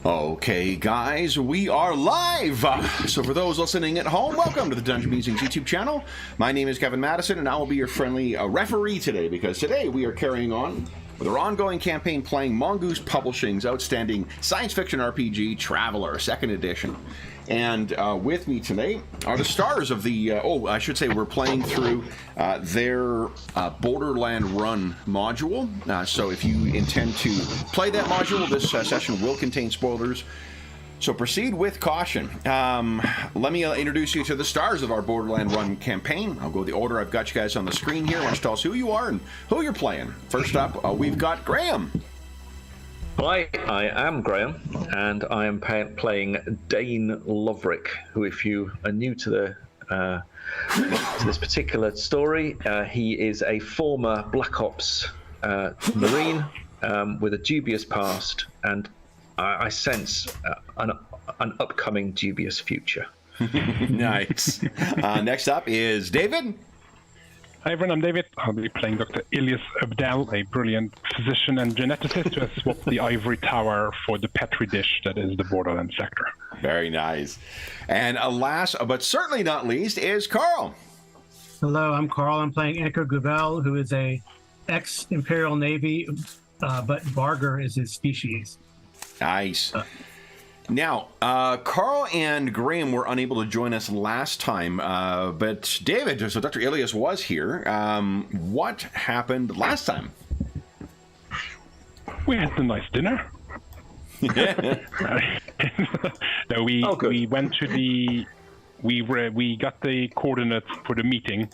Okay, guys, we are live! So for those listening at home, welcome to the Dungeon Musings YouTube channel. My name is Kevin Madison, and I will be your friendly referee today, because today we are carrying on with our ongoing campaign playing Mongoose Publishing's outstanding science fiction RPG, Traveler, 2nd edition. And with me today are the stars of the, I should say we're playing through their Borderland Run module. So if you intend to play that module, this session will contain spoilers. So proceed with caution. Let me introduce you to the stars of our Borderland Run campaign. I'll go the order I've got you guys on the screen here. Why don't you tell us who you are and who you're playing. First up, we've got Graham. Hi, I am Graham, and I am playing Dane Loverick, who, if you are new to this particular story, he is a former Black Ops Marine with a dubious past, and I sense an upcoming dubious future. Nice. Next up is David. Hi everyone, I'm David. I'll be playing Dr. Ilyas Abdel, a brilliant physician and geneticist who has swapped the ivory tower for the Petri dish that is the Borderland sector. Very nice. And last, but certainly not least, is Carl. Hello, I'm Carl. I'm playing Anchor Gubel, who is a ex-Imperial Navy, but Barger is his species. Nice. Now, Carl and Graham were unable to join us last time, but David, so Dr. Ilyas was here. What happened last time? We had a nice dinner. No, we went to we got the coordinates for the meeting,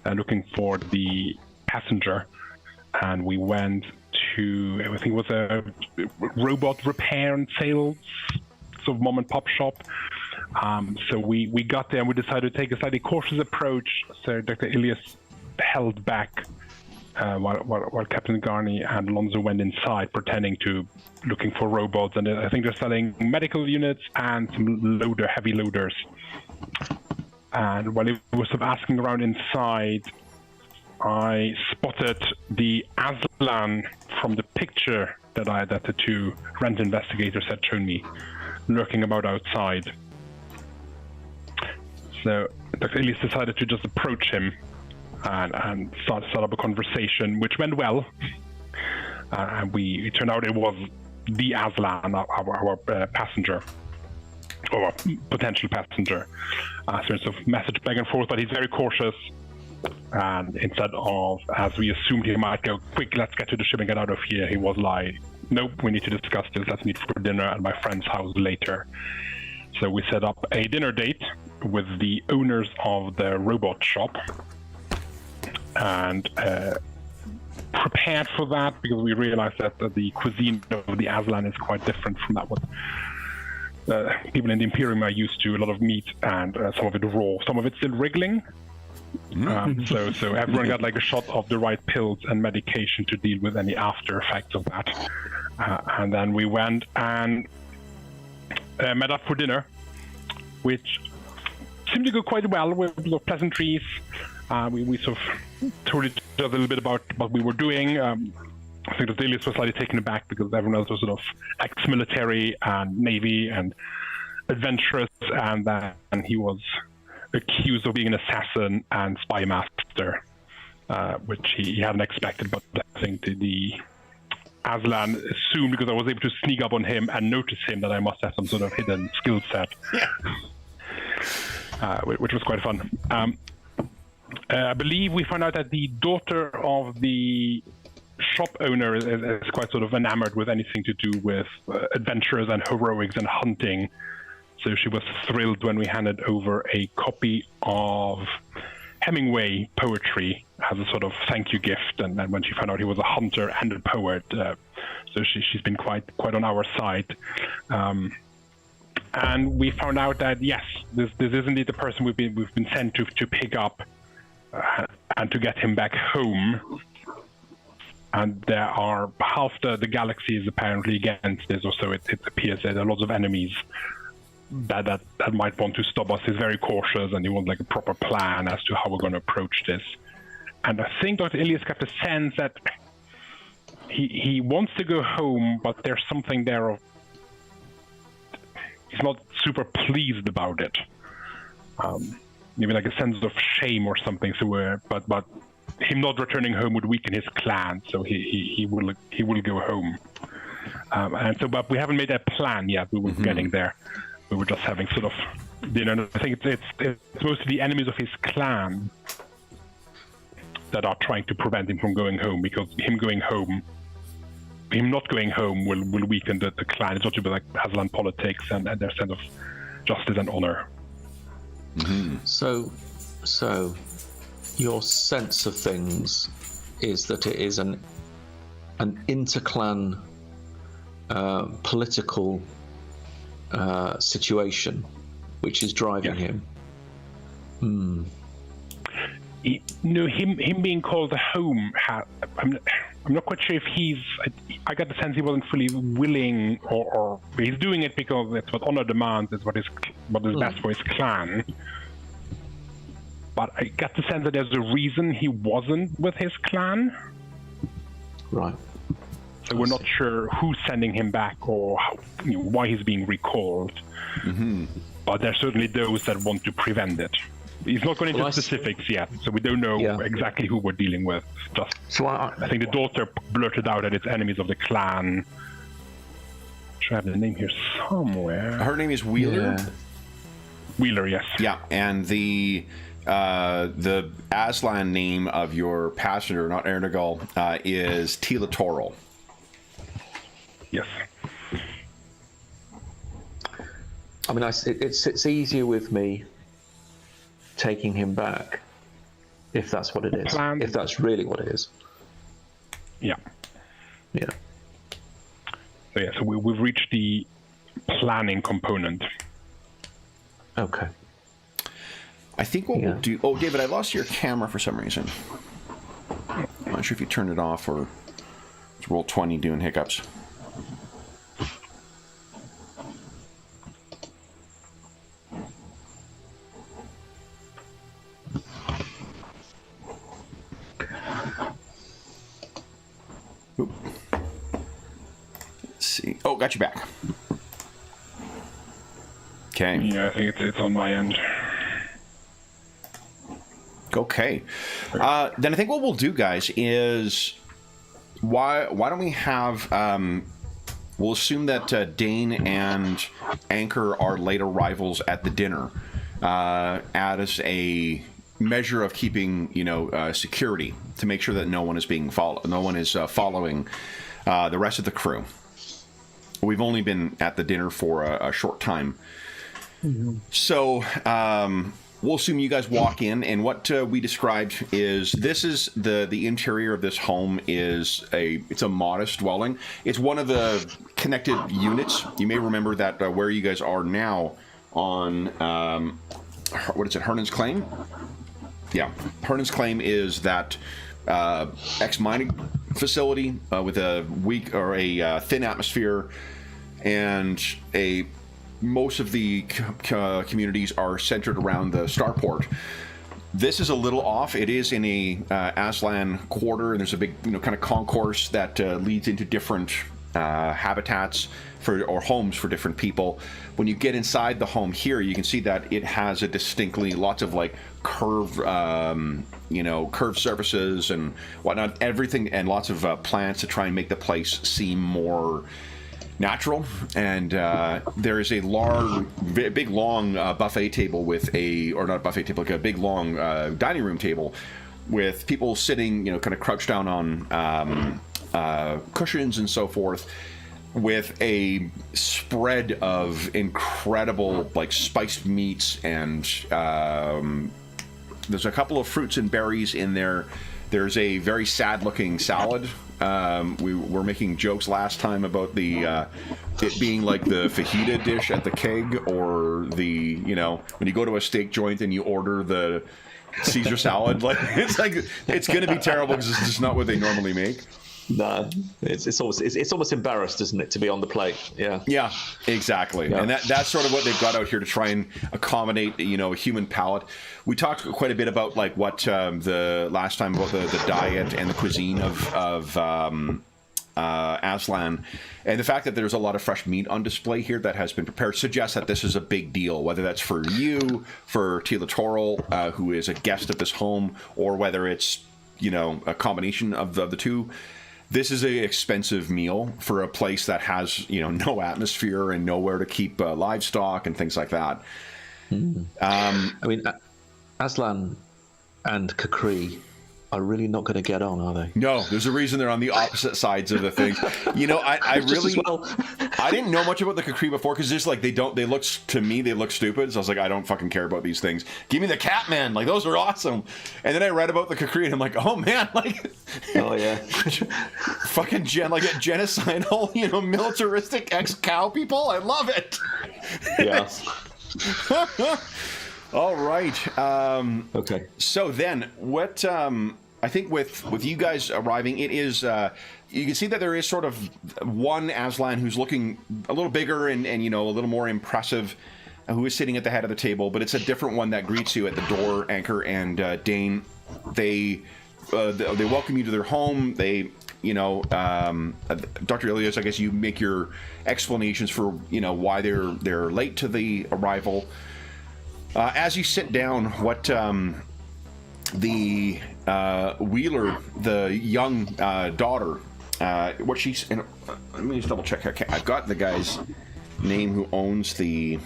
looking for the passenger, and we went to, I think it was a robot repair and sales sort of mom and pop shop. So we got there and we decided to take a slightly cautious approach. So Dr. Ilyas held back while Captain Garney and Alonso went inside, pretending to looking for robots. And I think they're selling medical units and some heavy loaders. And while he was sort of asking around inside, I spotted the Aslan from the picture that the two rent investigators had shown me, lurking about outside. So Dr. Ilyas decided to just approach him and start up a conversation, which went well. And it turned out it was the Aslan, our passenger, or potential passenger. So it's a message back and forth, but he's very cautious. And instead of, as we assumed he might go, quick, let's get to the ship and get out of here, he was like, nope, we need to discuss this, let's meet for dinner at my friend's house later. So we set up a dinner date with the owners of the robot shop and prepared for that because we realized that the cuisine of the Aslan is quite different from that what people in the Imperium are used to. A lot of meat and some of it raw, some of it still wriggling. So everyone got like a shot of the right pills and medication to deal with any after effects of that. And then we went and met up for dinner, which seemed to go quite well with a lot of pleasantries. We sort of told each other a little bit about what we were doing. I think that Ilyas was slightly taken aback because everyone else was sort of ex-military and Navy and adventurous, and then he was accused of being an assassin and spy master, which he hadn't expected, but I think the Aslan assumed, because I was able to sneak up on him and notice him, that I must have some sort of hidden skill set, which was quite fun. I believe we found out that the daughter of the shop owner is quite sort of enamored with anything to do with adventures and heroics and hunting. So she was thrilled when we handed over a copy of Hemingway poetry as a sort of thank you gift. And then when she found out he was a hunter and a poet, so she's been quite on our side. And we found out that yes, this is indeed the person we've been sent to pick up and to get him back home. And there are half the galaxy is apparently against this, or so it appears. There are lots of enemies that might want to stop us. He's very cautious, and he wants like a proper plan as to how we're going to approach this. And I think Dr. Ilyas got the sense that he wants to go home, but there's something there of he's not super pleased about it. Maybe like a sense of shame or something. So, but him not returning home would weaken his clan, so he will go home. And so, but we haven't made a plan yet. We were getting there. We were just having sort of dinner. I think it's mostly the enemies of his clan that are trying to prevent him from going home, because him not going home will weaken the clan. It's not to be like Aslan politics and their sense of justice and honor. Mm-hmm. So your sense of things is that it is an interclan political situation which is driving him. Him being called home. I'm not quite sure if I got the sense he wasn't fully willing, or he's doing it because it's what honor demands. It's what is best for his clan. But I got the sense that there's a reason he wasn't with his clan. Right. So we're not sure who's sending him back or why he's being recalled. Mm-hmm. But there's certainly those that want to prevent it. He's not going into specifics yet, so we don't know exactly who we're dealing with. I think the daughter blurted out that it's enemies of the clan. Should I have the name here somewhere? Her name is Wheeler. Yeah. Wheeler, yes. Yeah, and the Aslan name of your passenger, not Ernagal, is Tila Toral. Yes. I mean, it's easier with me taking him back, if that's what it is. If that's really what it is. Yeah. Yeah. So we've reached the planning component. Okay. I think what we'll do... Oh, David, I lost your camera for some reason. I'm not sure if you turned it off or it's roll 20 doing hiccups. Oop. Let's see. Oh, got you back. Okay. Yeah, I think it's on my end. Okay. Then I think what we'll do, guys, is why don't we have we'll assume that Dane and Anchor are late arrivals at the dinner as a measure of keeping security to make sure that no one is being following the rest of the crew. We've only been at the dinner for a short time. Mm-hmm. So we'll assume you guys walk in, and what we described is this is the interior of this home it's a modest dwelling. It's one of the connected units. You may remember that where you guys are now on what is it, Hernan's Claim? Yeah, Hernan's Claim is that ex-mining facility with a weak or a thin atmosphere, and most of the communities are centered around the starport. This is a little off. It is in a Aslan quarter, and there's a big kind of concourse that leads into different habitats or homes for different people. When you get inside the home here, you can see that it has a distinctly lots of like curved surfaces and whatnot, everything, and lots of plants to try and make the place seem more natural. And there is a big long buffet table with not a buffet table, like a big long dining room table with people sitting, kind of crouched down on cushions and so forth, with a spread of incredible like spiced meats, and there's a couple of fruits and berries in there. There's a very sad looking salad. We were making jokes last time about it being like the fajita dish at the keg, or the when you go to a steak joint and you order the Caesar salad, it's going to be terrible because it's just not what they normally make. No, it's almost embarrassed, isn't it, to be on the plate? Yeah. Yeah, exactly. Yeah. And that's sort of what they've got out here to try and accommodate, a human palate. We talked quite a bit about what the last time about the diet and the cuisine of Aslan, and the fact that there's a lot of fresh meat on display here that has been prepared suggests that this is a big deal, whether that's for you, for Tila Toril, who is a guest at this home, or whether it's, you know, a combination of the two. This is an expensive meal for a place that has, you know, no atmosphere and nowhere to keep livestock and things like that. I mean, Aslan and Kakri are really not going to get on, are they? No, there's a reason they're on the opposite sides of the thing. You know, I really, I didn't know much about the Kakri before because just like they look stupid. So I was like, I don't fucking care about these things. Give me the Catman, like those are awesome. And then I read about the Kakri and I'm like, oh man, like, oh yeah, fucking genocidal, you know, militaristic ex-cow people. I love it. Yeah. All right. Okay. So then, what I think with you guys arriving, it is you can see that there is sort of one Aslan who's looking a little bigger and you know, a little more impressive, who is sitting at the head of the table, but it's a different one that greets you at the door. Anchor and Dane, they welcome you to their home. They, you know, Dr. Ilias, I guess you make your explanations for, you know, why they're late to the arrival. As you sit down, what the Wheeler, the young daughter, what she's... let me just double check. Okay, I've got the guy's name who owns the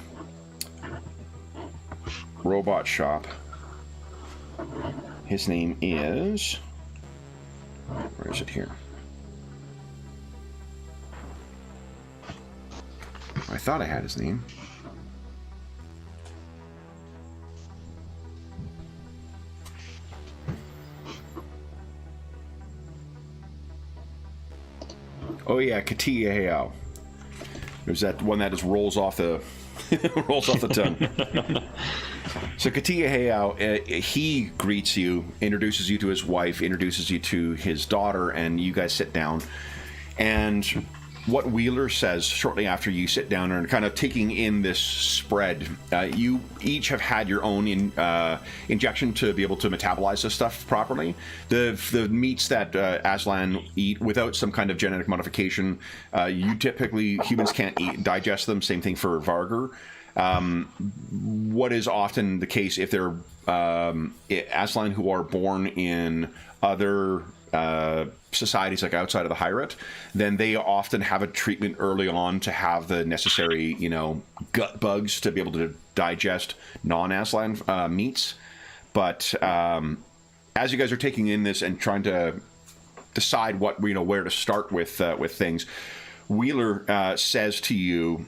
robot shop. His name is... Where is it here? I thought I had his name. Oh yeah, Katia Hayao. There's that one that just rolls off the tongue. So Katia Hayao, he greets you, introduces you to his wife, introduces you to his daughter, and you guys sit down. And what Wheeler says shortly after you sit down and kind of taking in this spread, you each have had your own injection to be able to metabolize this stuff properly. The meats that Aslan eat without some kind of genetic modification, you typically, humans can't digest them. Same thing for Vargr. What is often the case if they're Aslan who are born in other societies like outside of the Hyrate, then they often have a treatment early on to have the necessary, you know, gut bugs to be able to digest non-Aslan meats. But as you guys are taking in this and trying to decide what, you know, where to start with things, Wheeler says to you,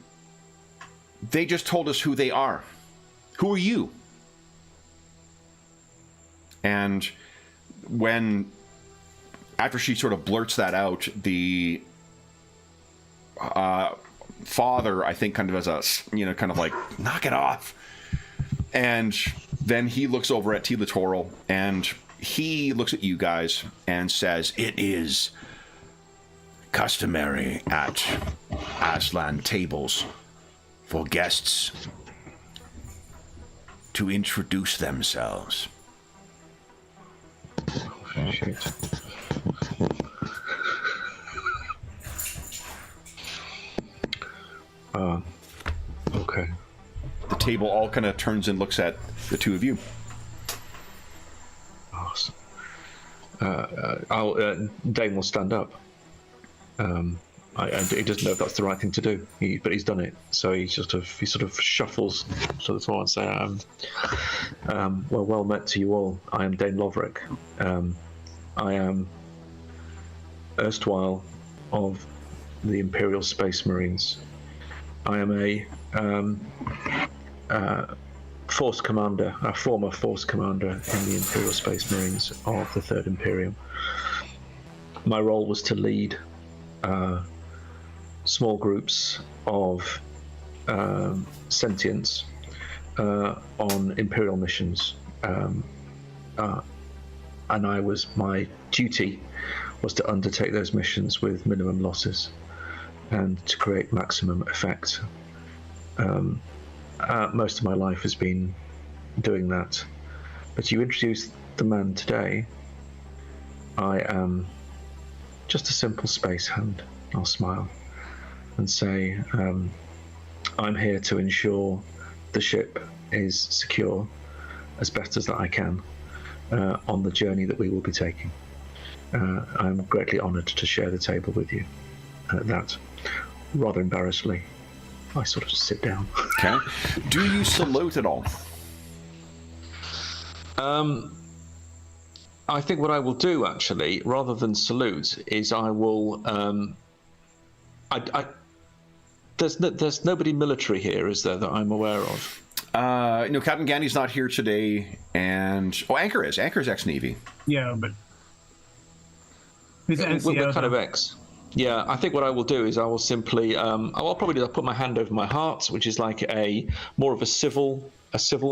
"They just told us who they are. Who are you?" And after she sort of blurts that out, the father, I think, kind of as a, you know, kind of like, knock it off. And then he looks over at Tila Toril, and he looks at you guys and says, "It is customary at Aslan tables for guests to introduce themselves." Oh, shit. Okay. The table all kind of turns and looks at the two of you. Awesome. Dane will stand up. He doesn't know if that's the right thing to do, but he's done it. So he sort of shuffles to the floor and says, well met to you all. I am Dane Loverick. I am erstwhile of the Imperial Space Marines. I am a force commander, a former force commander in the Imperial Space Marines of the Third Imperium. My role was to lead small groups of sentients on Imperial missions, and my duty was to undertake those missions with minimum losses and to create maximum effect. Most of my life has been doing that. But you introduced the man today. I am just a simple space hand. I'll smile and say, I'm here to ensure the ship is secure as best as that I can on the journey that we will be taking. I'm greatly honoured to share the table with you. That, rather embarrassedly, I sort of just sit down. Okay. Do you salute at all? I think what I will do, actually, rather than salute, is I will. There's nobody military here, is there, that I'm aware of? No, Captain Gandy's not here today, and Anchor is. Anchor's ex-Navy. Yeah, but he's an NCO. We're kind of ex. Yeah, I think what I will do is I will simply. I'll probably put my hand over my heart, which is like more of a civil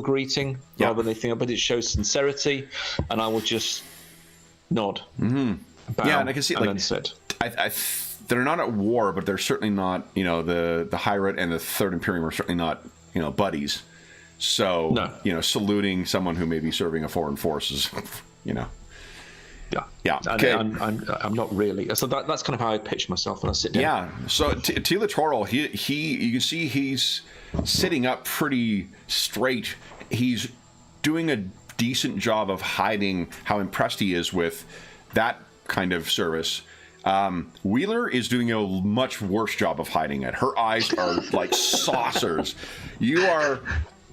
greeting rather than anything, but it shows sincerity, and I will just nod. Mm-hmm. Yeah, and I can see and then sit. They're not at war, but they're certainly not. The Hyrate and the Third Imperium are certainly not buddies. So no. Saluting someone who may be serving a foreign force is Yeah. Okay. I'm not really. So that's kind of how I pitch myself when I sit down. Yeah. So Tila Toril, he you can see he's sitting up pretty straight. He's doing a decent job of hiding how impressed he is with that kind of service. Wheeler is doing a much worse job of hiding it. Her eyes are like saucers. You are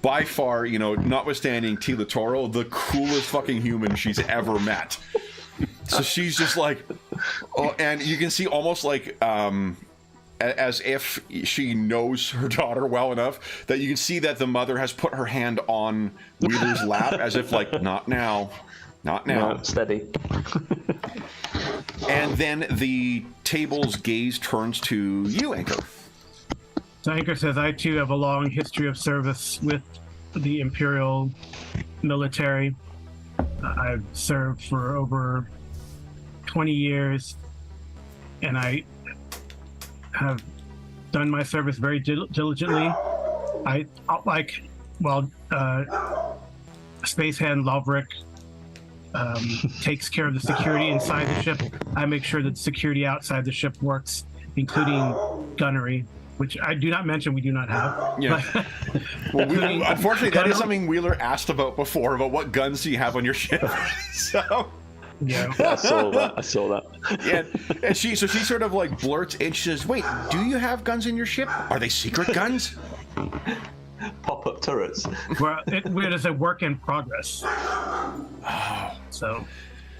by far, notwithstanding Tila Toril, the coolest fucking human she's ever met. So she's just like, and you can see almost like as if she knows her daughter well enough that you can see that the mother has put her hand on Wheeler's lap as if like, not now. No, steady. And then the table's gaze turns to you, Anchor. So Anchor says, I too have a long history of service with the Imperial military. I've served for over 20 years, and I have done my service very diligently. Space Hand Lovric takes care of the security inside the ship. I make sure that the security outside the ship works, including gunnery, which I do not mention we do not have. Yeah. Well, unfortunately, that is something Wheeler asked about before, about what guns do you have on your ship. So... Yeah, I saw that. Yeah, and she sort of like blurts in. She says, "Wait, do you have guns in your ship? Are they secret guns?" Pop-up turrets. Well, it is a work in progress. So,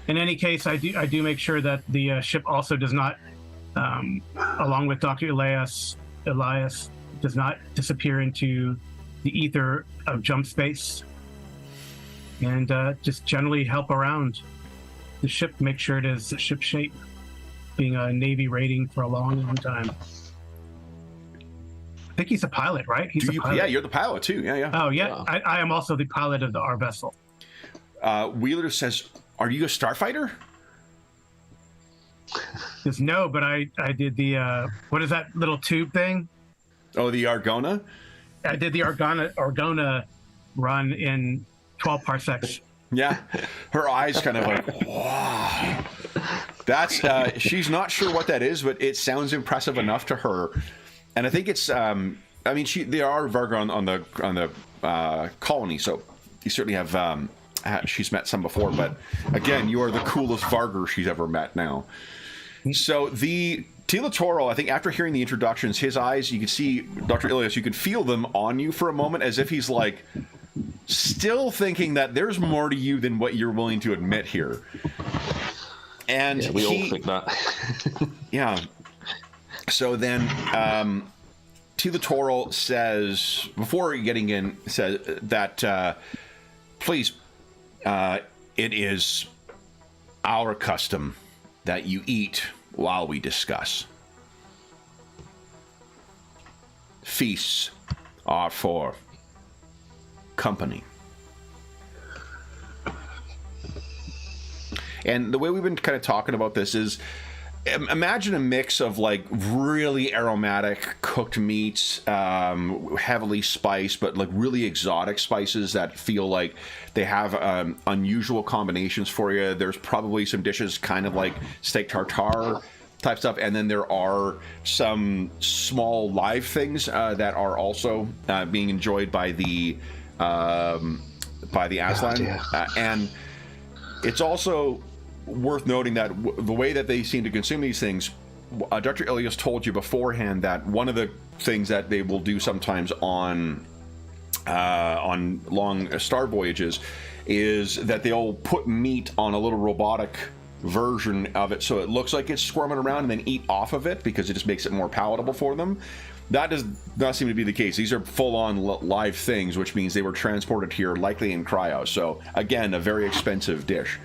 in any case, I do make sure that the ship also does not, along with Dr. Elias, does not disappear into the ether of jump space, and just generally help around the ship, make sure it is ship shape, being a Navy rating for a long time. I think he's a pilot, right? He's a pilot. Yeah, you're the pilot too. Yeah. Oh, yeah. I am also the pilot of our vessel. Wheeler says, "Are you a starfighter?" Says, no, but I did the what is that little tube thing? Oh, the Argona. I did the Argona run in 12 parsecs. Yeah, her eyes kind of like, wow. That's she's not sure what that is, but it sounds impressive enough to her. And I think it's there are Varga on the colony, so you certainly have she's met some before, but again, you are the coolest Varga she's ever met now. So the Tila Toril, I think after hearing the introductions, his eyes, you can see Dr. Ilias, you can feel them on you for a moment as if he's like still thinking that there's more to you than what you're willing to admit here. And we all think that. Yeah. So then Tila Toril says, before getting in, says that please, it is our custom that you eat while we discuss. Feasts are for company. And the way we've been kind of talking about this is, imagine a mix of like really aromatic cooked meats, heavily spiced, but like really exotic spices that feel like they have unusual combinations for you. There's probably some dishes kind of like steak tartare, type stuff, and then there are some small live things that are also being enjoyed by the Aslan, and it's also worth noting that the way that they seem to consume these things, Dr. Ilias told you beforehand that one of the things that they will do sometimes on long star voyages is that they'll put meat on a little robotic version of it so it looks like it's squirming around and then eat off of it because it just makes it more palatable for them. That does not seem to be the case. These are full-on live things, which means they were transported here likely in cryo. So again, a very expensive dish.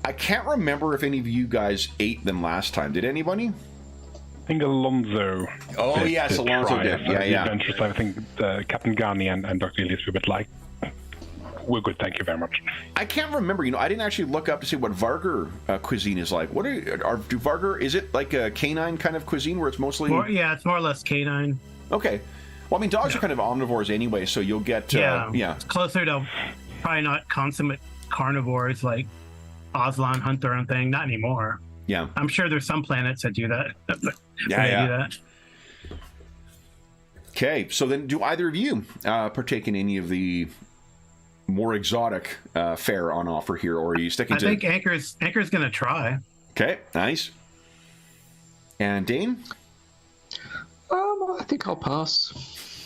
I can't remember if any of you guys ate them last time. Did anybody? I think Alonso. Oh yes, Alonso did. Yeah. Adventures. I think Captain Ghani and Dr. Elias were a bit like, we're good, thank you very much. I can't remember. I didn't actually look up to see what Vargar cuisine is like. What do Vargar? Is it like a canine kind of cuisine where it's mostly? It's more or less canine. Okay. Well, I mean, dogs are kind of omnivores anyway, so you'll get It's closer to probably not consummate carnivores like Aslan Hunter and thing. Not anymore. Yeah. I'm sure there's some planets that do that. Do that. Okay, so then do either of you partake in any of the more exotic fare on offer here, or are you sticking to... I think Anchor's going to try. Okay, nice. And Dane? I think I'll pass.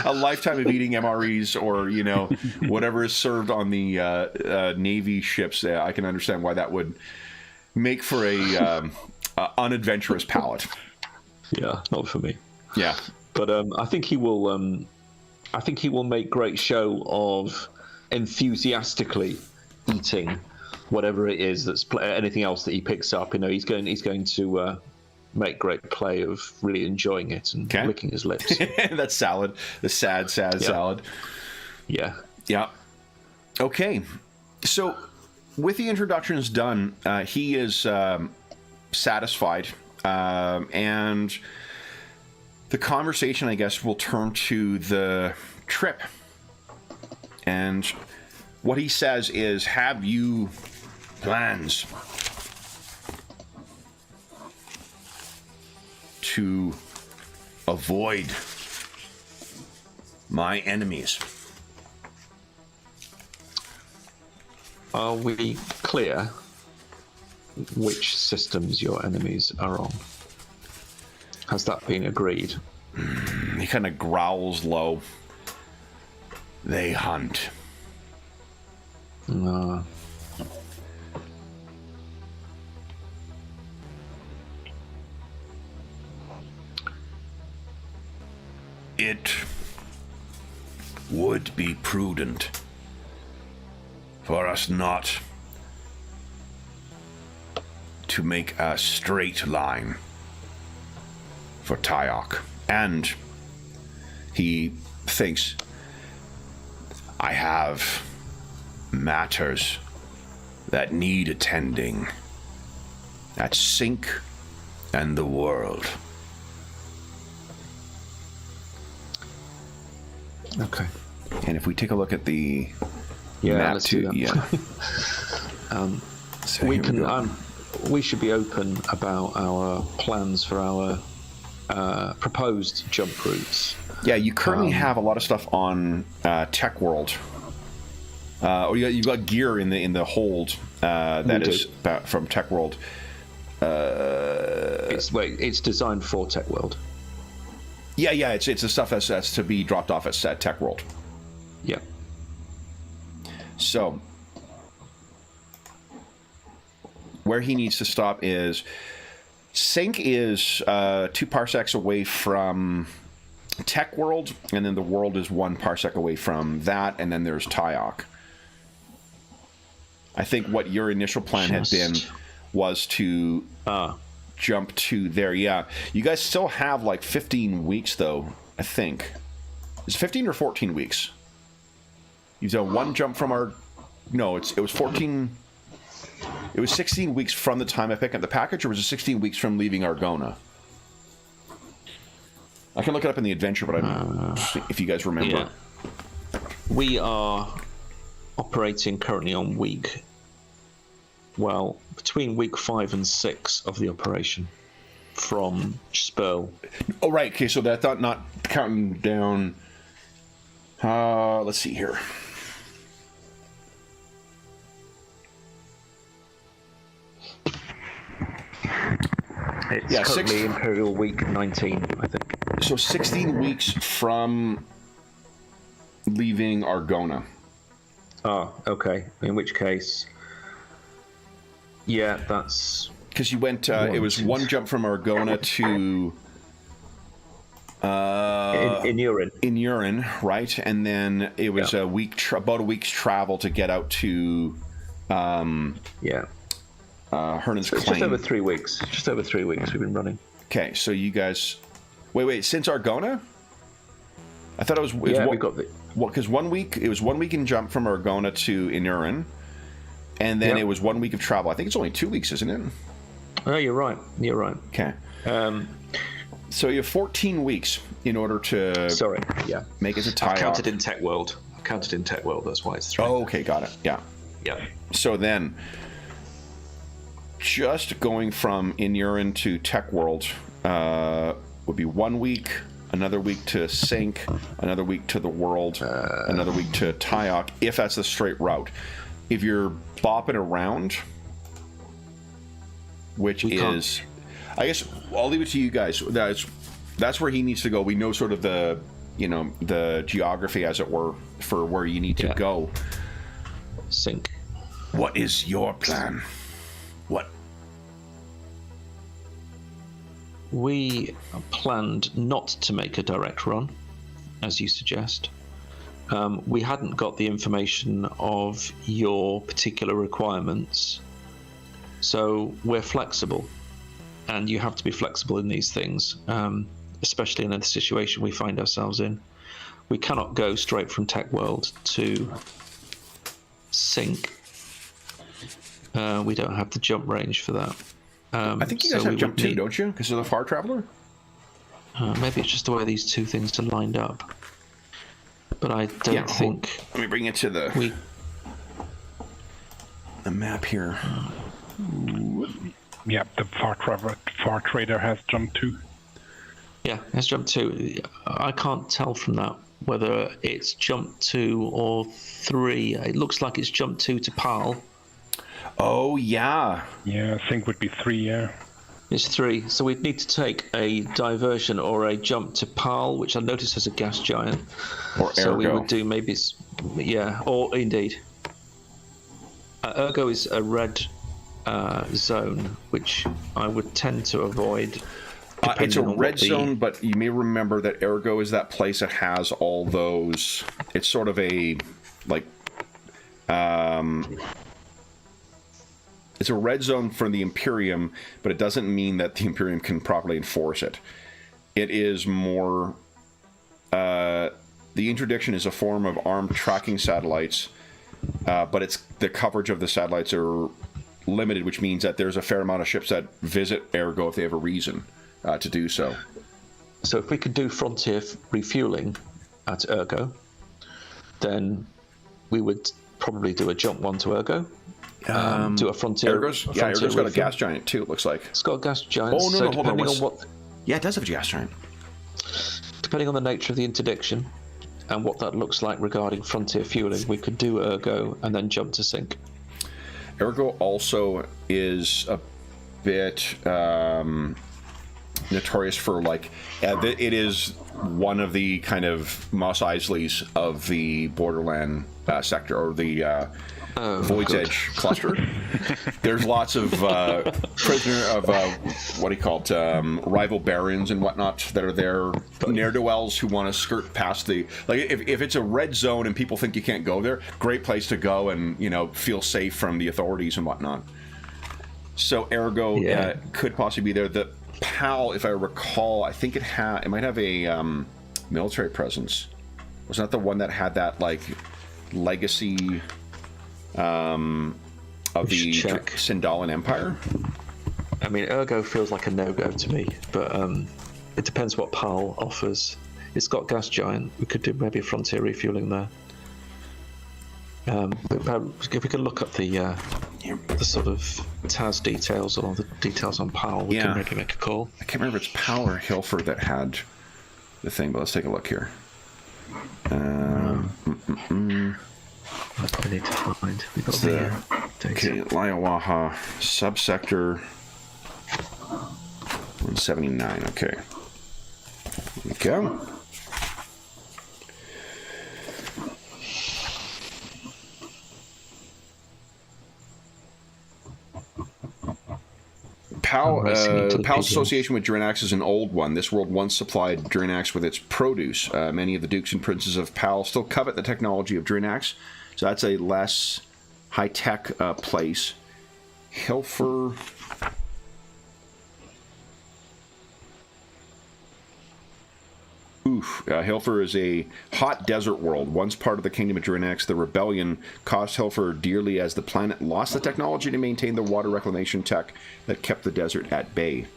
A lifetime of eating MREs or, whatever is served on the Navy ships, I can understand why that would make for a unadventurous palate. Yeah, not for me. Yeah. But I think he will... I think he will make great show of enthusiastically eating whatever it is that's anything else that he picks up. He's going to make great play of really enjoying it and licking his lips. That salad, the sad salad. Yeah. Okay, so with the introductions done, he is satisfied, and the conversation, I guess, will turn to the trip. And what he says is, have you plans to avoid my enemies? Are we clear which systems your enemies are on? Has that been agreed? He kind of growls low. They hunt. It would be prudent for us not to make a straight line for Tyok. And he thinks, I have matters that need attending at Sync and the world. Okay. And if we take a look at the map, let's do that. So we can. We should be open about our plans for our proposed jump routes. Yeah, you currently have a lot of stuff on Tech World. You've got gear in the hold that is from Tech World. It's designed for Tech World. Yeah, it's the stuff that's to be dropped off at Tech World. Yeah. So, where he needs to stop is Sync is 2 parsecs away from Tech World, and then the world is 1 parsec away from that, and then there's Tyok. I think what your initial plan had been was to jump to there. Yeah, you guys still have like 15 weeks though. I think it's 15 or 14 weeks. You've done 1 jump from our. No, it was 14. It was 16 weeks from the time I picked up the package, or was it 16 weeks from leaving Argona? I can look it up in the adventure, but if you guys remember. Yeah. We are operating currently on week well, between week 5 and 6 of the operation from Spurl. Oh, right. Okay, so that's not counting down. Let's see here. It's currently Imperial Week 19, I think. So 16 weeks from leaving Argona. Ah, okay. In which case, yeah, that's... Because you went, it was one jump from Argona to... in Urin. In Urin, right? And then it was a week, about a week's travel to get out to... Hernan's so it's Claim. just over 3 weeks. Just over 3 weeks we've been running. Okay, so you guys... Wait, since Argona? I thought it was... we got the... Because 1 week, it was 1 week in jump from Argona to Inurin, and then it was 1 week of travel. I think it's only 2 weeks, isn't it? Oh, you're right. You're right. Okay. So you have 14 weeks in order to... Sorry, yeah. Make it to tie I've counted in Tech World. That's why it's 3. Oh, okay, got it. Yeah. Yeah. So then... Just going from Inurin to Tech World would be 1 week, another week to Sync, another week to the World, another week to Tyok, if that's the straight route. If you're bopping around, which is... I guess I'll leave it to you guys. That's where he needs to go. We know sort of the geography, as it were, for where you need to go. Sync. What is your plan? What? We planned not to make a direct run, as you suggest. We hadn't got the information of your particular requirements, so we're flexible, and you have to be flexible in these things, especially in the situation we find ourselves in. We cannot go straight from Tech World to Sync. We don't have the jump range for that. I think you guys have jump too, don't you? Because of the Far Traveler? Maybe it's just the way these two things are lined up. But I don't think... Let me bring it to the map here. Yeah, the Far Trader has jump 2. Yeah, it's jump 2. I can't tell from that whether it's jump 2 or 3. It looks like it's jump 2 to Pal. Oh, yeah. Yeah, I think would be 3, yeah. It's 3, so we'd need to take a diversion or a jump to Pal, which I notice has a gas giant. Or Ergo. So we would do maybe... Yeah, or indeed. Ergo is a red zone, which I would tend to avoid. It's a red zone, but you may remember that Ergo is that place that has all those... It's sort of a, like... It's a red zone for the Imperium, but it doesn't mean that the Imperium can properly enforce it. It is more... the interdiction is a form of armed tracking satellites, but it's the coverage of the satellites are limited, which means that there's a fair amount of ships that visit Ergo if they have a reason to do so. So if we could do frontier refueling at Ergo, then we would probably do a jump 1 to Ergo. Do a frontier. Ergo's got a gas giant too. It looks like it's got a gas giant. Oh no, hold on. On yeah, it does have a gas giant. Depending on the nature of the interdiction and what that looks like regarding frontier fueling, we could do Ergo and then jump to Sync. Ergo also is a bit notorious for it is one of the kind of Mos Eisley's of the Borderland sector, or the Void's Edge cluster. There's lots of rival barons and whatnot that are there, ne'er-do-wells who want to skirt past the... if it's a red zone and people think you can't go there, great place to go and, feel safe from the authorities and whatnot. So Ergo could possibly be there. The PAL, if I recall, I think it might have a military presence. Was that the one that had that, legacy... of the Sindalan Empire? I mean, Ergo feels like a no-go to me, but it depends what PAL offers. It's got gas giant. We could do maybe a frontier refueling there. If we could look at the sort of Taz details or the details on Powell, we can maybe make a call. I can't remember if it's Powell or Hilford that had the thing, but let's take a look here. That's what we need to find. We've got the data. Okay, Laiawaha subsector 179. Okay, here we go. Powell's association with Drinax is an old one. This world once supplied Drinax with its produce. Many of the dukes and princes of Powell still covet the technology of Drinax, so that's a less high-tech place. Hilfer... Hilfer is a hot desert world. Once part of the kingdom of Drinax, the rebellion cost Hilfer dearly as the planet lost the technology to maintain the water reclamation tech that kept the desert at bay.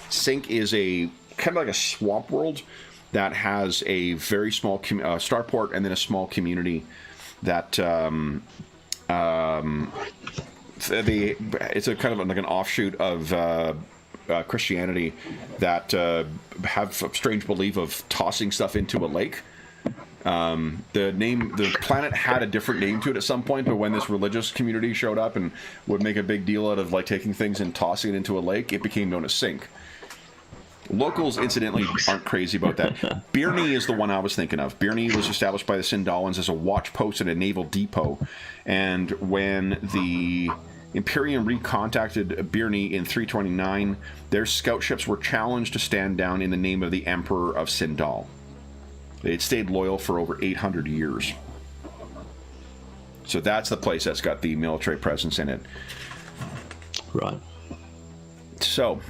Sink is a kind of like a swamp world that has a very small starport and then a small community that it's a kind of like an offshoot of Christianity that have a strange belief of tossing stuff into a lake. The planet had a different name to it at some point, but when this religious community showed up and would make a big deal out of like taking things and tossing it into a lake, it became known as Sink. Locals, incidentally, aren't crazy about that. Birney is the one I was thinking of. Birney was established by the Sindalans as a watch post and a naval depot, and when the Imperium recontacted Birney in 329. Their scout ships were challenged to stand down in the name of the Emperor of Sindal. They had stayed loyal for over 800 years. So that's the place that's got the military presence in it. Right. So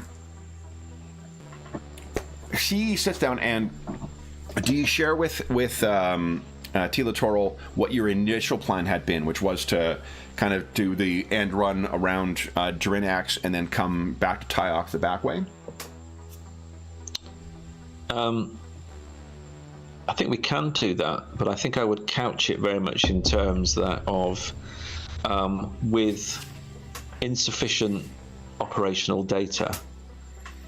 she sits down, and do you share with Tila Toril what your initial plan had been, which was to kind of do the end run around Drinax and then come back to Tyok the back way? I think we can do that, but I think I would couch it very much in terms of with insufficient operational data,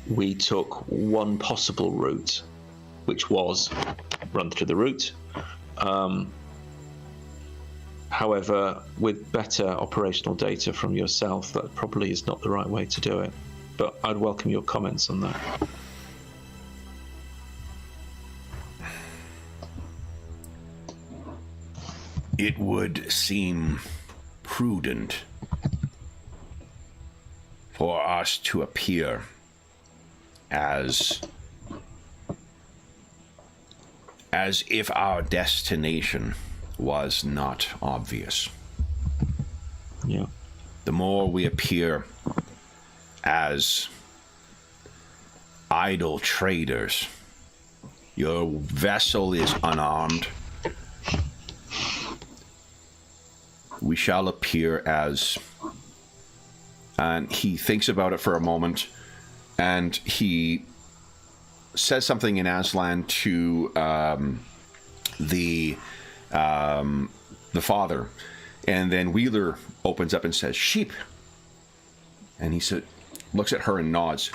we took one possible route, which was run through the route. However, with better operational data from yourself, that probably is not the right way to do it. But I'd welcome your comments on that. It would seem prudent for us to appear as if our destination was not obvious. Yeah. The more we appear as idle traders, your vessel is unarmed, we shall appear as... And he thinks about it for a moment, and he says something in Aslan to the father, and then Wheeler opens up and says, "Sheep." And he looks at her and nods.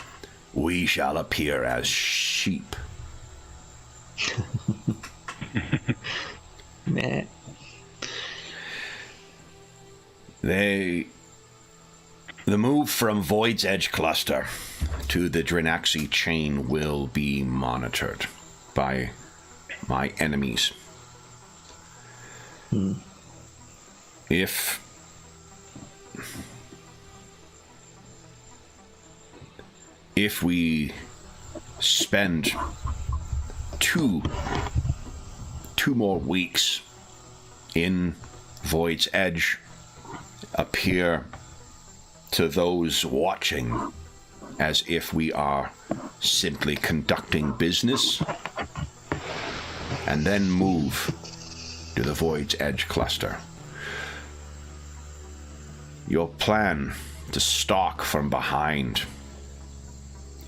"We shall appear as sheep." Nah. The move from Void's Edge Cluster to the Drinaxi chain will be monitored by my enemies. If we spend two more weeks in Void's Edge, appear to those watching as if we are simply conducting business, and then move to the Void's Edge Cluster. Your plan to stalk from behind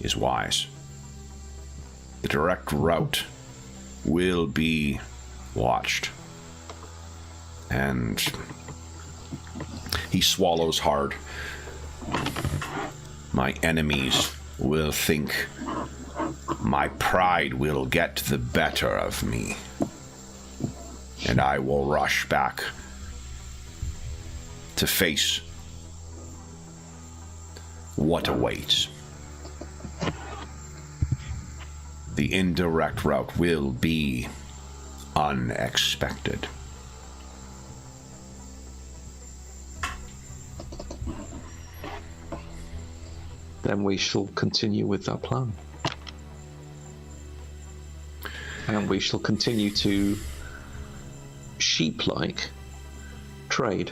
is wise. The direct route will be watched, And he swallows hard. My enemies will think my pride will get the better of me. And I will rush back to face what awaits. The indirect route will be unexpected. Then we shall continue with our plan. And we shall continue to sheep-like trade.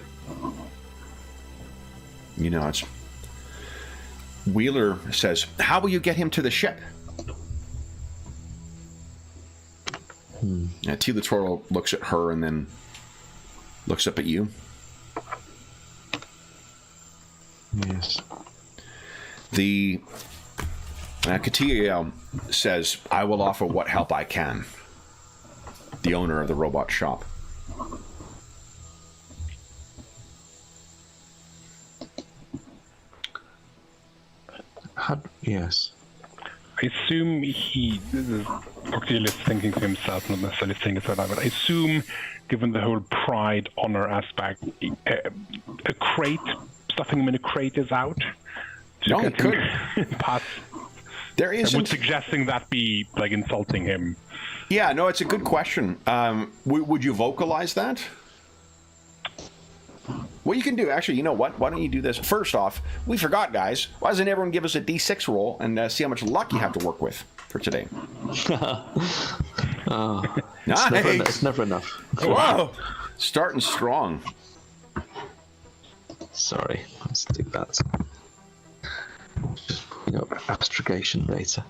You know, it's... Wheeler says, how will you get him to the ship? Tila Toro looks at her and then looks up at you. Yes. The Katia says, I will offer what help I can. The owner of the robot shop. Yes. I assume Octil is thinking to himself, not necessarily saying it out loud, but I assume, given the whole pride, honor aspect, a crate, stuffing him in a crate is out. No, it could. Pass. There is. Would suggesting that be like insulting him? Yeah, no, it's a good question. Would you vocalize that? What you can do, actually, you know what? Why don't you do this? First off, we forgot, guys. Why doesn't everyone give us a D6 roll and see how much luck you have to work with for today? Nice. It's never enough. Whoa! Starting strong. Sorry, let's do that. Just pulling up astrogation data.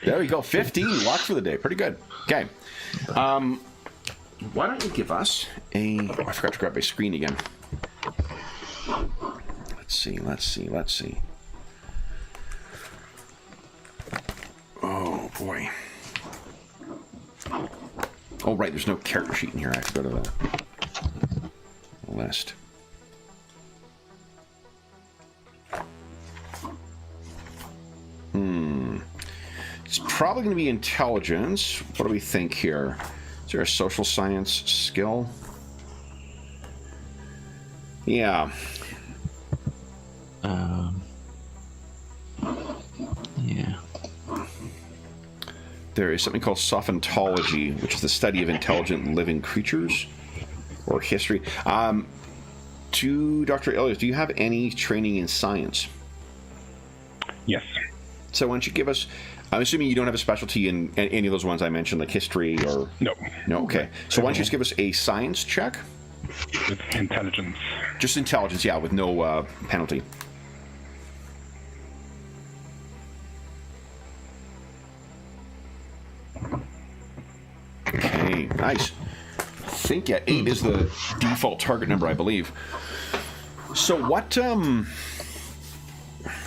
There we go. 15 luck for the day. Pretty good. Okay. Why don't you give us a... Oh, I forgot to grab my screen again. Let's see. Oh, boy. Oh, right, there's no character sheet in here. I have to go to the list. It's probably going to be intelligence. What do we think here? Is there a social science skill? Yeah. Yeah. There is something called sophontology, which is the study of intelligent living creatures, or history. To Dr. Elias, do you have any training in science? Yes. So why don't you give us... I'm assuming you don't have a specialty in any of those ones I mentioned, like history or... No. No, okay. So why don't you just give us a science check? With intelligence. Just intelligence, yeah, with no penalty. Okay, nice. I think, yeah, 8 is the default target number, I believe. So what, is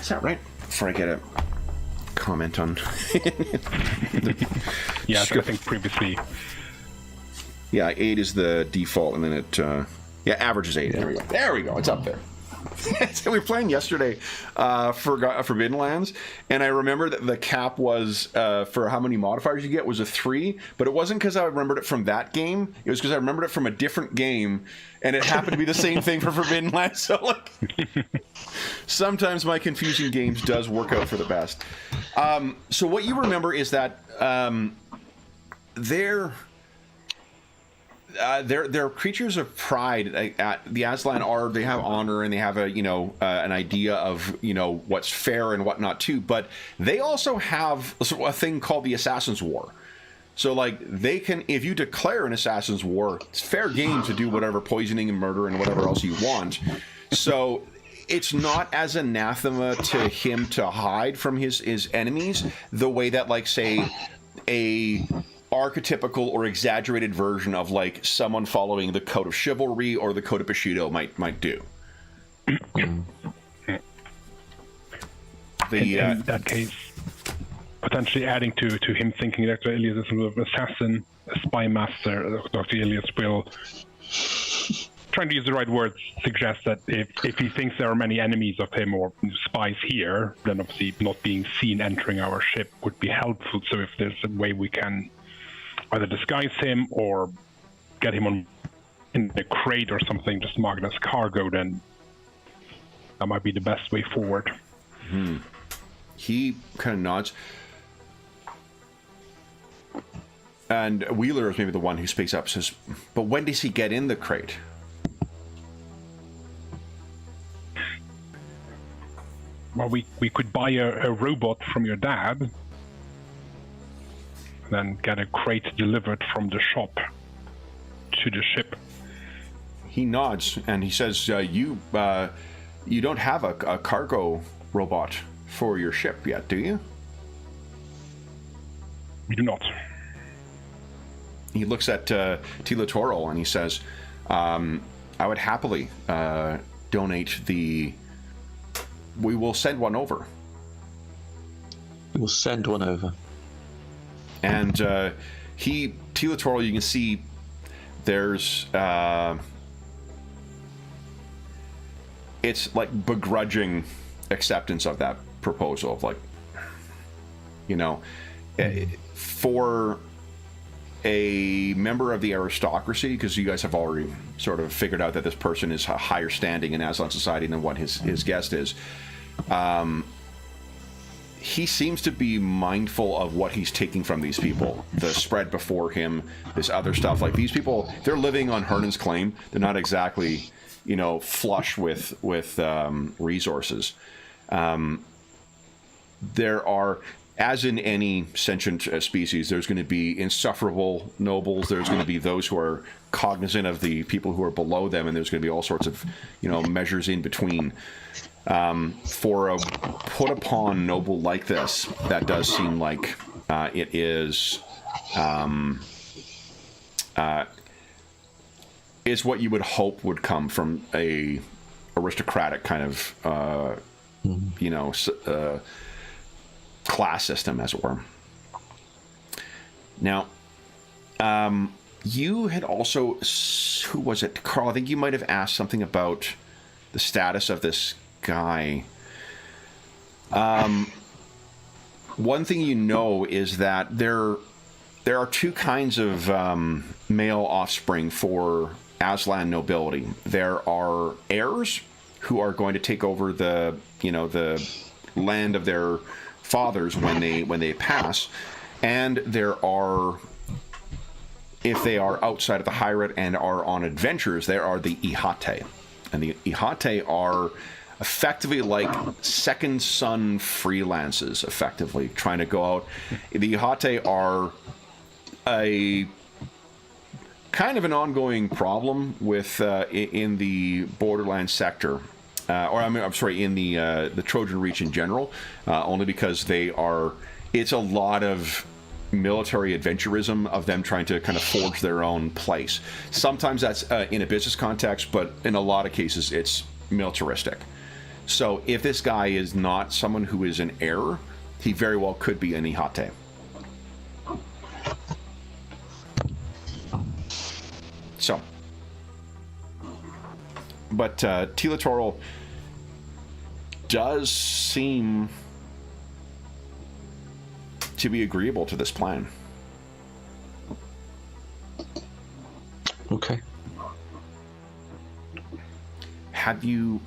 that right? Before I get a comment on... Yeah, I think previously... Yeah, 8 is the default, and then it, yeah, average is 8. There we go. There we go. It's up there. So we were playing yesterday Forbidden Lands, and I remember that the cap was, for how many modifiers you get, was a 3, but it wasn't because I remembered it from that game. It was because I remembered it from a different game, and it happened to be the same thing for Forbidden Lands. So, like, sometimes my confusing games does work out for the best. So what you remember is that they're creatures of pride. The Aslan they have honor, and they have an idea of what's fair and whatnot too. But they also have a thing called the Assassin's War. So like they can, if you declare an Assassin's War, it's fair game to do whatever poisoning and murder and whatever else you want. So it's not as anathema to him to hide from his enemies the way that, like, say, a archetypical or exaggerated version of like someone following the Code of Chivalry or the Code of Bushido might do. In that case, potentially adding to him thinking Dr. Elias is an assassin, a spy master. Dr. Elias will, trying to use the right words, suggest that if he thinks there are many enemies of him or spies here, then obviously not being seen entering our ship would be helpful. So if there's a way we can either disguise him or get him on in a crate or something, just marked as cargo, then that might be the best way forward. He kind of nods. And Wheeler is maybe the one who speaks up, says, but when does he get in the crate? Well, we could buy a robot from your dad, then get a crate delivered from the shop to the ship. He nods and he says, you don't have a cargo robot for your ship yet, do you? We do not. He looks at Tila Toro and he says, I would happily donate the... We will send one over. We'll send one over. And Tila Toro, you can see there's... it's like begrudging acceptance of that proposal. Of like, you know, for a member of the aristocracy, because you guys have already sort of figured out that this person is a higher standing in Aslan society than what his guest is. He seems to be mindful of what he's taking from these people. The spread before him, this other stuff. Like, these people, they're living on Hernan's claim. They're not exactly, you know, flush with resources. There are, as in any sentient species, there's going to be insufferable nobles. There's going to be those who are cognizant of the people who are below them, and there's going to be all sorts of, you know, measures in between. For a put upon noble like this, that does seem like it is what you would hope would come from a aristocratic kind of you know, class system, as it were. Now, you had also, who was it, Carl? I think you might have asked something about the status of this guy. One thing you know is that there are two kinds of male offspring for Aslan nobility. There are heirs who are going to take over the land of their fathers when they pass, and there are, if they are outside of the Hyrate and are on adventures, there are the Ihate. And the Ihate are effectively like second son freelances, effectively trying to go out. The Ihate are a kind of an ongoing problem with in the Borderland sector, in the Trojan Reach in general, only because it's a lot of military adventurism of them trying to kind of forge their own place. Sometimes that's in a business context, but in a lot of cases it's militaristic. So if this guy is not someone who is an heir, he very well could be an Ihate. So, but Tila Toro does seem to be agreeable to this plan. Okay. Have you...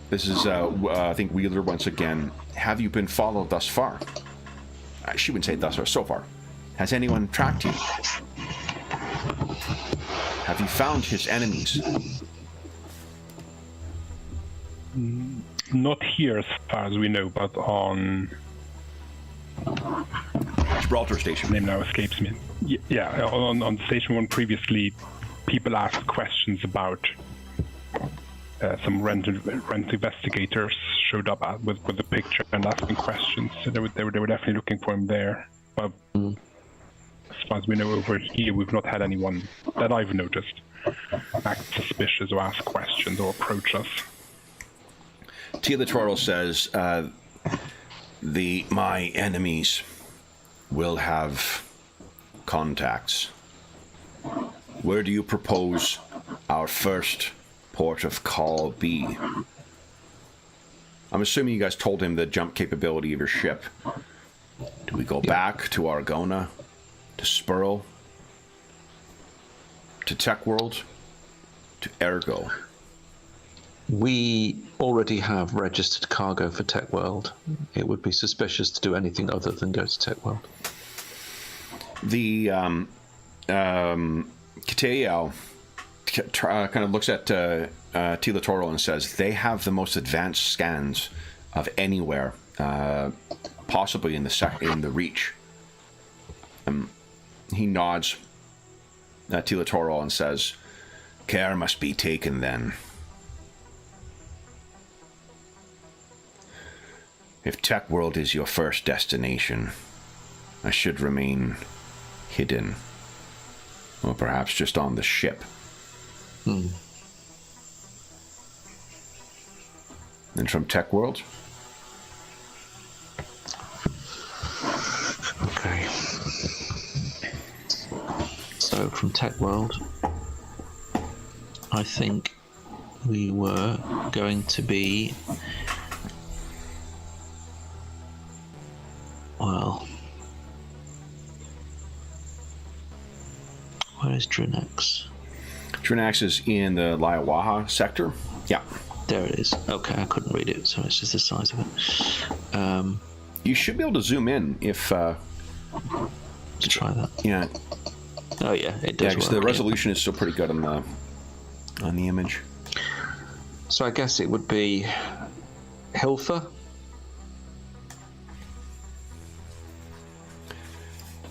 This is, I think, Wheeler once again. Have you been followed thus far? She wouldn't say thus far, so far. Has anyone tracked you? Have you found his enemies? Not here, as far as we know, but on Gibraltar Station. Name now escapes me. Yeah, on Station 1 previously, people asked questions about some rent investigators showed up with the picture and asking questions. So they were definitely looking for him there. But as far as we know, over here, we've not had anyone that I've noticed act suspicious or ask questions or approach us. Tila Toro says, My enemies will have contacts. Where do you propose our first port of call be? I'm assuming you guys told him the jump capability of your ship. Do we go back to Argona? To Spurl? To Tech World? To Ergo? We already have registered cargo for Tech World. It would be suspicious to do anything other than go to Tech World. The Kiteo kind of looks at Tila Toro and says, they have the most advanced scans of anywhere, possibly in the Reach. He nods at Tila Toro and says, care must be taken then. If Tech World is your first destination, I should remain hidden. Or perhaps just on the ship. And from Tech World? Okay. So from Tech World, I think we were going to be... Well... Where is Drinax? Drinax is in the Liawaha sector. Yeah. There it is. Okay, I couldn't read it, so it's just the size of it. You should be able to zoom in if... Let's try that. Yeah. Oh yeah, it does work. The resolution is still pretty good on the image. So I guess it would be Hilfa.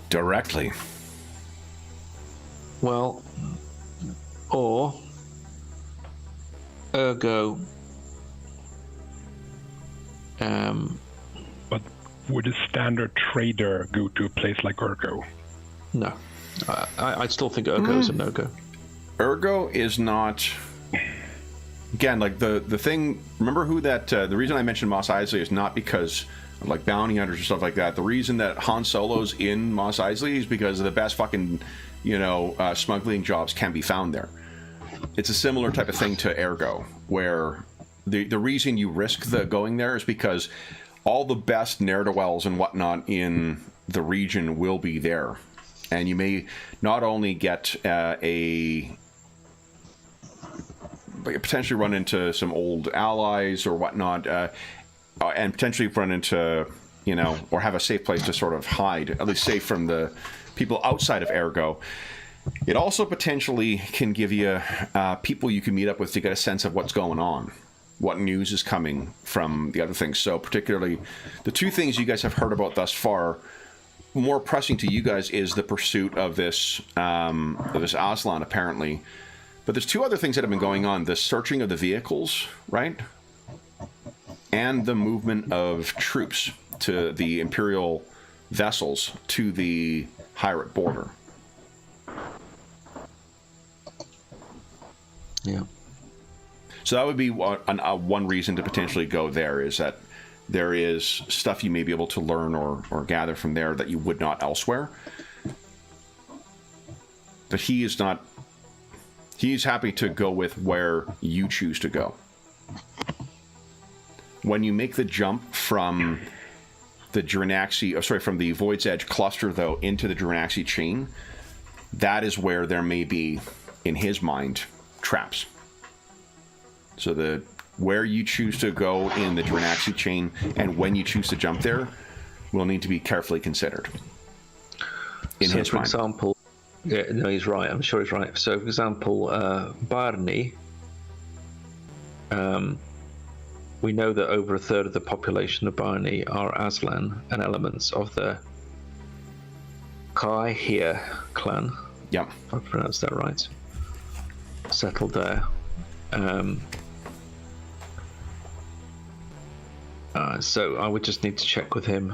Directly. Well, or Ergo. But would a standard trader go to a place like Ergo? No, I still think Ergo is a no-go. Ergo is not... Again, like the thing... Remember who that... the reason I mentioned Mos Eisley is not because of like bounty hunters or stuff like that. The reason that Han Solo's in Mos Eisley is because the best fucking, smuggling jobs can be found there. It's a similar type of thing to Ergo, where the reason you risk going there is because all the best ne'er-do-wells and whatnot in the region will be there. And you may not only get potentially run into some old allies or whatnot, and potentially run into, or have a safe place to sort of hide, at least safe from the people outside of Ergo. It also potentially can give you people you can meet up with to get a sense of what's going on, what news is coming from the other things. So particularly the two things you guys have heard about thus far, more pressing to you guys is the pursuit of this Aslan, apparently. But there's two other things that have been going on. The searching of the vehicles, right? And the movement of troops to the Imperial vessels to the Hyrule border. Yeah. So that would be one reason to potentially go there, is that there is stuff you may be able to learn or gather from there that you would not elsewhere. But he is not... He's happy to go with where you choose to go. When you make the jump from the from the Void's Edge cluster, though, into the Drinaxi chain, that is where there may be, in his mind, traps. So where you choose to go in the Drinaxi chain and when you choose to jump there will need to be carefully considered. In his mind. For example, yeah, no, he's right. I'm sure he's right. So, for example, Barney, we know that over a third of the population of Barney are Aslan and elements of the Kai-Hia clan. Yep. If I pronounced that right. Settled there. So I would just need to check with him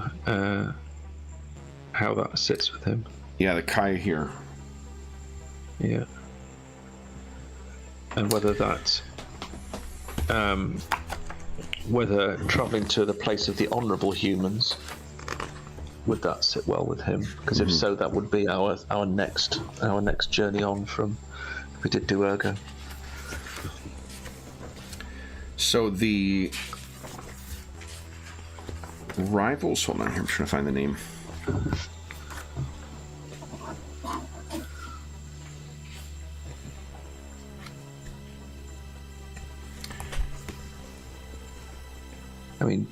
how that sits with him. Yeah, the Kai here. Yeah. And whether that whether travelling to the place of the honourable humans, would that sit well with him? Because if so, that would be our next journey on from, if we did do Ergo. So the rivals, hold on here, I'm trying to find the name. I mean,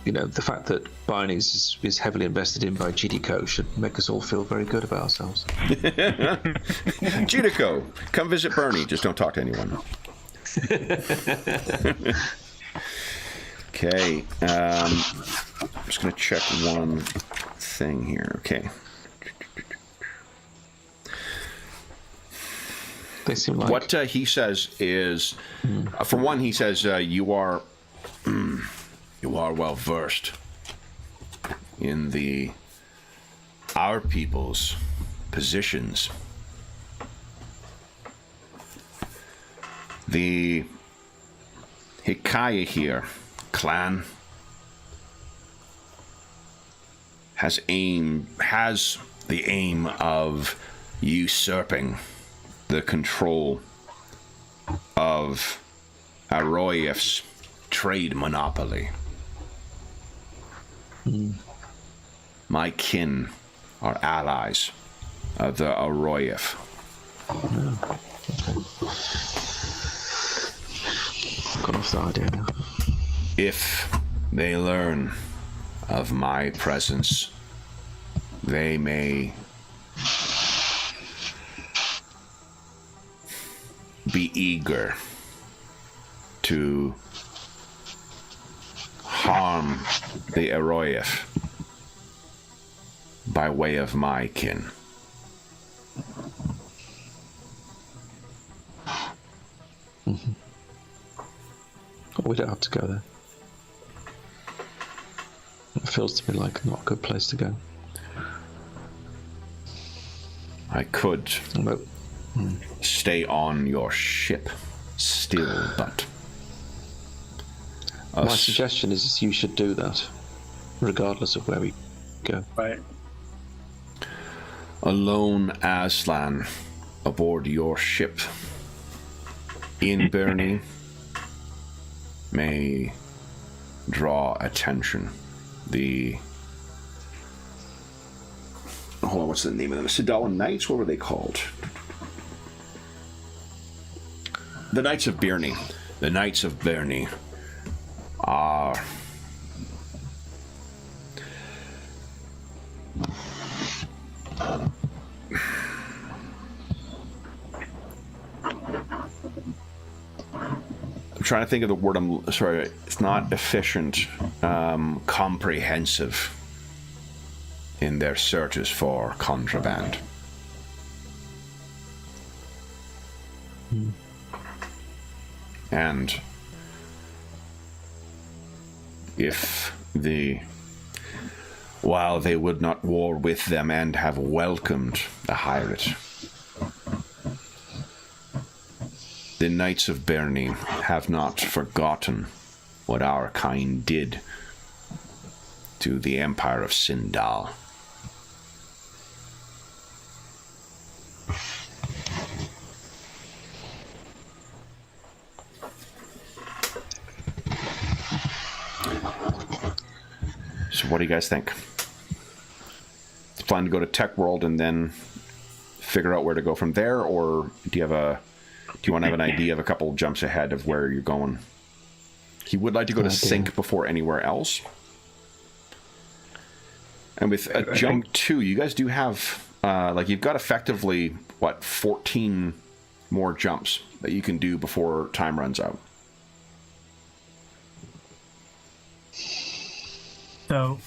you know, the fact that Barney's is heavily invested in by GDCO should make us all feel very good about ourselves. GDCO, come visit Bernie, just don't talk to anyone. Okay, I'm just going to check one thing here. Okay. They seem like... What he says is, for one, he says you are well versed in our people's positions. The Hikaya here clan has the aim of usurping the control of Arroyev's trade monopoly. My kin are allies of the Arroyev. Got off the idea now. If they learn of my presence, they may be eager to harm the Arroyev by way of my kin. We don't have to go there. It feels to me like not a good place to go. I could stay on your ship still, but... My suggestion is you should do that, regardless of where we go. Right. A lone Aslan aboard your ship in Bernie may draw attention. Hold on, what's the name of them? Sidala Knights? What were they called? The Knights of Birney. The Knights of Birney are... I'm trying to think of the word. Sorry, it's not efficient. Comprehensive in their searches for contraband. And while they would not war with them and have welcomed the pirate, the Knights of Bernie have not forgotten what our kind did to the Empire of Sindal. So what do you guys think? Is the plan to go to Tech World and then figure out where to go from there, or do you want to have an idea of a couple jumps ahead of where you're going? He would like to go to Sync before anywhere else. And with a jump 2, you guys do have, you've got effectively, 14 more jumps that you can do before time runs out. So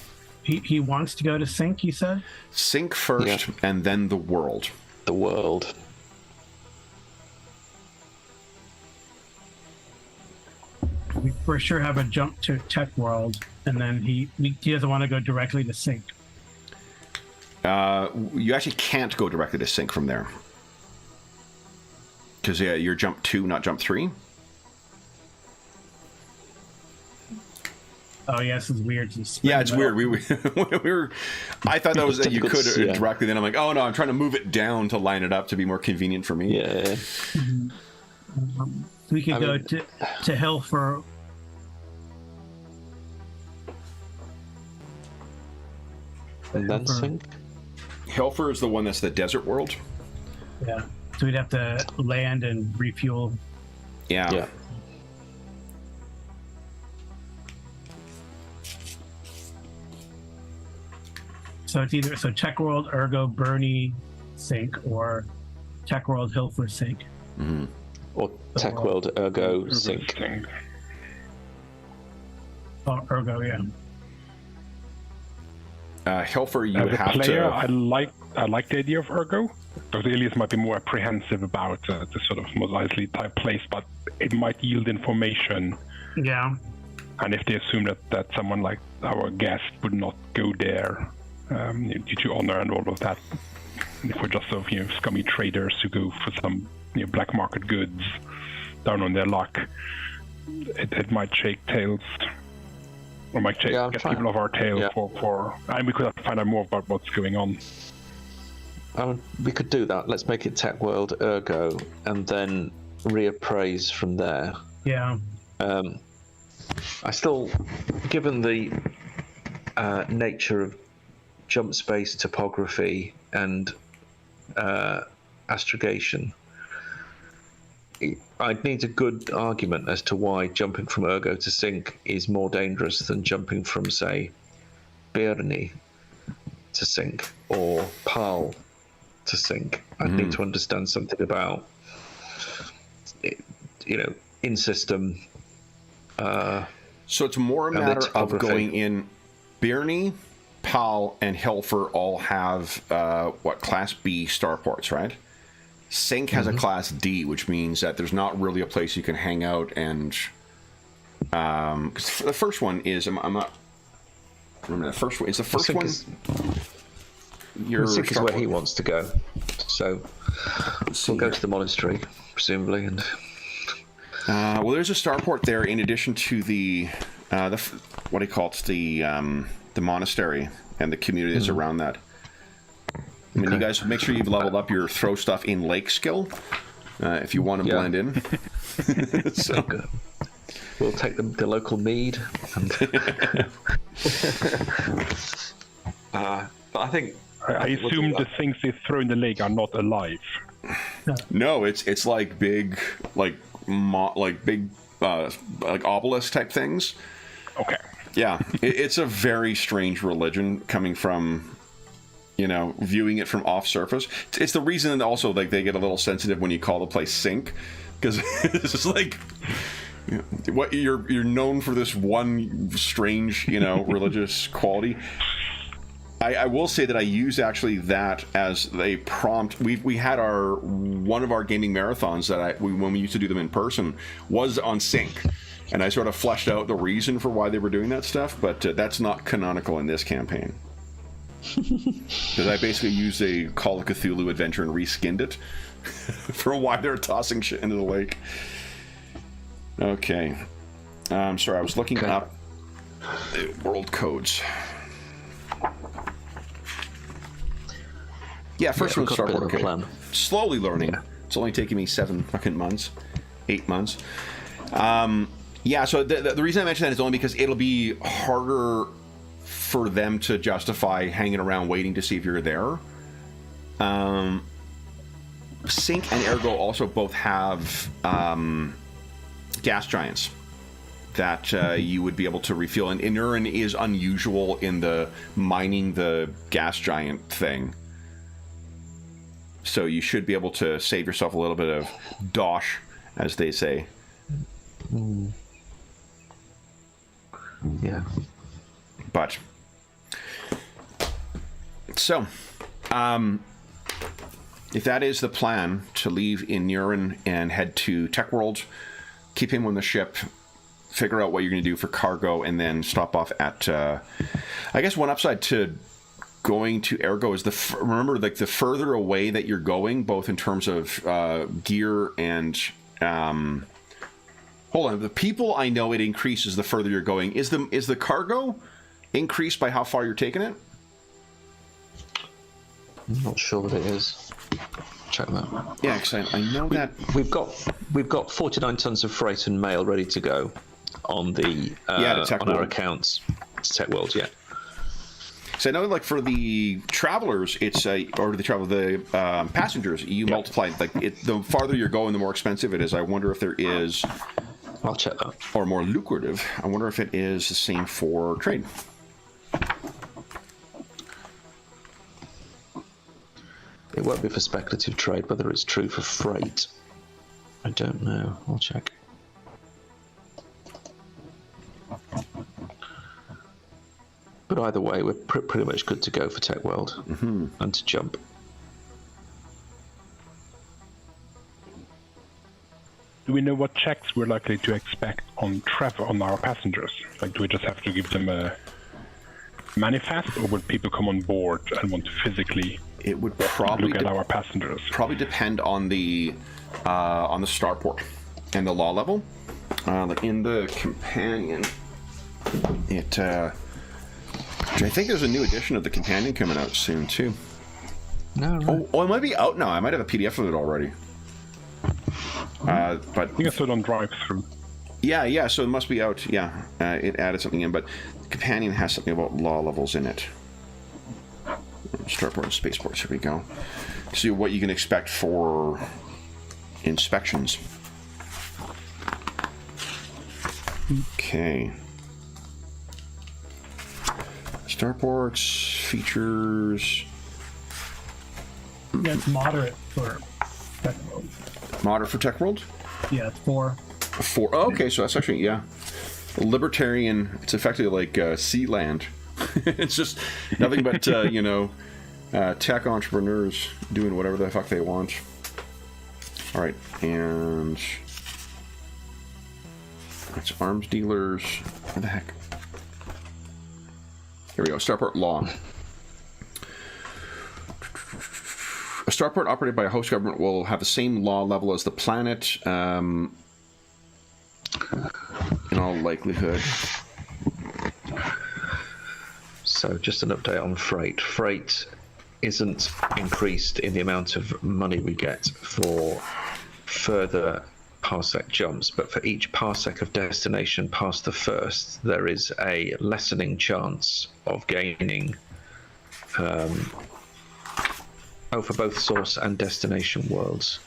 he wants to go to Sync, you said? Sync first, and then the world. The world. We for sure have a jump to Tech World, and then he doesn't want to go directly to Sync. You actually can't go directly to Sync from there. Because, you're jump 2, not jump 3. Oh yeah, this is weird. Yeah, it's weird. We were. I thought that was that you could directly. Then I'm like, oh no, I'm trying to move it down to line it up to be more convenient for me. Yeah. We could go to hell for. And then sink. Helfer is the one that's the desert world. Yeah. So we'd have to land and refuel. Yeah. So it's either Tech World, Ergo, Bernie, sink, or Tech World, Hilfer, sink. Mm-hmm. Or Tech World, Ergo, sink. Oh, Ergo, yeah. Helfer, you As a have player, to. I like the idea of Ergo. Because Elias might be more apprehensive about the sort of most isolated type place, but it might yield information. Yeah. And if they assume that someone like our guest would not go there due to honor and all of that, if we're just sort of scummy traders who go for some black market goods down on their luck, it might shake tails. Or might get people off our tail for and we could find out more about what's going on. We could do that. Let's make it Tech World, Ergo, and then reappraise from there. Yeah. I still, given the nature of jump space topography and astrogation, I'd need a good argument as to why jumping from Ergo to Sink is more dangerous than jumping from, say, Birni to Sink or Pal to Sink. I'd need to understand something about, in system. So it's more a matter of going in. Birni, Pal, and Helfer all have Class B starports, right? Sink has a Class D, which means that there's not really a place you can hang out and. Because the first one is I'm not. Remember the first one is the first one. Sink is where he wants to go, so we'll go to the monastery, presumably, and. Well, there's a starport there in addition to the what do you call it? The monastery and the community that's around that. I mean, you guys make sure you've leveled up your throw stuff in lake skill if you want to blend in. So we'll take the local mead. And but I think I assume the things they throw in the lake are not alive. No, it's like big big obelisk type things. Okay. Yeah, it's a very strange religion coming from. Viewing it from off surface. It's the reason also they get a little sensitive when you call the place Sink, because it's just like what you're known for this one strange religious quality. I will say that I use actually that as a prompt. We had one of our gaming marathons that when we used to do them in person was on Sink, and I sort of fleshed out the reason for why they were doing that stuff, but that's not canonical in this campaign. Because I basically used a Call of Cthulhu adventure and reskinned it for why they're tossing shit into the lake. Okay. Sorry, I was looking up the world codes. Yeah, first one's starport. Okay. Slowly learning. Yeah. It's only taking me 8 months. Yeah, so the reason I mention that is only because it'll be harder for them to justify hanging around waiting to see if you're there. Sink and Ergo also both have gas giants that you would be able to refuel. And Inurin is unusual in the mining the gas giant thing. So you should be able to save yourself a little bit of dosh, as they say. Yeah. But... So, if that is the plan, to leave Inurin and head to Tech World, keep him on the ship, figure out what you're going to do for cargo, and then stop off at... I guess one upside to going to Ergo is remember, like, the further away that you're going, both in terms of gear and Hold on. The people, I know it increases the further you're going. Is the cargo increased by how far you're taking it? I'm not sure that it is. Check that. Yeah, because I know that We've got 49 tons of freight and mail ready to go on the Tech on our World. accounts. It's Tech World, yeah. So I know, like, for the travelers, it's the passengers. You multiply, like, the farther you're going, the more expensive it is. I wonder if there is, I'll check that. or more lucrative. I wonder if it is the same for trade. It won't be for speculative trade. Whether it's true for freight, I don't know. I'll check. But either way, we're pretty much good to go for Tech World and to jump. Do we know what checks we're likely to expect on our passengers? Like, do we just have to give them a manifest, or would people come on board and want to physically It would probably look at our passengers? probably depend on the starport and the law level. Like in the companion, I think there's a new edition of the companion coming out soon too. No, right. Oh, it might be out now. I might have a PDF of it already. But I think I saw it on drive-through. yeah. So it must be out. Yeah, it added something in, but the companion has something about law levels in it. Starport and spaceport. Here we go. See what you can expect for inspections. Okay. Starports, features. Yeah, it's moderate for Tech World. Moderate for Tech World? Yeah, it's 4. 4. Oh, okay, so that's actually, yeah. Libertarian, it's effectively like sea land. It's just nothing but, tech entrepreneurs doing whatever the fuck they want. All right, and that's arms dealers. What the heck? Here we go. Starport law. A starport operated by a host government will have the same law level as the planet, in all likelihood. So just an update on freight. Freight isn't increased in the amount of money we get for further parsec jumps, but for each parsec of destination past the first, there is a lessening chance of gaining for both source and destination worlds.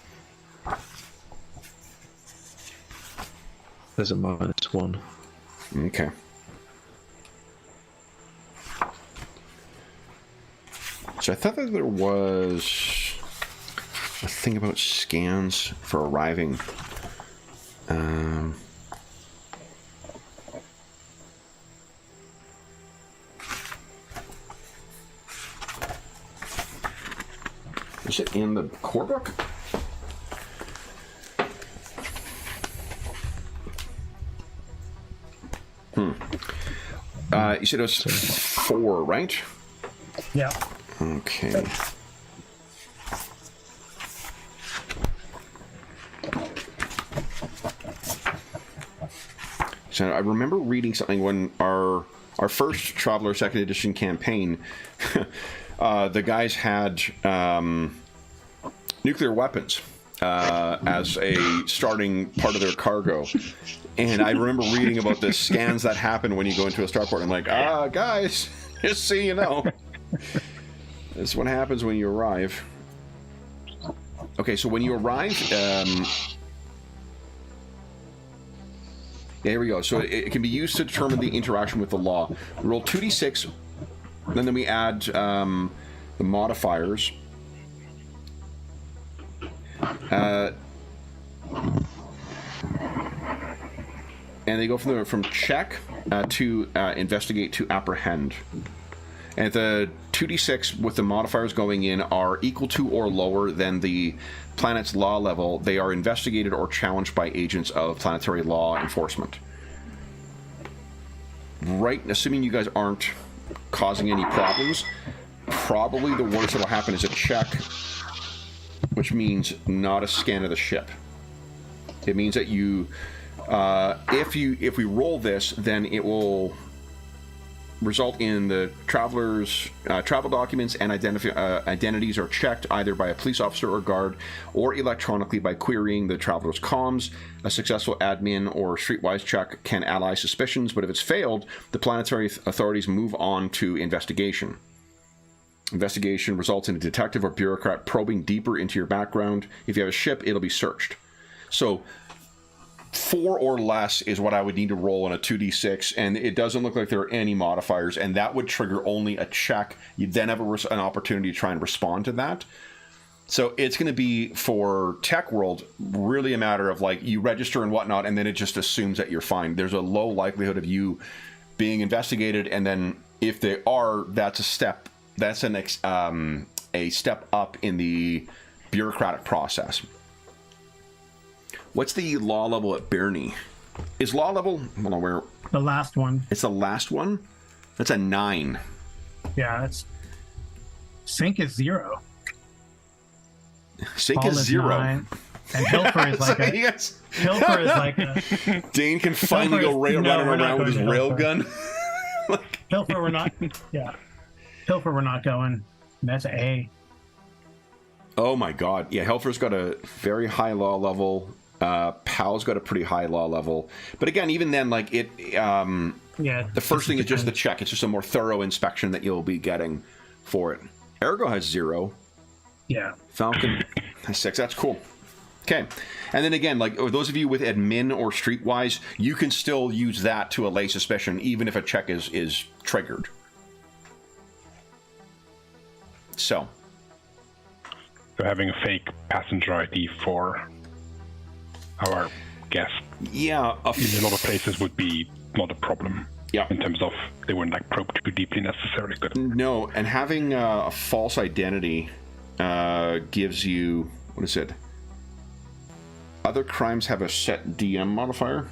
There's a -1. Okay. So I thought that there was a thing about scans for arriving. Is it in the core book? You said it was 4, right? Yeah. Okay. So I remember reading something when our first Traveler Second Edition campaign, the guys had nuclear weapons as a starting part of their cargo. And I remember reading about the scans that happen when you go into a starport. I'm like, guys, just so you know. This is what happens when you arrive. Okay, so when you arrive, here we go. So it can be used to determine the interaction with the law. We roll 2d6, and then we add the modifiers. And they go from check to investigate to apprehend. And the 2d6 with the modifiers going in are equal to or lower than the planet's law level. They are investigated or challenged by agents of planetary law enforcement. Right, assuming you guys aren't causing any problems, probably the worst that will happen is a check, which means not a scan of the ship. It means that you If we roll this, then it will result in the traveler's travel documents and identities are checked either by a police officer or guard or electronically by querying the traveler's comms. A successful admin or streetwise check can allay suspicions, but if it's failed, the planetary authorities move on to investigation. Investigation results in a detective or bureaucrat probing deeper into your background. If you have a ship, it'll be searched. So 4 or less is what I would need to roll on a 2d6, and it doesn't look like there are any modifiers, and that would trigger only a check. You then have an opportunity to try and respond to that. So it's going to be, for Tech World, really a matter of, like, you register and whatnot, and then it just assumes that you're fine. There's a low likelihood of you being investigated, and then if they are, that's a step. That's a step up in the bureaucratic process. What's the law level at Birney? Is law level... Hold on, where... The last one. It's the last one? That's a 9. Yeah, it's... Sync is 0. Sync Paul is 0. 9, and Hilfer is like a... Yes. Hilfer is like a... Dane can finally go running around with his railgun. Hilfer, we're not... Yeah. Hilfer, we're not going. That's A. Oh my god. Yeah, Helfer's got a very high law level. Pal's got a pretty high law level. But again, even then, like, it... yeah. The first thing is just the check. It's just a more thorough inspection that you'll be getting for it. Ergo has 0. Yeah. Falcon has 6. That's cool. Okay. And then again, like, those of you with admin or streetwise, you can still use that to allay suspicion, even if a check is triggered. So having a fake passenger ID for our guest, yeah, in a lot of places would be not a problem. Yeah, in terms of they wouldn't like probe too deeply necessarily. But no, and having a false identity gives you, what is it? Other crimes have a set DM modifier.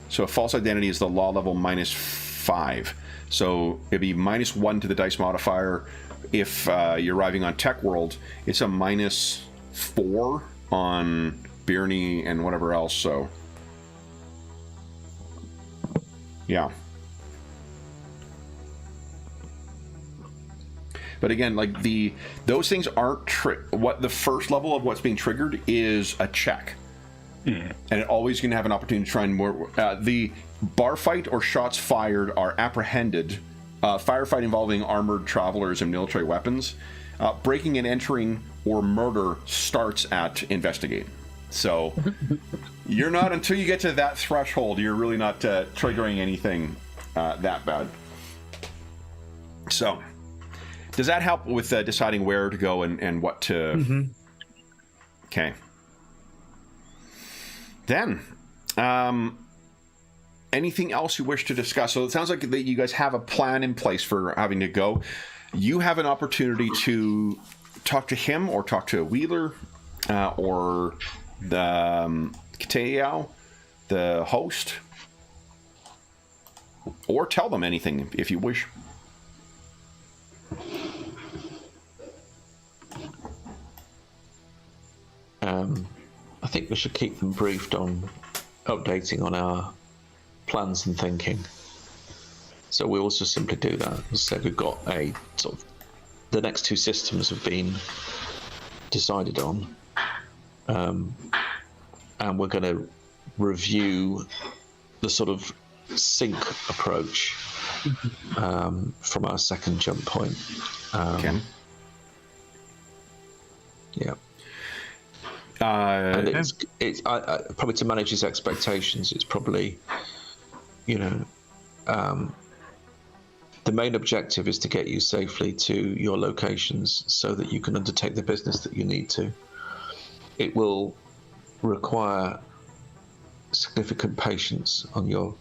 So a false identity is the law level -5. So it'd be -1 to the dice modifier. If you're arriving on Tech World, it's a -4 on Birney and whatever else. So yeah. But again, like, those things aren't what the first level of what's being triggered is a check. And it always going to have an opportunity to try and more. The bar fight or shots fired are apprehended. Firefight involving armored travelers and military weapons. Breaking and entering or murder starts at investigate. So you're not, until you get to that threshold, you're really not triggering anything that bad. So does that help with deciding where to go and what to... Mm-hmm. Okay. Then, anything else you wish to discuss? So it sounds like that you guys have a plan in place for having to go. You have an opportunity to talk to him or talk to Wheeler or the Kiteo, the host, or tell them anything if you wish. I think we should keep them briefed on updating on our plans and thinking. So we also simply do that. As I said, we've got a sort of, the next 2 systems have been decided on, and we're going to review the sort of sync approach from our second jump point. Okay. Yeah. And it's probably to manage his expectations. It's probably, the main objective is to get you safely to your locations so that you can undertake the business that you need to. It will require significant patience on your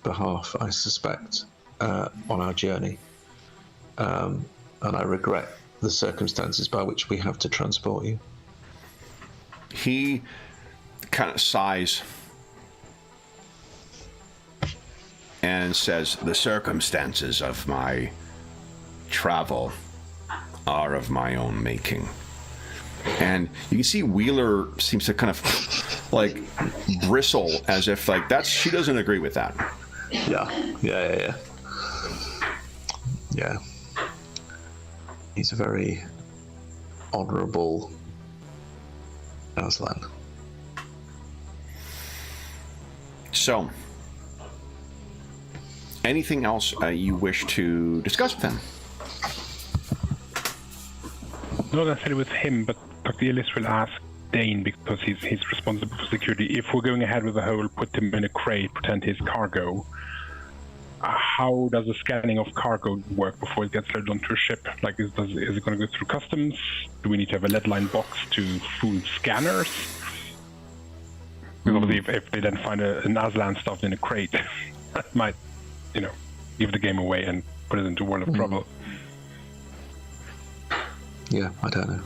behalf, I suspect, on our journey. And I regret the circumstances by which we have to transport you. He kind of sighs and says, the circumstances of my travel are of my own making. And you can see Wheeler seems to kind of like bristle as if like that's she doesn't agree with that. Yeah. He's a very honourable Aslan. So, anything else you wish to discuss with him? Not necessarily with him, but Dr. Ellis will ask Dane, because he's responsible for security. If we're going ahead with the whole put him in a crate, pretend he's cargo, how does the scanning of cargo work before it gets loaded onto a ship? Like, is it going to go through customs? Do we need to have a lead line box to full scanners? Because obviously, if they then find an Aslan stuffed in a crate, that might, give the game away and put it into a world of trouble. Yeah, I don't know.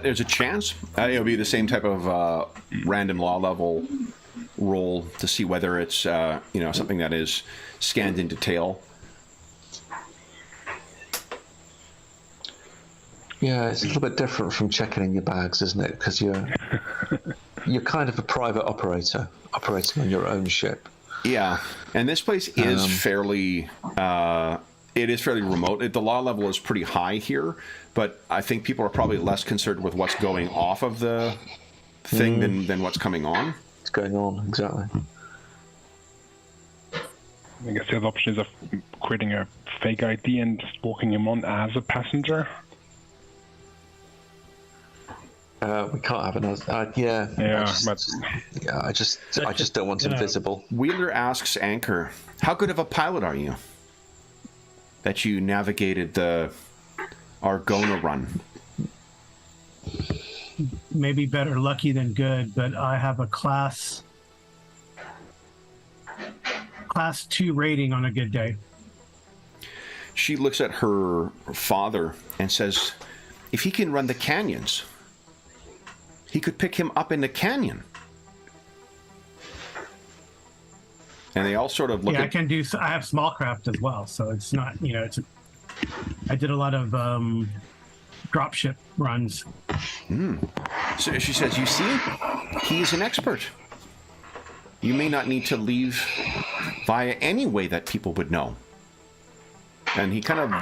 There's a chance it'll be the same type of random law level roll to see whether it's something that is scanned in detail. Yeah, it's a little bit different from checking in your bags, isn't it? Because you're kind of a private operator operating on your own ship. Yeah, and this place is fairly remote. The law level is pretty high here, but I think people are probably less concerned with what's going off of the thing than what's coming on. What's going on, exactly. I guess the other option is of creating a fake ID and just walking him on as a passenger. We can't have another. I just don't want him visible. Wheeler asks Anchor, "How good of a pilot are you that you navigated the Argona run?" Maybe better lucky than good, but I have a class 2 rating on a good day. She looks at her father and says, "If he can run the canyons, he could pick him up in the canyon." And they all sort of look at... I have small craft as well, so it's not, I did a lot of dropship runs. So she says, "You see, he's an expert. You may not need to leave via any way that people would know." And he kind of...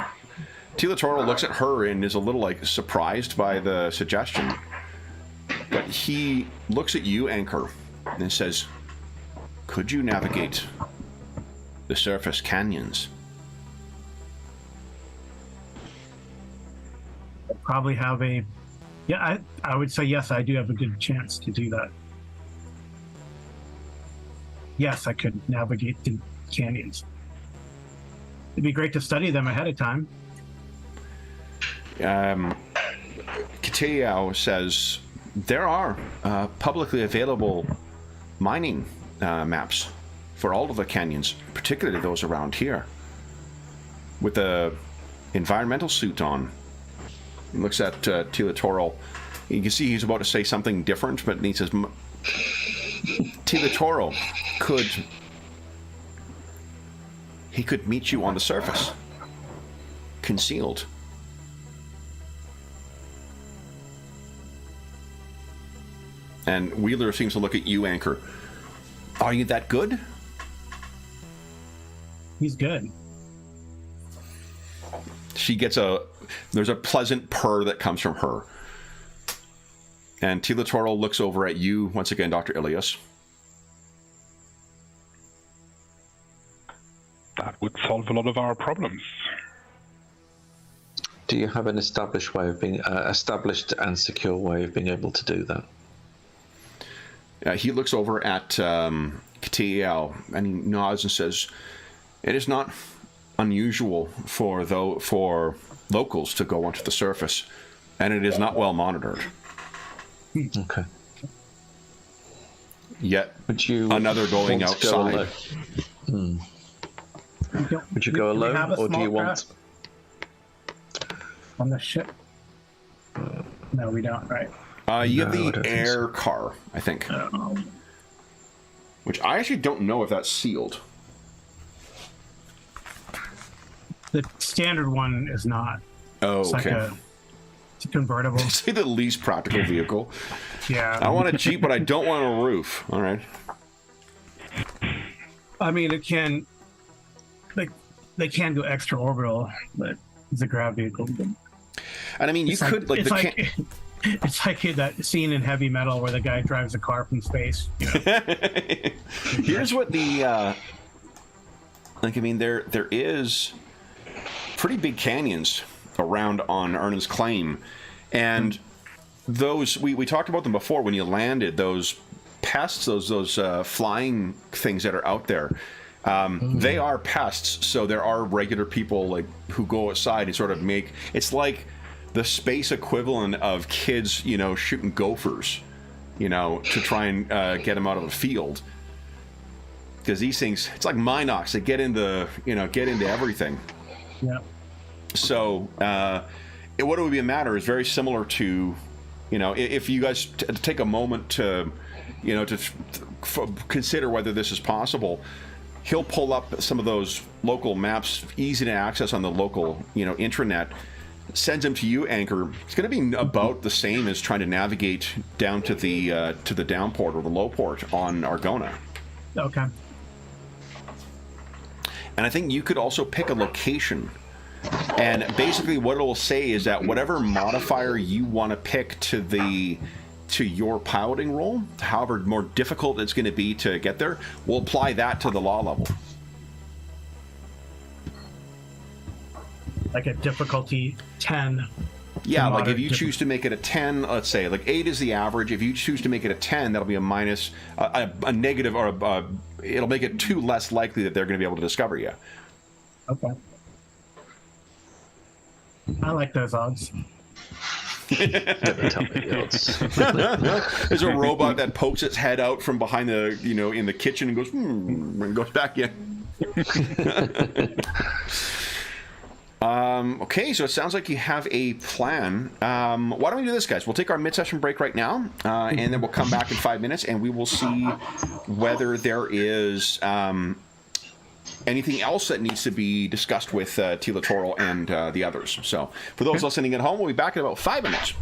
Tila Toro looks at her and is a little, surprised by the suggestion. But he looks at you, Anchor, and says, "Could you navigate the surface canyons?" Probably have I would say yes, I do have a good chance to do that. Yes, I could navigate the canyons. It'd be great to study them ahead of time. Kiteo says, "There are publicly available mining maps for all of the canyons, particularly those around here." With the environmental suit on, he looks at Tila Toro. You can see he's about to say something different, but he says, "Tila Toro could meet you on the surface, concealed." And Wheeler seems to look at you, Anchor. "Are you that good?" He's good. She gets there's a pleasant purr that comes from her. And Tila Toro looks over at you once again, Dr. Ilias. That would solve a lot of our problems. Do you have an established and secure way of being able to do that? He looks over at Katiel and he nods and says, "It is not unusual for locals to go onto the surface, and it is not well monitored." Okay. Yet Would you another going outside. Would you go alone, or do you want on the ship? No, we don't. Right. You have the air car, I think. Which I actually don't know if that's sealed. The standard one is not. Oh, It's like okay. it's a convertible. Say the least practical vehicle. Yeah. I want a Jeep, but I don't want a roof. All right. I mean, it can. They can go extra orbital, but it's a ground vehicle. And I mean, you could like it's the like it's like that scene in Heavy Metal where the guy drives a car from space. You know? Here's what the like. I mean, there is pretty big canyons around on Ernan's Claim, and those we talked about them before. When you landed, those pests, those flying things that are out there. They are pests, so there are regular people like who go outside and sort of make it's like the space equivalent of kids, you know, shooting gophers, you know, to try and get them out of the field. Because these things, it's like Minox, they get into everything. Yeah. So what it would be a matter is very similar to, you know, if you guys take a moment to, you know, to consider whether this is possible. He'll pull up some of those local maps, easy to access on the local, you know, intranet. Sends them to you, Anchor. It's going to be about the same as trying to navigate down to the down port or the low port on Argona. Okay. And I think you could also pick a location. And basically, what it will say is that whatever modifier you want to pick to your piloting roll, however more difficult it's going to be to get there, we'll apply that to the law level. Like a difficulty 10. Yeah, like if you choose to make it a 10, let's say, like 8 is the average. If you choose to make it a 10, that'll be a minus, a negative, or it'll make it 2 less likely that they're going to be able to discover you. Okay. I like those odds. Never tell me the odds. There's a robot that pokes its head out from behind the, you know, in the kitchen and goes, and goes back in. Okay, so it sounds like you have a plan. Why don't we do this, guys? We'll take our mid-session break right now, and then we'll come back in 5 minutes, and we will see whether there is anything else that needs to be discussed with Tila Toral and the others. So for those listening at home, we'll be back in about 5 minutes.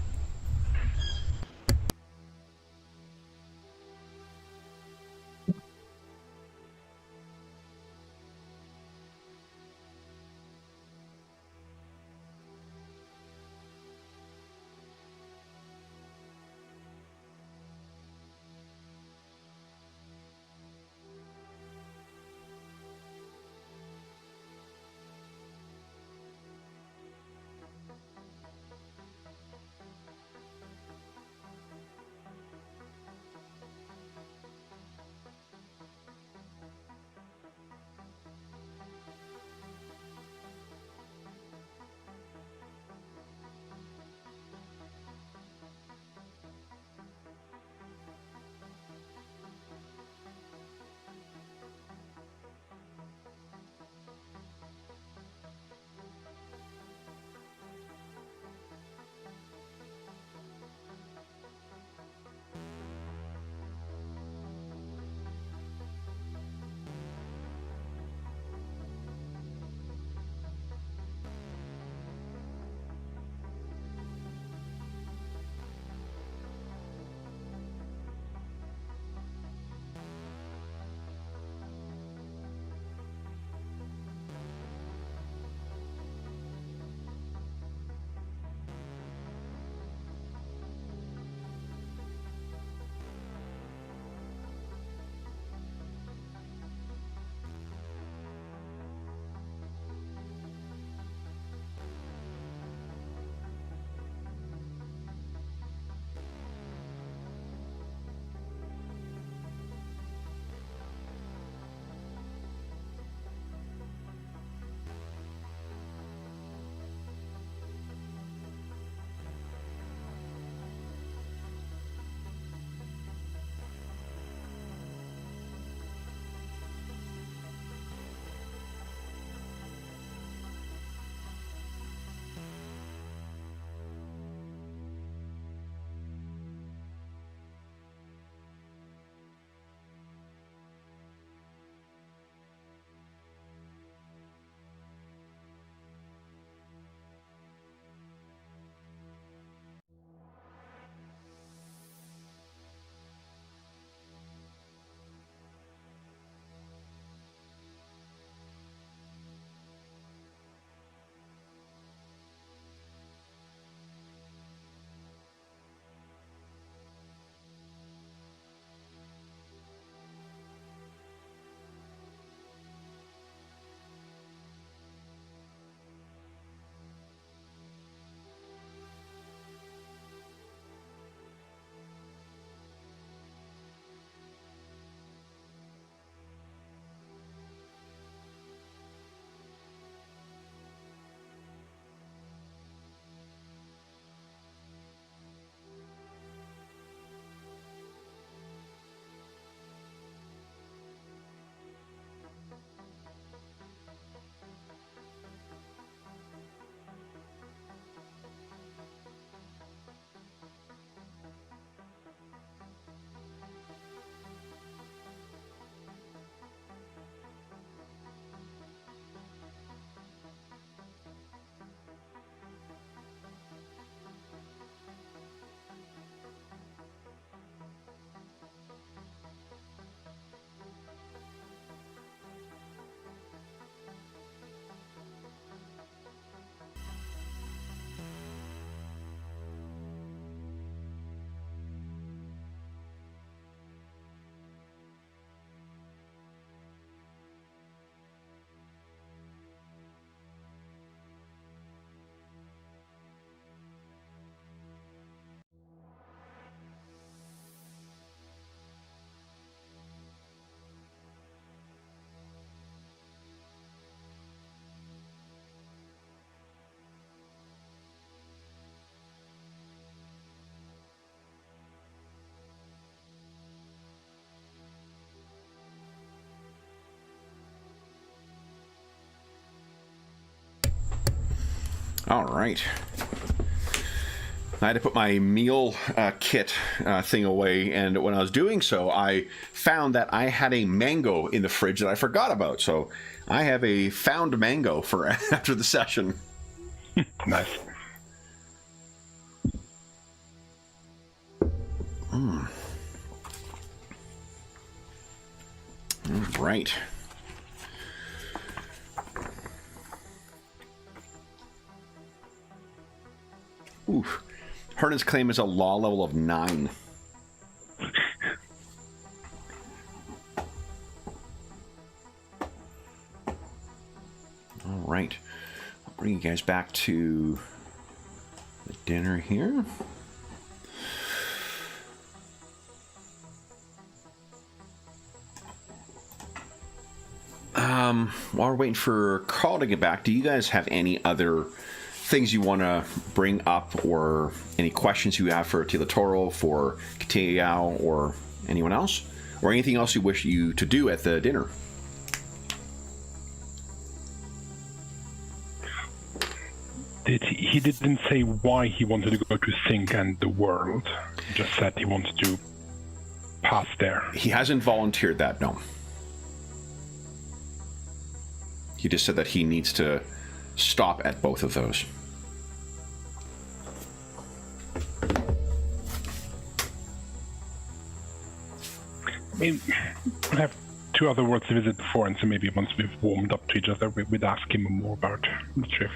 All right. I had to put my meal kit thing away, and when I was doing so, I found that I had a mango in the fridge that I forgot about. So I have a found mango for after the session. Nice. All right. Oof. Hernan's claim is a law level of 9. All right. I'll bring you guys back to the dinner here. While we're waiting for Carl to get back, do you guys have any other things you want to bring up, or any questions you have for Tila Toro, for Kateyao, or anyone else, or anything else you wish you to do at the dinner? He didn't say why he wanted to go to Think and the World. He just said he wanted to pass there. He hasn't volunteered that, no. He just said that he needs to stop at both of those. I mean, we have 2 other worlds to visit before, and so maybe once we've warmed up to each other, we'd ask him more about the trip.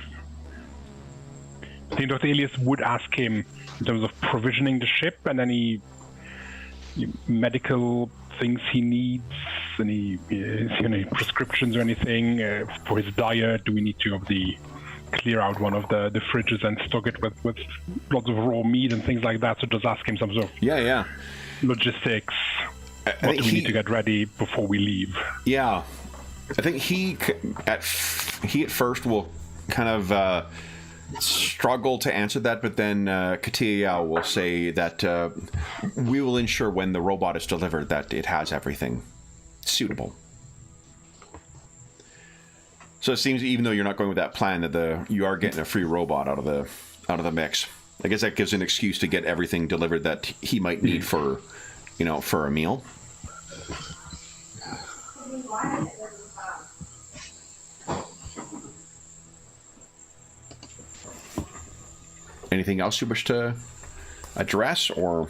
I think Dr. Elias would ask him in terms of provisioning the ship and any medical things he needs, any prescriptions or anything for his diet. Do we need to clear out one of the fridges and stock it with lots of raw meat and things like that? So just ask him some sort of logistics. What do we need to get ready before we leave? Yeah, I think he at first will kind of struggle to answer that, but then Kateyao will say that we will ensure when the robot is delivered that it has everything suitable. So it seems, even though you're not going with that plan, that you are getting a free robot out of the mix. I guess that gives an excuse to get everything delivered that he might need for a meal. Anything else you wish to address, or?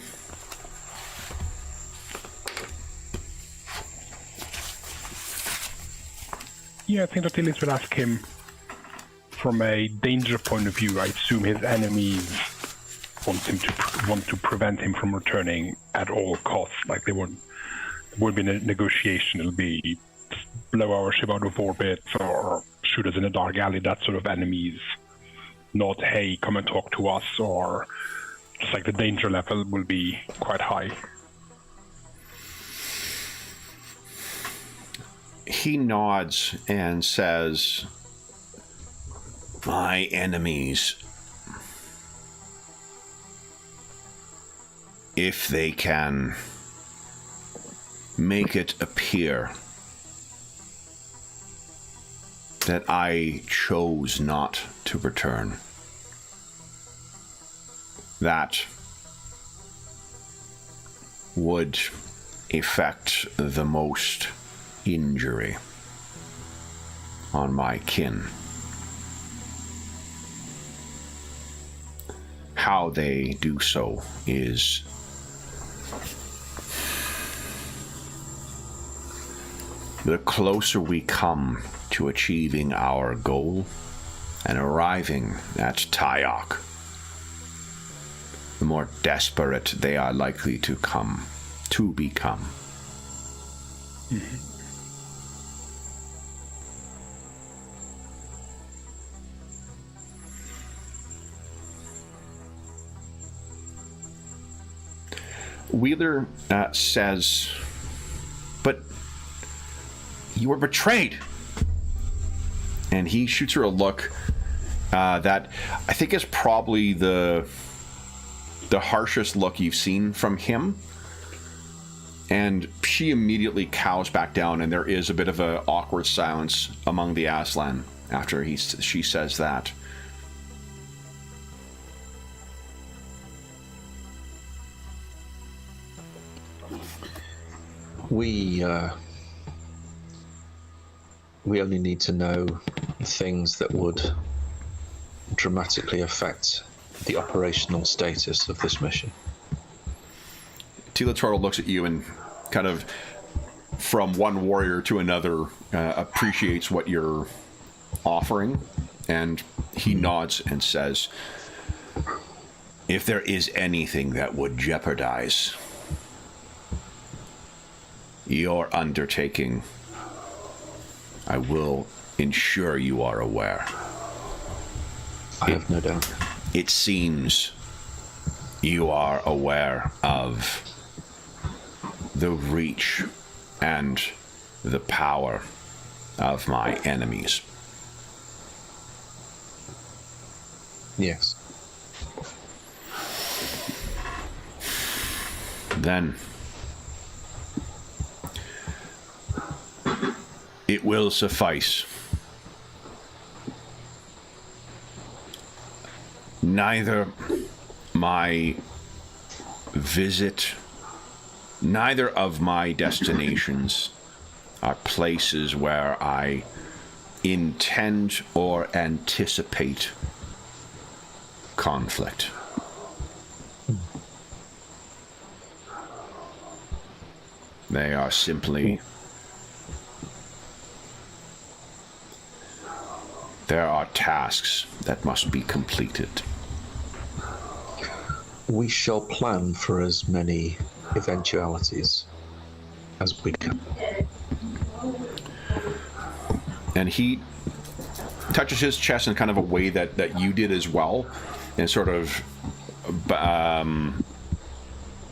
Yeah, I think that Elias will ask him from a danger point of view. I assume his enemies want to prevent him from returning at all costs. Like there won't be a negotiation. It'll be blow our ship out of orbit or shoot us in a dark alley. That sort of enemies. Not, hey, come and talk to us, or just like the danger level will be quite high. He nods and says, "My enemies, if they can make it appear that I chose not to return, that would effect the most injury on my kin. How they do so is the closer we come to achieving our goal and arriving at Tyok, the more desperate they are likely to become. Mm-hmm. Wheeler says, "But you were betrayed." And he shoots her a look that I think is probably the harshest look you've seen from him. And she immediately cows back down, and there is a bit of an awkward silence among the Aslan after she says that. We only need to know things that would dramatically affect the operational status of this mission. Tila Turtle looks at you and kind of, from one warrior to another, appreciates what you're offering, and he nods and says, if there is anything that would jeopardize your undertaking, I will ensure you are aware. I have no doubt. It seems you are aware of the reach and the power of my enemies. Yes. Then it will suffice. Neither my visit, neither of my destinations are places where I intend or anticipate conflict. They are simply... There are tasks that must be completed. We shall plan for as many eventualities as we can. And he touches his chest in kind of a way that you did as well, and sort of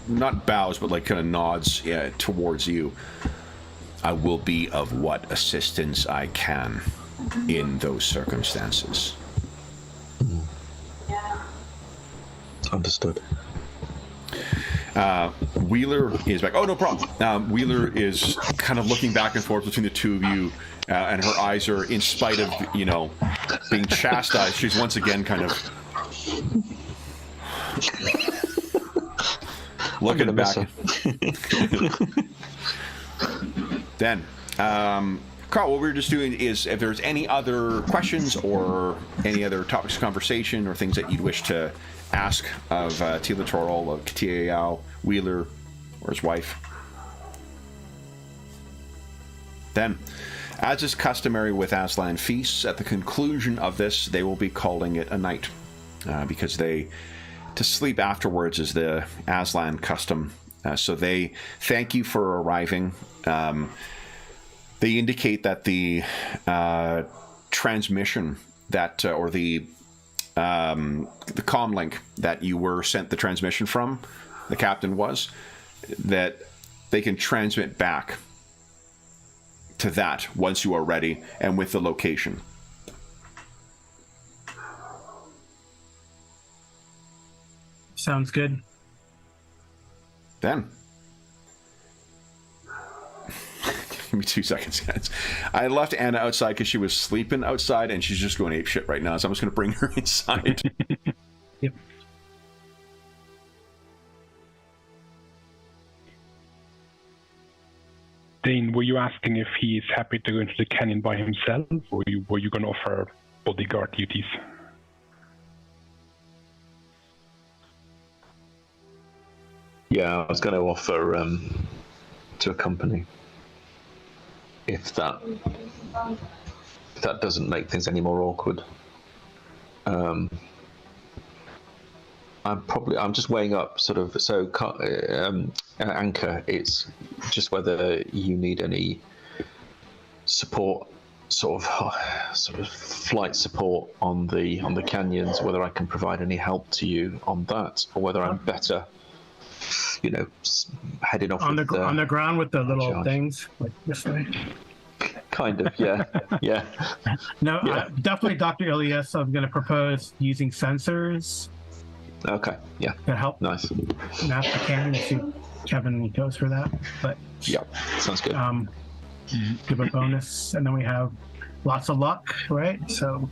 not bows, but like kind of nods towards you. I will be of what assistance I can in those circumstances. Understood. Wheeler is back. Oh, no problem. Wheeler is kind of looking back and forth between the two of you, and her eyes are, in spite of, being chastised, she's once again kind of looking back. Then, Carl, what we were just doing is, if there's any other questions or any other topics of conversation or things that you'd wish to ask of Tila Torol, of Katia Yao, Wheeler, or his wife. Then, as is customary with Aslan feasts, at the conclusion of this, they will be calling it a night, because to sleep afterwards is the Aslan custom. So they thank you for arriving. They indicate that the transmission that, or the comm link that you were sent the transmission from, the captain was, that they can transmit back to that once you are ready and with the location. Sounds good. Then. Give me 2 seconds, guys. I left Anna outside because she was sleeping outside, and she's just going apeshit right now, so I'm just going to bring her inside. Yep. Dane, were you asking if he is happy to go into the canyon by himself, or were you going to offer bodyguard duties? Yeah, I was going to offer to accompany. If that doesn't make things any more awkward. I'm just weighing up sort of, so Anchor, it's just whether you need any support, sort of flight support on the canyons, whether I can provide any help to you on that, or whether I'm better, heading off on the ground with the little charge. things like this way. Kind of, yeah. Yeah. No, Yeah. definitely, Dr. Ilias. I'm going to propose using sensors Okay, yeah. to help Nice. map the canyon. See Kevin goes for that, but Yeah, sounds good. give a bonus, and then we have lots of luck, right? So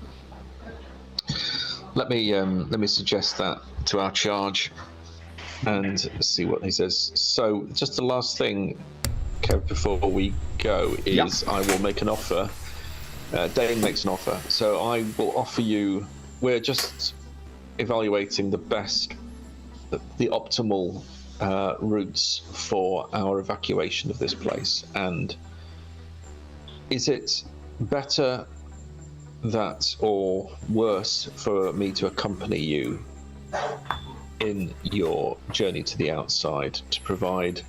Let me suggest that to our charge and see what he says. So, just the last thing, Kev, before we go is I will make an offer. Dane makes an offer. So I will offer you, we're just evaluating the optimal routes for our evacuation of this place. And is it better that or worse for me to accompany you in your journey to the outside to provide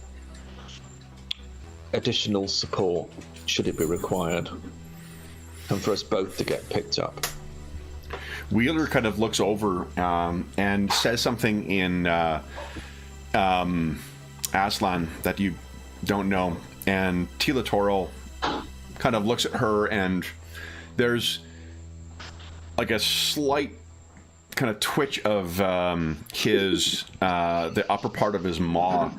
additional support should it be required, and for us both to get picked up? Wheeler kind of looks over and says something in Aslan that you don't know, and Tila Toril kind of looks at her, and there's like a slight kind of twitch of his the upper part of his maw,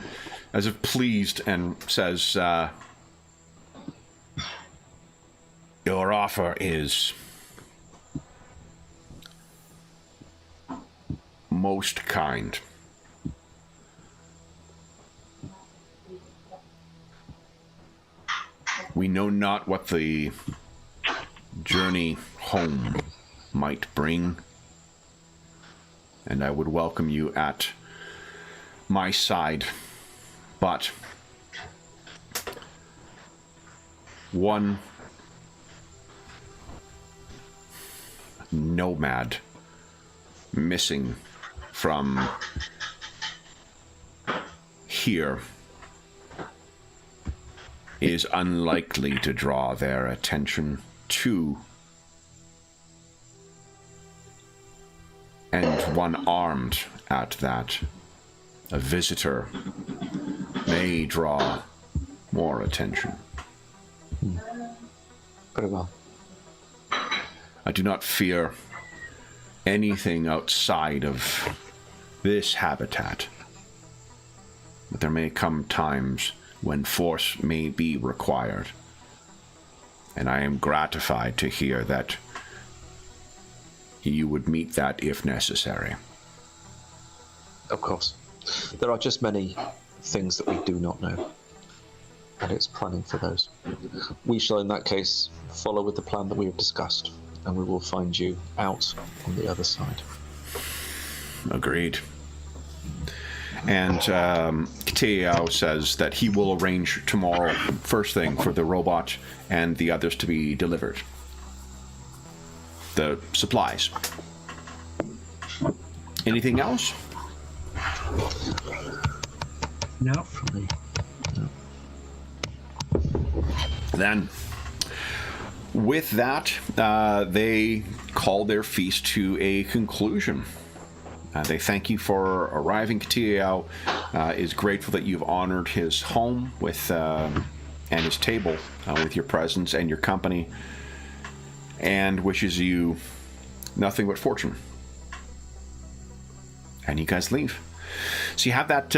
as if pleased, and says, "Your offer is most kind. We know not what the journey home might bring, and I would welcome you at my side, but one nomad missing from here is unlikely to draw their attention to, and one armed at that. A visitor may draw more attention. Very well. I do not fear anything outside of this habitat, but there may come times when force may be required, and I am gratified to hear that you would meet that if necessary. Of course. There are just many things that we do not know, and it's planning for those. We shall, in that case, follow with the plan that we have discussed, and we will find you out on the other side. Agreed. And Kiteo says that he will arrange tomorrow, first thing, for the robot and the others to be delivered. The supplies. Anything else? No. Then, with that, they call their feast to a conclusion. They thank you for arriving. Katiao is grateful that you've honored his home with and his table with your presence and your company, and wishes you nothing but fortune. And you guys leave. So you have that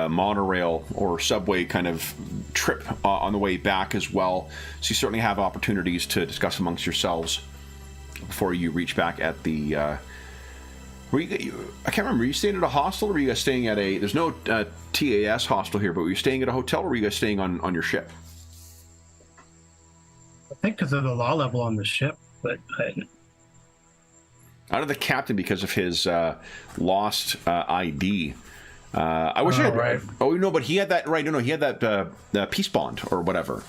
monorail or subway kind of trip on the way back as well. So you certainly have opportunities to discuss amongst yourselves before you reach back at the... I can't remember, were you staying at a hostel, or were you guys staying at a... There's no TAS hostel here, but were you staying at a hotel, or were you guys staying on your ship? I think because of the law level on the ship, but... Out of the captain because of his lost ID. I wish I had... Right. Oh, no, but he had that... Right, no, he had that peace bond, or whatever.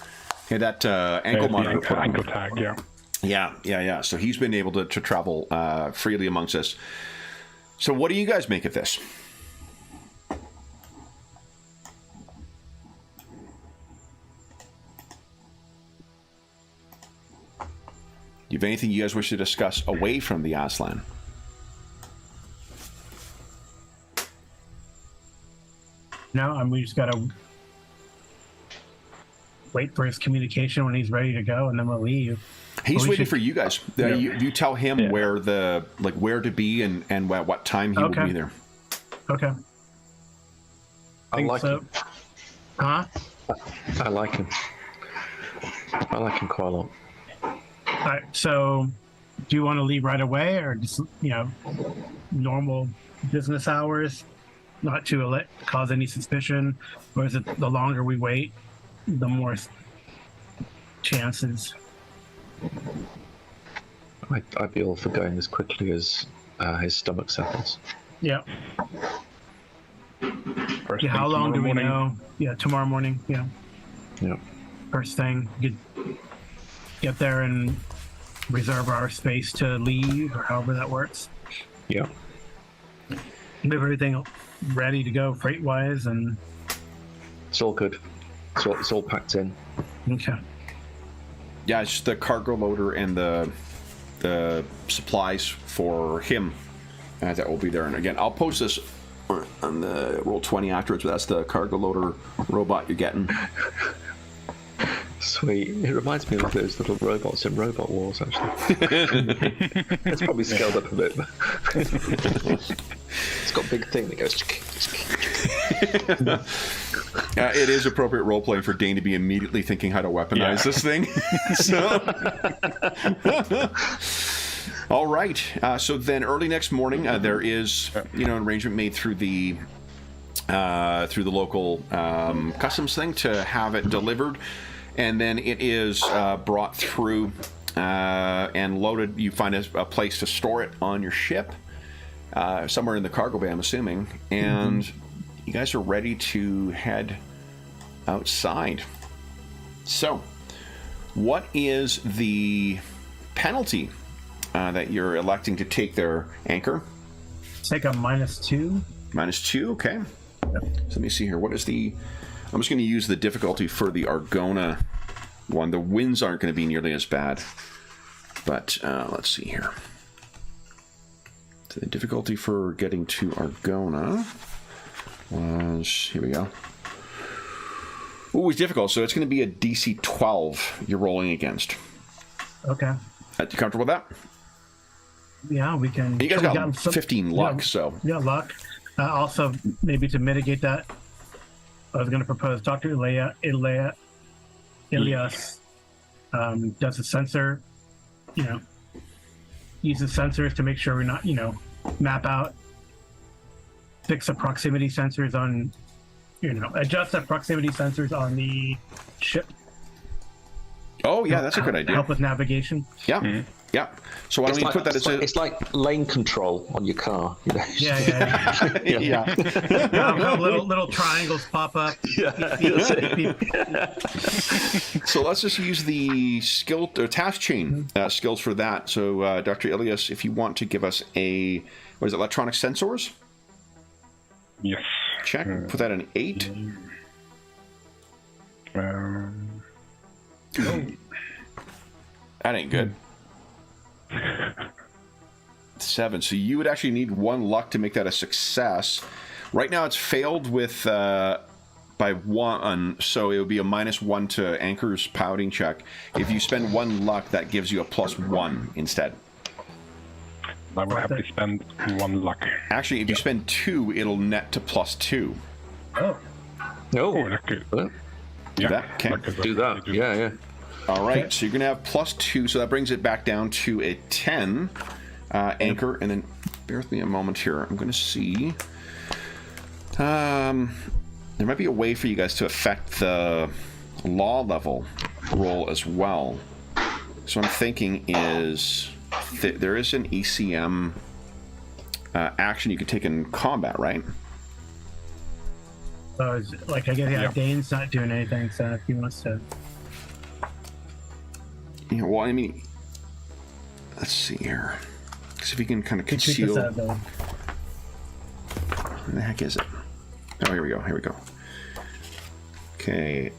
He had that ankle monitor. Ankle tag, yeah. Yeah. So he's been able to travel freely amongst us. So what do you guys make of this? Do you have anything you guys wish to discuss away from the Aslan? No, we just gotta wait for his communication when he's ready to go, and then we'll leave. He's waiting for you guys. You tell him where to be and at what time he will be there. Okay. I like him. Huh? I like him. I like him quite a lot. All right. So, do you want to leave right away, or just normal business hours? not to cause any suspicion, or is it the longer we wait, the more chances? I'd be all for going as quickly as his stomach settles. Yeah. First Yeah, thing how long do we tomorrow know? morning. Yeah, tomorrow morning. Yeah. Yeah. First thing, get there and reserve our space to leave, or however that works. Yeah. We have everything ready to go freight-wise, and It's all good. It's all packed in. okay. Yeah, it's just the cargo loader and the supplies for him that will be there. And again, I'll post this on the Roll20 afterwards, but that's the cargo loader robot you're getting. Sweet. It reminds me of those little robots in Robot Wars, actually. It's probably scaled up a bit. But it's got a big thing that goes... It is appropriate role-playing for Dane to be immediately thinking how to weaponize this thing. All right. So then early next morning, there is, an arrangement made through the local customs thing to have it delivered. And then it is brought through and loaded. You find a place to store it on your ship, somewhere in the cargo bay, I'm assuming. And you guys are ready to head outside. So, what is the penalty that you're electing to take their anchor? Take a -2. -2, okay. So let me see here. What is the... I'm just going to use the difficulty for the Argona one. The winds aren't going to be nearly as bad. But let's see here. So the difficulty for getting to Argona was... Here we go. Ooh, it's difficult. So it's going to be a DC 12 you're rolling against. Okay. You comfortable with that? Yeah, we can. You guys got 15 luck, so... Yeah, luck. Also, maybe to mitigate that, I was going to propose Dr. Ilias does a sensor, uses sensors to make sure we're not, map out, fix the proximity sensors on, adjust the proximity sensors on the ship. Oh, yeah, that's a good idea. Help with navigation. Yeah. Mm-hmm. Yeah. So why don't we put that as a... It's like lane control on your car. Yeah. Yeah. little triangles pop up. So let's just use the skill or task chain skills for that. So, Dr. Ilias, if you want to give us a... What is it? Electronic sensors? Yes. Check. Put that in 8. That ain't good. 7. So you would actually need 1 luck to make that a success. Right now it's failed with by 1, so it would be a -1 to Anchor's pouting check. If you spend 1 luck, that gives you a +1 instead. I will have to spend 1 luck. Actually, if you spend 2, it'll net to +2. Oh. Oh, that's good. Yeah, that? Okay. Do that. Yeah. All right, so you're going to have +2, so that brings it back down to a 10 Anchor. And then bear with me a moment here. I'm going to see... there might be a way for you guys to affect the law level roll as well. So what I'm thinking is there is an ECM action you can take in combat, right? So it's like, I guess, Dane's not doing anything, so if he wants to... Yeah, well, I mean, let's see here. Because if you can kind of conceal... Where the heck is it? Oh, here we go. Here we go. Okay.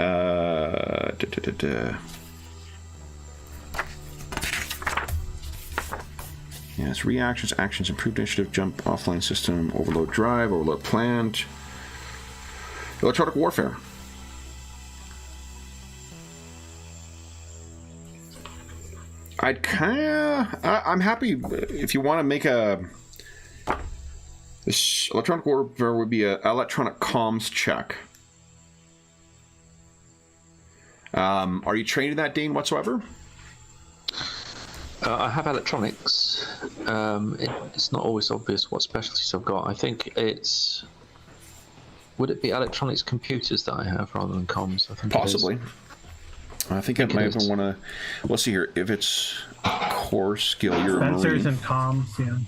Yes, reactions, actions, improved initiative, jump, offline system, overload drive, overload plant, electronic warfare. I'm happy if you want to make this electronic warfare would be an electronic comms check. Are you trained in that, Dane, whatsoever? I have electronics. It's not always obvious what specialties I've got. I think it's Would it be electronics computers that I have rather than comms? I think Possibly. I think I might it is. want to. Let's see here. If it's core skill, you're a Sensors marine. and comms, yeah.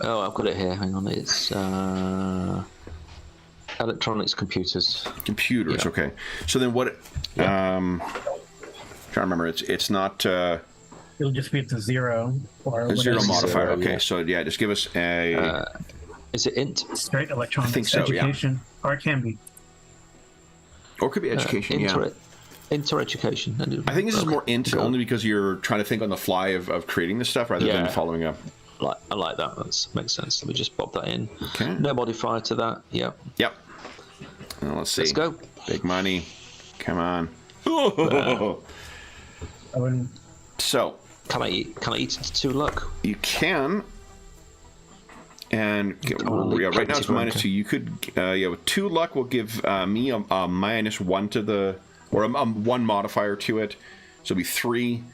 Oh, I've got it here. Hang on. It's electronics computers. Computers. Yeah. Okay. So then what? Trying to remember. It's not It'll just be at the 0 or a zero whatever. modifier. Okay. yeah. So yeah, just give us a. Is it int? Straight electronics I think so, yeah. education, or it can be. or it could be education. Yeah. Inter-education. I think this is more int Sure. only because you're trying to think on the fly of creating this stuff rather than Yeah. following up. I like that. That makes sense. Let me just pop that in. Okay. No modifier to that. Yep. Yep. Now let's see. Let's go. Big money. Come on. I wouldn't. So Can I eat 2 luck? you can. And Only right now it's plenty, -2. okay. You could, with 2 luck, will give me a -1 to the, or a 1 modifier to it. So it'll be 3.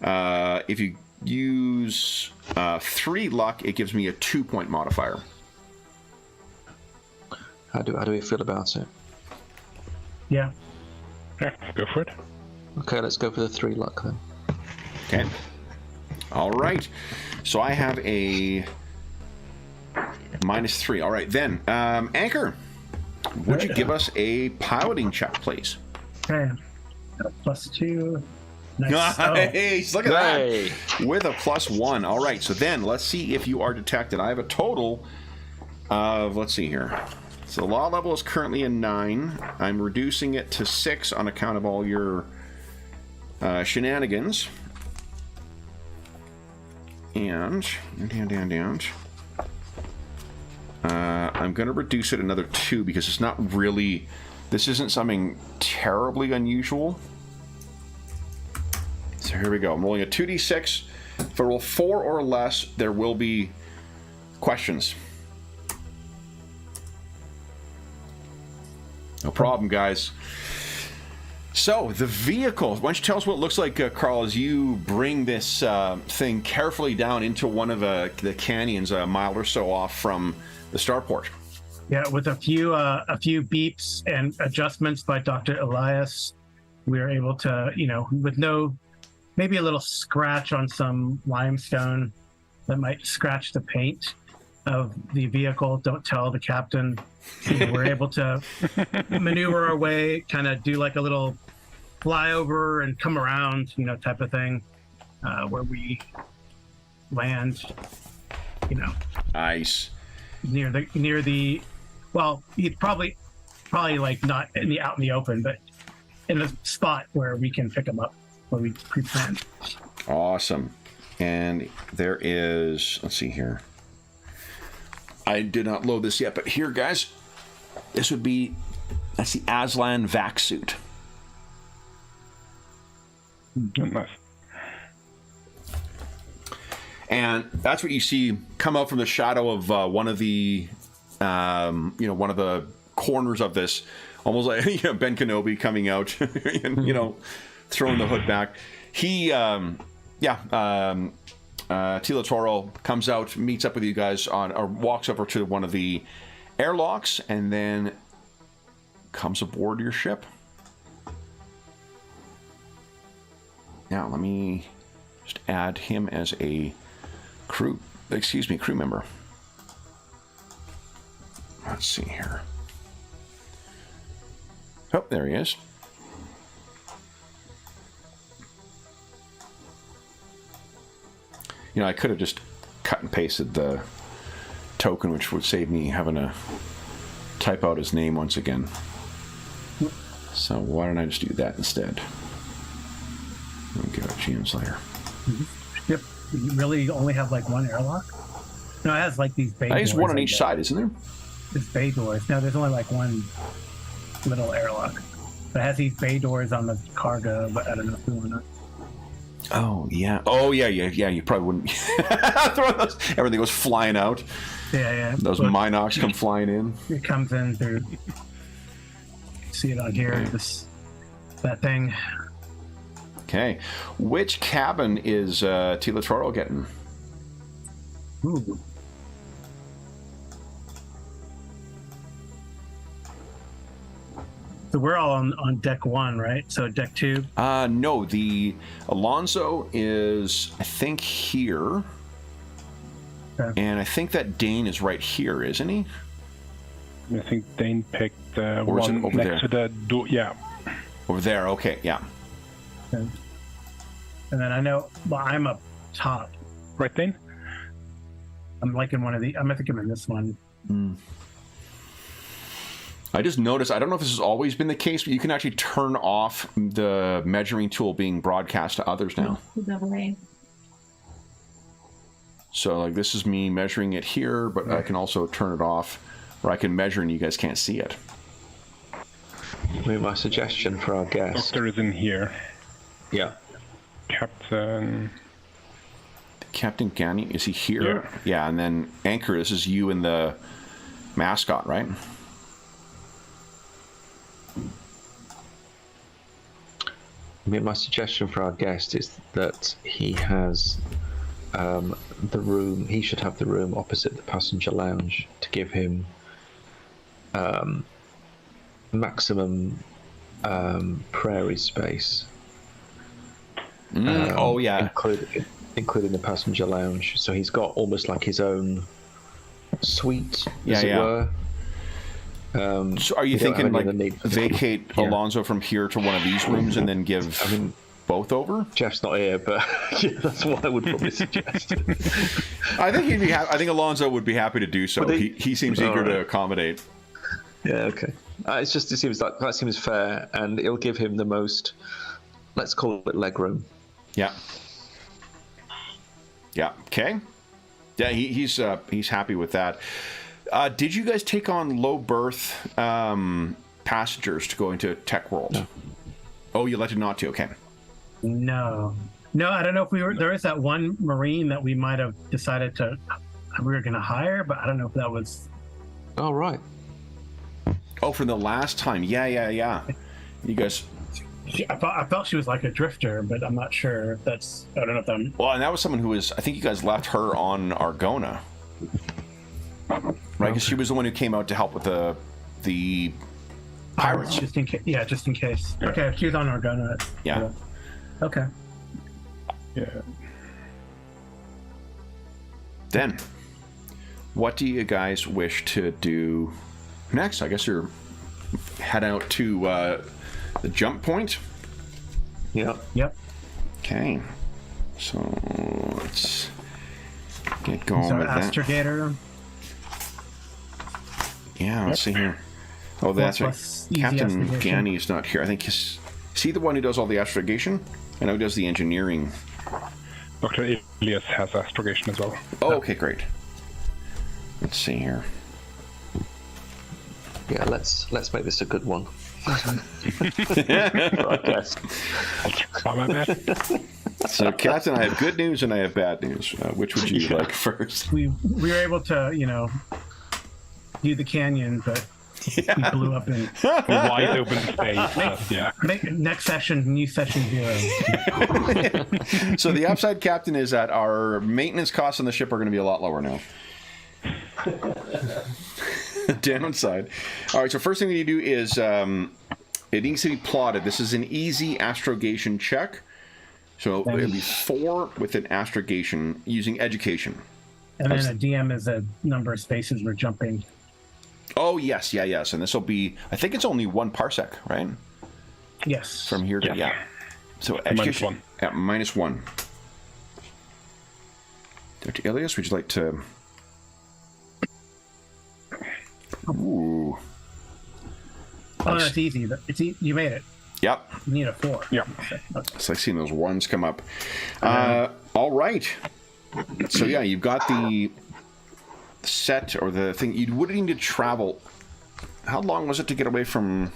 If you use 3 luck, it gives me a 2-point modifier. How do we feel about it? Yeah. Yeah, go for it. Okay, let's go for the 3 luck then. Okay. All right. So I have a -3. All right, then. Anchor, would you give us a piloting check, please? Okay. +2. Nice. Nice. Look at Hey. that. With a +1. All right, so then let's see if you are detected. I have a total of, let's see here. So the law level is currently a 9. I'm reducing it to 6 on account of all your shenanigans. And down. I'm going to reduce it another 2 because it's not really. This isn't something terribly unusual. So here we go. I'm rolling a 2d6. If I roll 4 or less, there will be questions. No problem, guys. So, the vehicle. Why don't you tell us what it looks like, Carl, as you bring this thing carefully down into one of the canyons a mile or so off from the starport? Yeah, with a few beeps and adjustments by Dr. Elias, we were able to, with maybe a little scratch on some limestone that might scratch the paint of the vehicle. Don't tell the captain. We're able to maneuver our way, kind of do like a little flyover and come around, type of thing, where we land, Nice. near the. Well, he'd probably like not out in the open, but in a spot where we can pick him up, where we pre-planned. Awesome. And there is, let's see here. I did not load this yet, but here, guys, that's the Aslan vac suit. Nice. And that's what you see come out from the shadow of one of the corners of this, almost like Ben Kenobi coming out and throwing the hood back. He, Tila Toro comes out, meets up with you guys or walks over to one of the airlocks, and then comes aboard your ship. Now, let me just add him as a crew member. Let's see here. Oh, there he is. I could have just cut and pasted the token, which would save me having to type out his name once again. So why don't I just do that instead? Let me go to GM Slayer. Yep. You really only have like one airlock? No, it has like these bay doors. There's one on each side, isn't there? There's bay doors. No, there's only like one little airlock. But it has these bay doors on the cargo, but I don't know if we want to. Oh yeah. You probably wouldn't. Throw those. Everything goes flying out. Yeah. Those But Minox come flying in. it comes in through. See it on here. Okay. That thing. Okay. Which cabin is Tila Toro getting? Ooh. So we're all on deck 1, right? So deck 2. No, the Alonso is, I think, here. Okay. And I think that Dane is right here, isn't he? I think Dane picked Or is it one over next there? to the door. Yeah. Over there, okay, yeah. Okay. And then I know, well, I'm up top. Right, Dane? I'm like in one of the. I think I'm in this one. I just noticed, I don't know if this has always been the case, but you can actually turn off the measuring tool being broadcast to others now. So, like, this is me measuring it here, but I can also turn it off, or I can measure and you guys can't see it. I mean, my suggestion for our guest. Doctor is in here. Yeah. Captain. Captain Gani, is he here? Yeah, and then Anchor, this is you and the mascot, right? I mean, my suggestion for our guest is that he has the room. He should have the room opposite the passenger lounge to give him maximum prairie space. Oh, yeah. Including the passenger lounge. So he's got almost like his own suite, as it were. So are you thinking, like, vacate Alonso from here to one of these rooms and then give both over? Jeff's not here, but yeah, that's what I would probably suggest. I think he'd be. I think Alonso would be happy to do so. He seems eager to accommodate. Yeah. Okay. It seems like that seems fair, and it'll give him the most. Let's call it leg room. Yeah. Yeah. Okay. Yeah. He's happy with that. Did you guys take on low berth passengers to go into Tech World? No. Oh, you elected not to. Okay. No, I don't know if we were. There is that one Marine that we might have decided we were going to hire, but I don't know if that was. Oh, right. Oh, from the last time. Yeah. You guys. I felt she was like a drifter, but I'm not sure if that's. I don't know if I'm. Well, and that was someone who was. I think you guys left her on Argona. Right, because she was the one who came out to help with the pirates. Just in case. Yeah, just in case. Okay, she was on Argona. Yeah. Okay. Yeah. Then, what do you guys wish to do next? I guess you're head out to the jump point. Yeah. Yep. Okay. So let's get going So with that. astrogator. Yeah, let's see here. Oh, that's right. Easy Captain astrogation. Gani is not here. I think is he the one who does all the astrogation? I know he does the engineering. Dr. Elias has astrogation as well. Oh, okay, great. Let's see here. Yeah. Let's make this a good one. I guess. I'll try my best. So, Captain, I have good news and I have bad news. Which would you like first? We were able to, do the canyon, but we blew up in Wide open space. Yeah. next session, new session 0. So the upside, Captain, is that our maintenance costs on the ship are going to be a lot lower now. Downside. All right, so first thing we need to do is it needs to be plotted. This is an easy astrogation check. So it'll be 4 with an astrogation using education. And then a DM is a number of spaces we're jumping. Oh, yes. And this will be, I think it's only 1 parsec, right? Yes. From here to, yeah. So education. At -1. Dr. Elias, would you like to... Ooh. Oh, that's easy. You made it. Yep. You need a 4. Yep. It's like seeing those 1s come up. All right. So, yeah, you've got the set or the thing. You wouldn't need to travel. How long was it to get away from...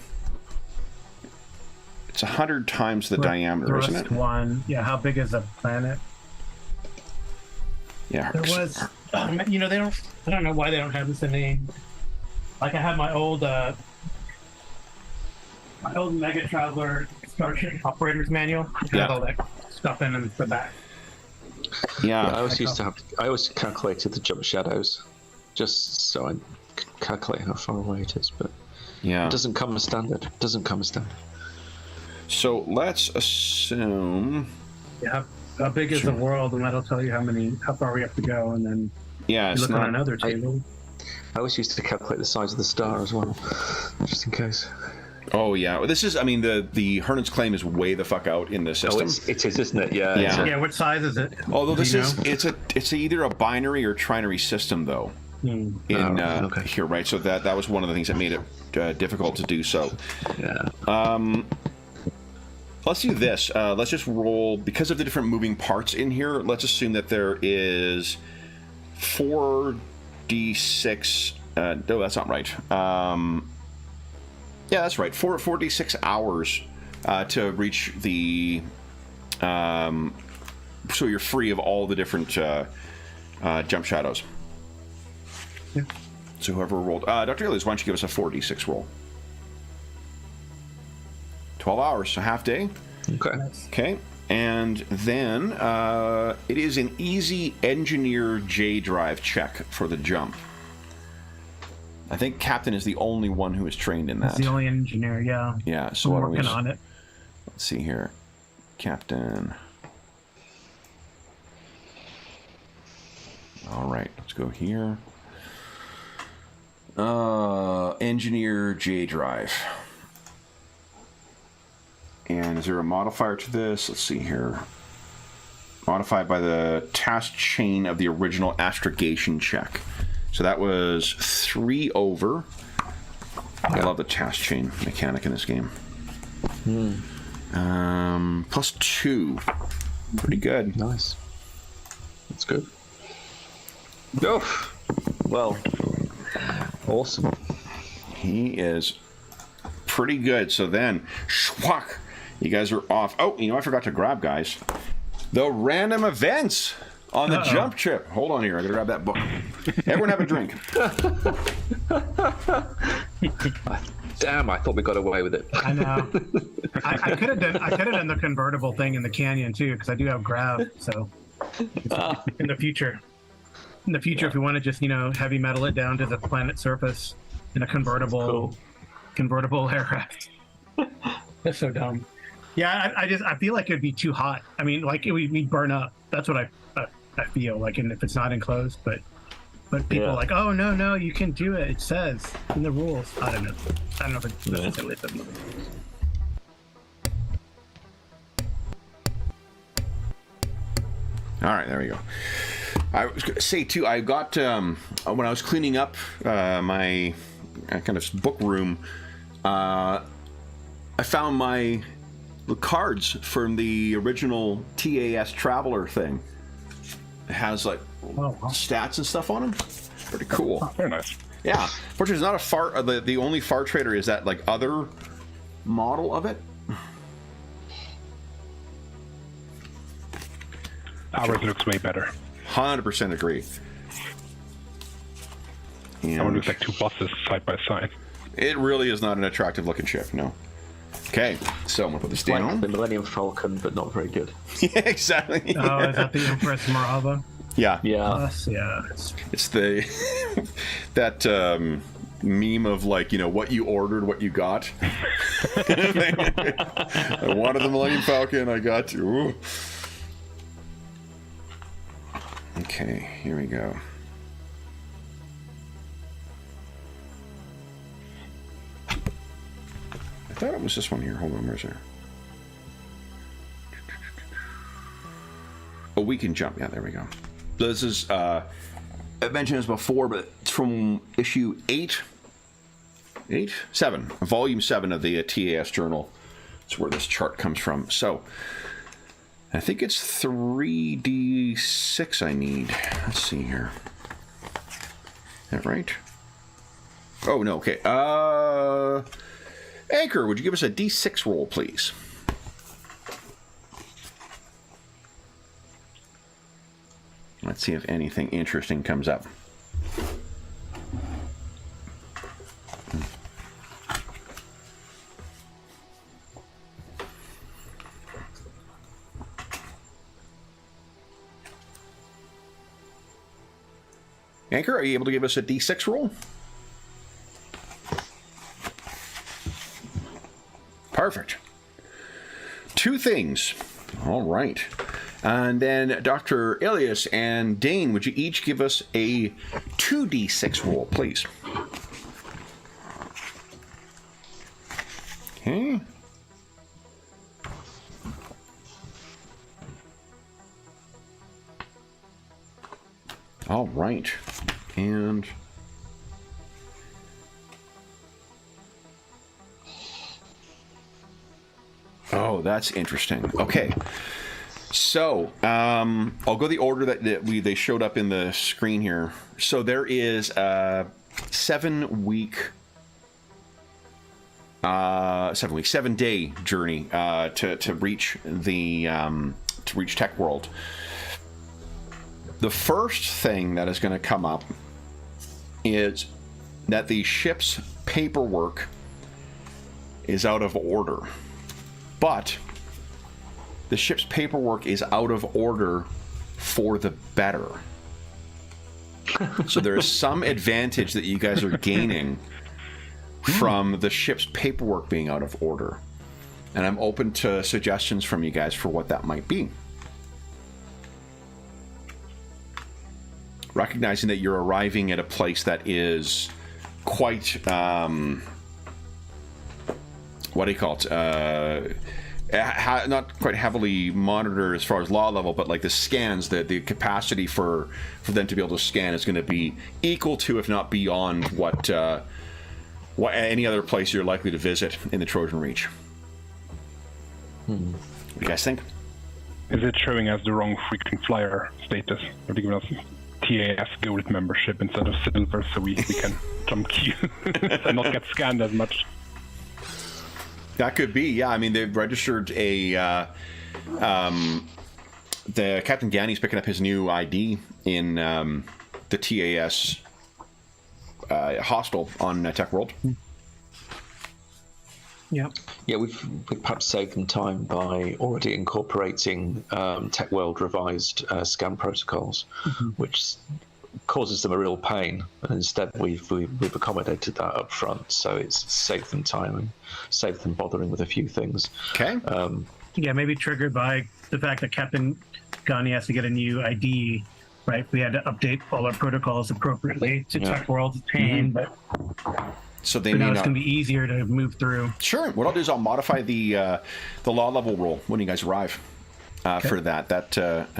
It's 100 times the diameter, isn't it? 1. Yeah, how big is the planet? Yeah. There was... I don't know why they don't have this in name. Like, I have my old Mega Traveler Starship Operator's Manual. It has all that stuff in the back. Yeah. I always calculated the jump shadows, just so I calculate how far away it is. But Yeah. It doesn't come as standard. So let's assume. Yeah. How big is the world, and that'll tell you how far we have to go, and then Yeah, you it's look not. on another table. I always used to calculate the size of the star as well, just in case. Oh yeah, this is. I mean, the Hernan's claim is way the fuck out in the system. It is, isn't it? Yeah. Yeah. Yeah, what size is it? Although Do this you is, know? it's either a binary or trinary system though. In okay. here, right? So that was one of the things that made it difficult to do so. Yeah. Let's do this. Let's just roll, because of the different moving parts in here, let's assume that there is 4d6. No, that's not right. Yeah, that's right. 4d6 hours to reach the... so you're free of all the different jump shadows. Yeah. So whoever rolled... Dr. Elias, why don't you give us a 4d6 roll? 12 hours, so half day. Okay. Okay. And then it is an easy engineer J drive check for the jump. I think Captain is the only one who is trained in that. It's the only engineer, yeah. Yeah, so I'm why don't we working on it. Let's see here. Captain. All right, let's go here. Engineer J drive. And is there a modifier to this? Let's see here. Modified by the task chain of the original astrogation check. So that was 3 over. I love the task chain mechanic in this game. Plus 2. Pretty good. Nice. That's good. Oh, well, awesome. He is pretty good. So then, schwack, you guys are off. Oh, you know, I forgot to grab, guys. The random events on the jump trip. Hold on here. I gotta grab that book. Everyone have a drink. Damn, I thought we got away with it. I know. I could have done the convertible thing in the canyon too, because I do have grav. So in the future, if we want to just heavy metal it down to the planet surface in a convertible aircraft. That's so dumb. Yeah, I feel like it'd be too hot. I mean, like we'd burn up. That's what I feel like, and if it's not enclosed, but people are like, oh no, you can do it. It says in the rules. I don't know if it's necessarily something. All right, there we go. I was going to say too, I got when I was cleaning up my kind of book room, I found my cards from the original TAS Traveler thing. It has like stats and stuff on them. Pretty cool. Oh, very nice. Yeah. Fortunately, it's not a far. The only far trader is that like other model of it. Ours looks way better. 100% agree. Ours And looks like two buses side by side. it really is not an attractive looking ship. No. Okay, so I'm gonna put this Like down. the Millennium Falcon, but not very good. Yeah, exactly. Oh, is that the Empress Marava? Yeah. Yeah. Yeah. It's the that meme of like, what you ordered, what you got. I wanted the Millennium Falcon, I got you. Ooh. Okay, here we go. I thought it was this one here. Hold on, where's there? Oh, we can jump. Yeah, there we go. This is, I've mentioned this before, but it's from issue 7, volume 7 of the TAS journal. That's where this chart comes from. So, I think it's 3d6 I need. Let's see here. Is that right? Oh, no, okay. Anchor, would you give us a d6 roll, please? Let's see if anything interesting comes up. Anchor, are you able to give us a d6 roll? Perfect. 2 things. All right. And then Dr. Ilias and Dane, would you each give us a 2d6 roll, please? Okay. All right. And oh, that's interesting. Okay. So, I'll go the order that they showed up in the screen here. So there is a 7-day journey to reach Tech World. The first thing that is going to come up is that the ship's paperwork is out of order. But the ship's paperwork is out of order for the better. So there is some advantage that you guys are gaining from the ship's paperwork being out of order. And I'm open to suggestions from you guys for what that might be. Recognizing that you're arriving at a place that is quite, what do you call it? Not quite heavily monitored as far as law level, but like the scans, the capacity for them to be able to scan is going to be equal to, if not beyond, what any other place you're likely to visit in the Trojan Reach. What do you guys think? Is it showing us the wrong frequent flyer status? Or giving us TAS gold membership instead of silver, so we can jump queue and not get scanned as much? That could be, yeah. I mean, they've registered the Captain Ganny's picking up his new ID in the TAS hostel on Tech World. Yeah. Yeah, we've perhaps saved them time by already incorporating Tech World revised scan protocols, which causes them a real pain. And instead, we've accommodated that up front, so it's saved them time and saved them bothering with a few things. Okay. Yeah, maybe triggered by the fact that Captain Ghani has to get a new ID. Right, we had to update all our protocols appropriately to Tech World's pain, but. So they now it's going to be easier to move through. Sure. What I'll do is I'll modify the law level roll when you guys arrive for that. That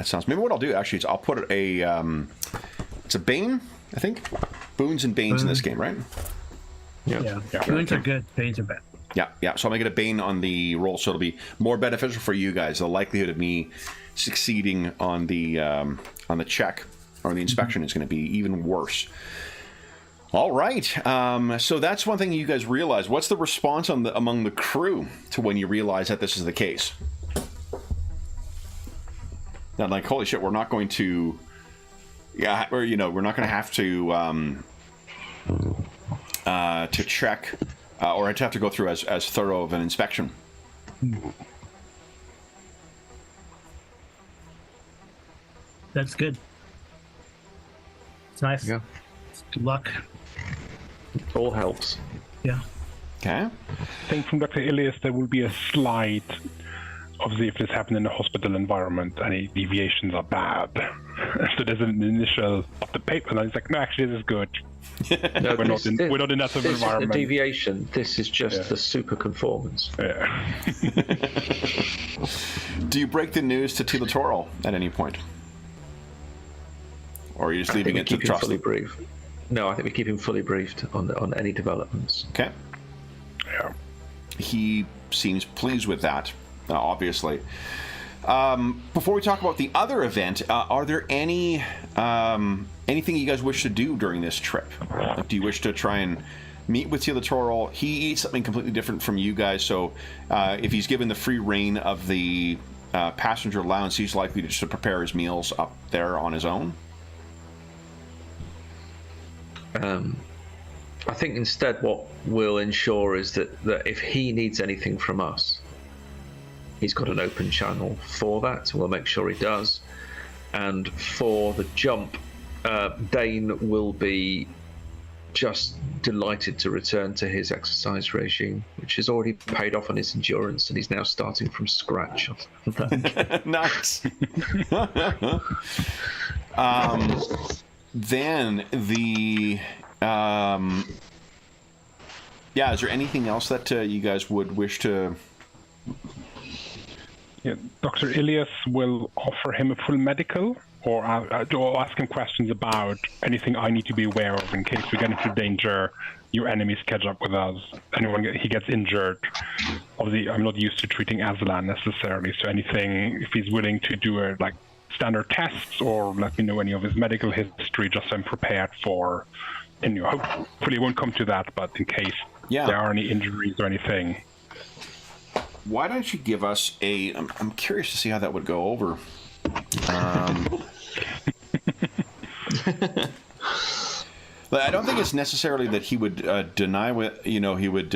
sounds. Maybe what I'll do actually is I'll put it's a Bane, I think. Boons and Banes in this game, right? Yeah. Boons are good. Banes are bad. Yeah. So I'll make it a Bane on the roll, so it'll be more beneficial for you guys. The likelihood of me succeeding on the check or the inspection is going to be even worse. All right, so that's one thing you guys realize. What's the response among the crew to when you realize that this is the case? That like, holy shit, we're not going to, we're not going to have to check or to have to go through as thorough of an inspection. That's good. It's nice. Yeah. Good luck. All helps. Yeah. Okay. I think from Dr. Ilias there will be a slide. Obviously, if this happened in a hospital environment, any deviations are bad. So there's an initial of the paper, and he's like, no, actually, this is good. No, we're not in that sort of environment. This is a deviation. This is just the super conformance. Yeah. Do you break the news to Tila Toral at any point? Or are you just leaving it to trust? Fully briefed. No, I think we keep him fully briefed on any developments. Okay. Yeah. He seems pleased with that, obviously. Before we talk about the other event, are there anything you guys wish to do during this trip? Like, do you wish to try and meet with Tila Toral? He eats something completely different from you guys, so if he's given the free reign of the passenger allowance, he's likely to just prepare his meals up there on his own. I think instead what we'll ensure is that if he needs anything from us, he's got an open channel for that, so we'll make sure he does. And for the jump, Dane will be just delighted to return to his exercise regime, which has already paid off on his endurance, and he's now starting from scratch. Nice. Then the is there anything else that you guys would wish to? Yeah, Dr. Ilias will offer him a full medical, or ask him questions about anything I need to be aware of in case we get into danger. Your enemies catch up with us. He gets injured. Obviously, I'm not used to treating Aslan necessarily, so anything, if he's willing to do standard tests or let me know any of his medical history, just so I'm prepared for. And hopefully it won't come to that, but in case there are any injuries or anything. Why don't you give us I'm curious to see how that would go over. But I don't think it's necessarily that he would deny he would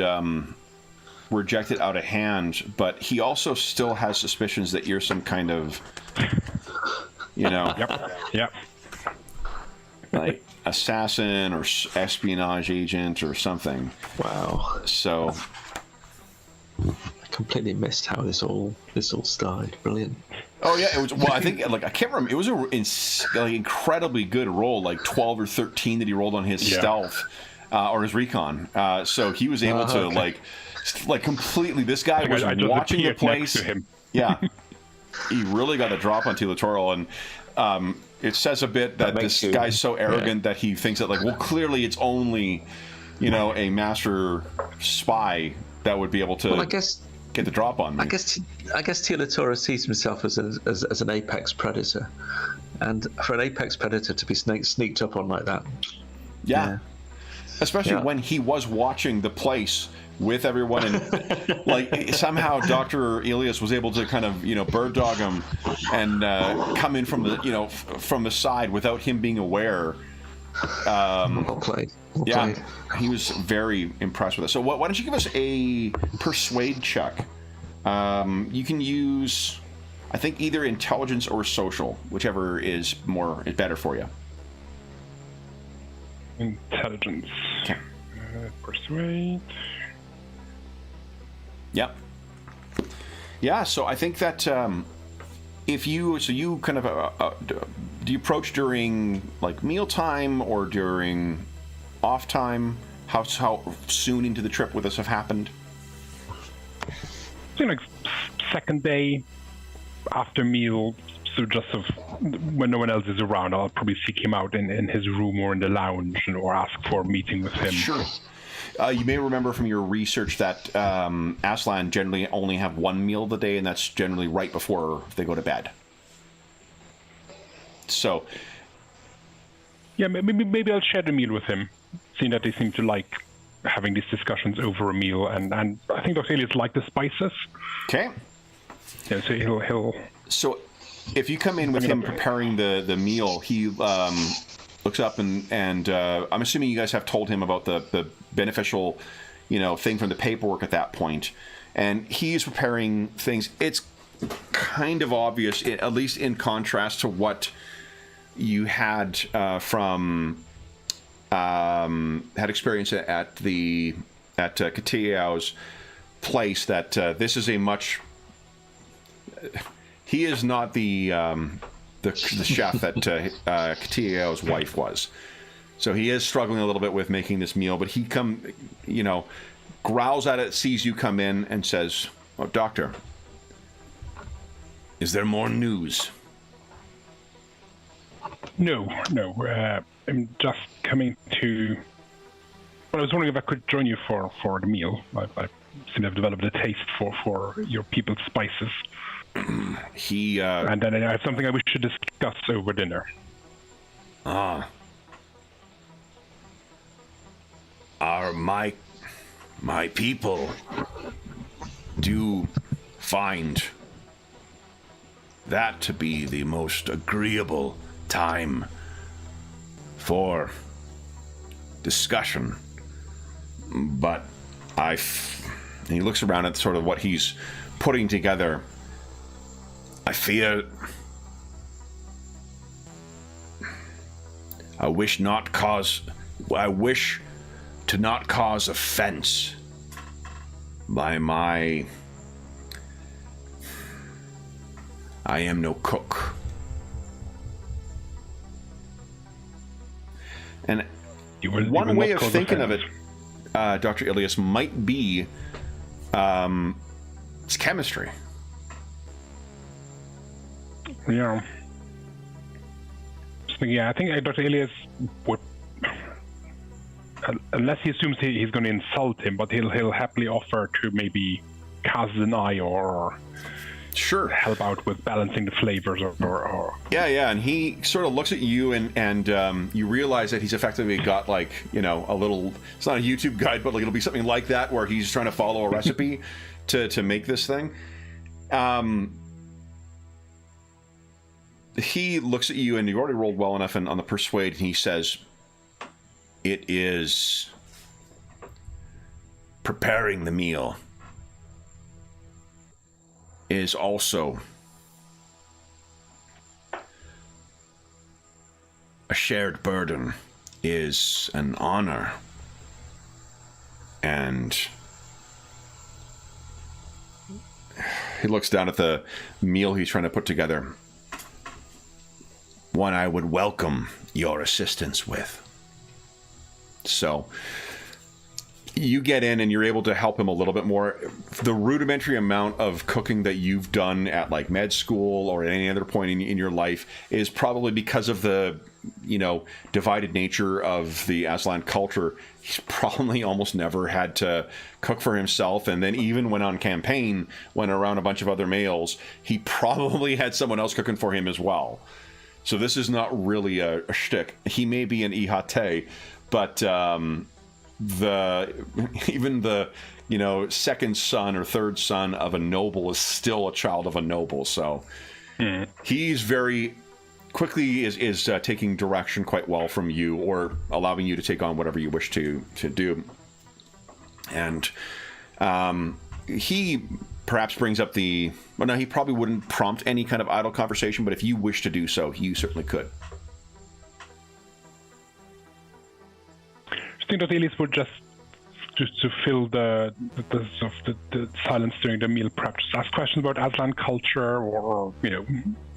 reject it out of hand, but he also still has suspicions that you're some kind of, Yep. like assassin or espionage agent or something. Wow. So I completely missed how this all started. Brilliant. Oh yeah, it was. Well, I think I can't remember. It was an incredibly good roll, like 12 or 13 that he rolled on his stealth or his recon. So he was able to like completely. This guy was watching the place. Yeah, he really got a drop on Telatoro, and it says a bit that this guy's so arrogant that he thinks that clearly it's only a master spy that would be able to. Well, I guess. Get the drop on me. I guess Telatoro sees himself as an apex predator, and for an apex predator to be sneaked up on like that. Yeah. Especially when he was watching the place with everyone, and somehow Dr. Ilias was able to kind of bird dog him and come in from the from the side without him being aware. Well played. Well played. He was very impressed with it. So why don't you give us a persuade check? You can use, I think, either intelligence or social, whichever is better for you. Intelligence. Okay. Persuade. Yep. Yeah. So I think that if you kind of do you approach during mealtime or during off time? How soon into the trip would this have happened? I think second day after meal, so just when no one else is around, I'll probably seek him out in his room or in the lounge or ask for a meeting with him. Sure. You may remember from your research that Aslan generally only have one meal of the day, and that's generally right before they go to bed. So, yeah, maybe I'll share the meal with him, seeing that they seem to like having these discussions over a meal, and I think Dr. Ilias likes the spices. Okay. Yeah, so he'll. So, if you come in with him preparing the meal, he looks up and I'm assuming you guys have told him about the beneficial, thing from the paperwork at that point, and he's preparing things. It's kind of obvious, at least in contrast to what you had had experience at Katiao's place, that this is a much. He is not the chef that Katiao's wife was. So he is struggling a little bit with making this meal, but he growls at it, sees you come in, and says, "Oh, Doctor, is there more news?" No. I'm just coming to. Well, I was wondering if I could join you for the meal. I seem to have developed a taste for your people's spices. And then I have something I wish to discuss over dinner. Are my people do find that to be the most agreeable time for discussion, but and he looks around at sort of what he's putting together. I fear I wish not cause I wish to not cause offense by my... I am no cook. And one way of thinking of it, Dr. Ilias, might be it's chemistry. Yeah. Yeah, I think Dr. Ilias would, unless he assumes he's going to insult him, but he'll happily offer to maybe cast an eye or sure help out with balancing the flavors or yeah, and he sort of looks at you and you realize that he's effectively got like, you know, a little, it's not a YouTube guide, but like it'll be something like that where he's trying to follow a recipe to make this thing. He looks at you and you've already rolled well enough on the persuade, and he says, it is preparing the meal is also a shared burden, is an honor, and he looks down at the meal he's trying to put together. One I would welcome your assistance with. So you get in and you're able to help him a little bit more. The rudimentary amount of cooking that you've done at like med school or at any other point in your life is probably because of the, you know, divided nature of the Aslan culture. He's probably almost never had to cook for himself. And then even when on campaign, when around a bunch of other males, he probably had someone else cooking for him as well. So this is not really a shtick. He may be an ihate, but even the, you know, second son or third son of a noble is still a child of a noble. So he's very quickly is taking direction quite well from you, or allowing you to take on whatever you wish to do. And he perhaps brings up the... Well, no, he probably wouldn't prompt any kind of idle conversation, but if you wish to do so, you certainly could. I think that Elise would just to fill the silence during the meal prep, just ask questions about Aslan culture or you know,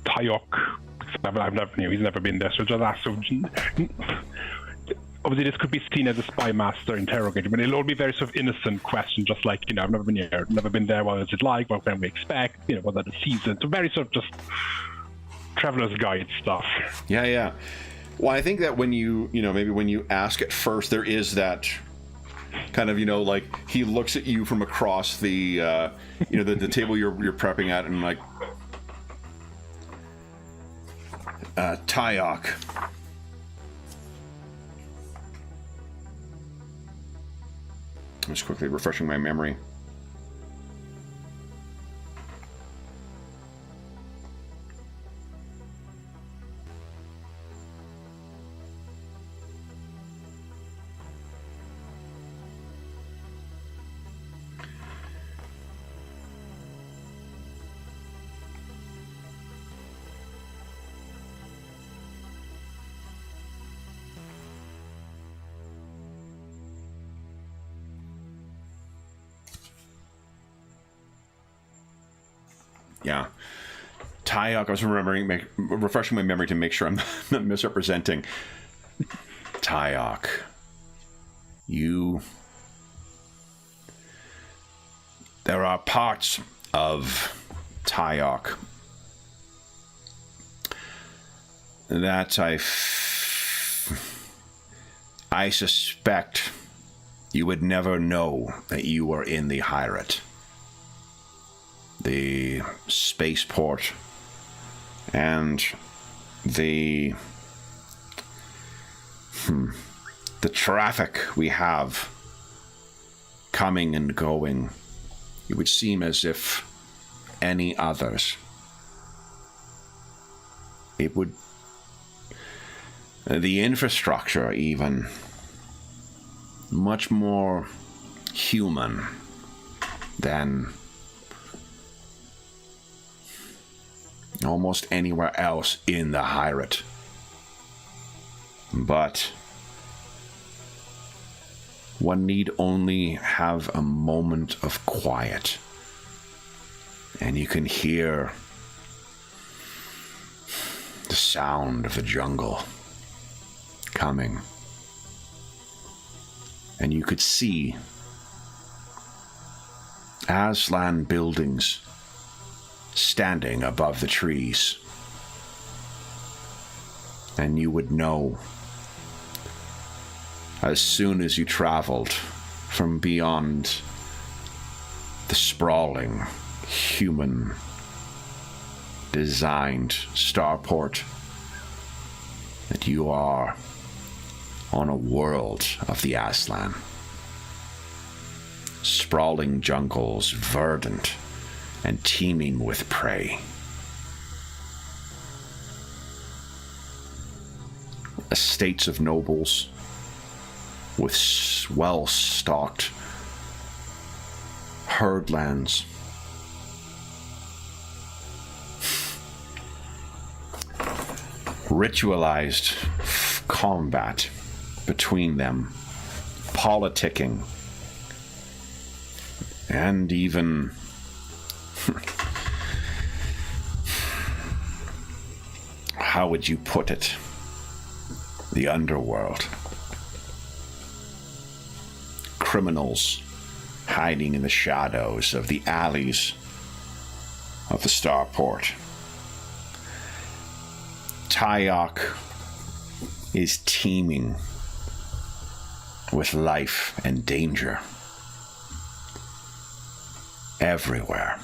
Tayok. I've never, you know, he's never been there, so just ask. Obviously, this could be seen as a spy master interrogating, but it'll all be very sort of innocent questions, just like, you know, I've never been here, never been there. What is it like? What can we expect? You know, what are the seasons? So very sort of just traveler's guide stuff. Yeah. Well, I think that when you know, maybe when you ask at first, there is that kind of, you know, like he looks at you from across the, you know, the table you're prepping at, and like, Tayok. I'm just quickly refreshing my memory. Yeah. Tayok, I was refreshing my memory to make sure I'm not misrepresenting. Tayok, there are parts of Tayok that I suspect you would never know that you were in the Hirate. The spaceport and the traffic we have coming and going, it would seem as if any others. It would... the infrastructure even much more human than almost anywhere else in the Hirate. But One need only have a moment of quiet, and you can hear the sound of the jungle coming. And you could see Aslan buildings standing above the trees. And you would know, as soon as you traveled from beyond the sprawling, human-designed starport, that you are on a world of the Aslan. Sprawling jungles, verdant and teeming with prey. Estates of nobles with well-stocked herdlands. Ritualized combat between them, politicking, and even how would you put it? The underworld. Criminals hiding in the shadows of the alleys of the starport. Tyok is teeming with life and danger everywhere.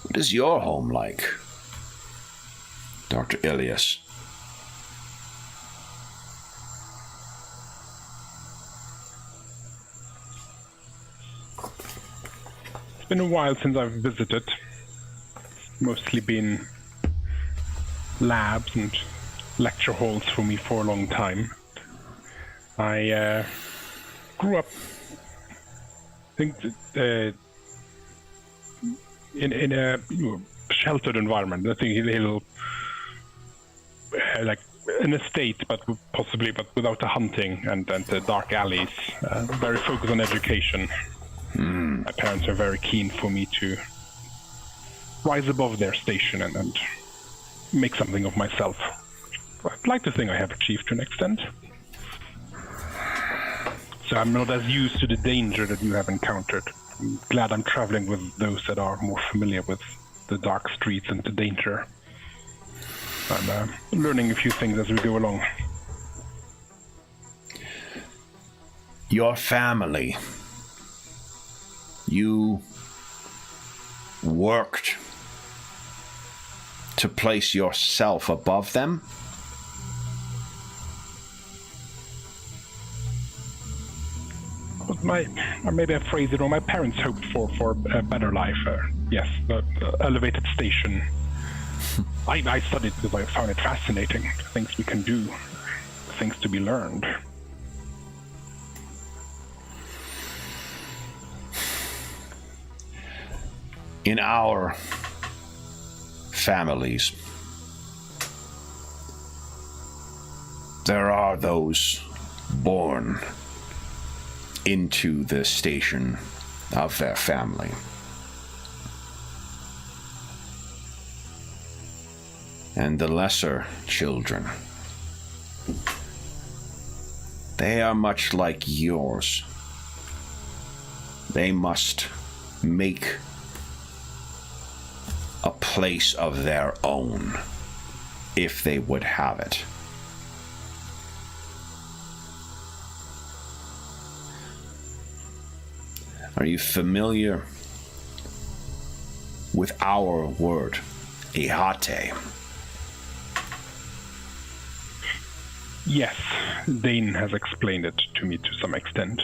What is your home like, Dr. Ilias? It's been a while since I've visited. Mostly been labs and lecture halls for me for a long time. I grew up, I think, in a sheltered environment. I think a little like an estate, but without the hunting and the dark alleys. Very focused on education. My parents are very keen for me to rise above their station and make something of myself. I'd like to think I have achieved to an extent. So I'm not as used to the danger that you have encountered. I'm glad I'm traveling with those that are more familiar with the dark streets and the danger. I'm learning a few things as we go along. Your family. You worked to place yourself above them? Maybe I phrased it wrong. My parents hoped for a better life. Yes, the elevated station. I studied because I found it fascinating. The things we can do, the things to be learned. In our families, there are those born into the station of their family. And the lesser children, they are much like yours. They must make a place of their own if they would have it. Are you familiar with our word, ihate? Yes, Dane has explained it to me to some extent.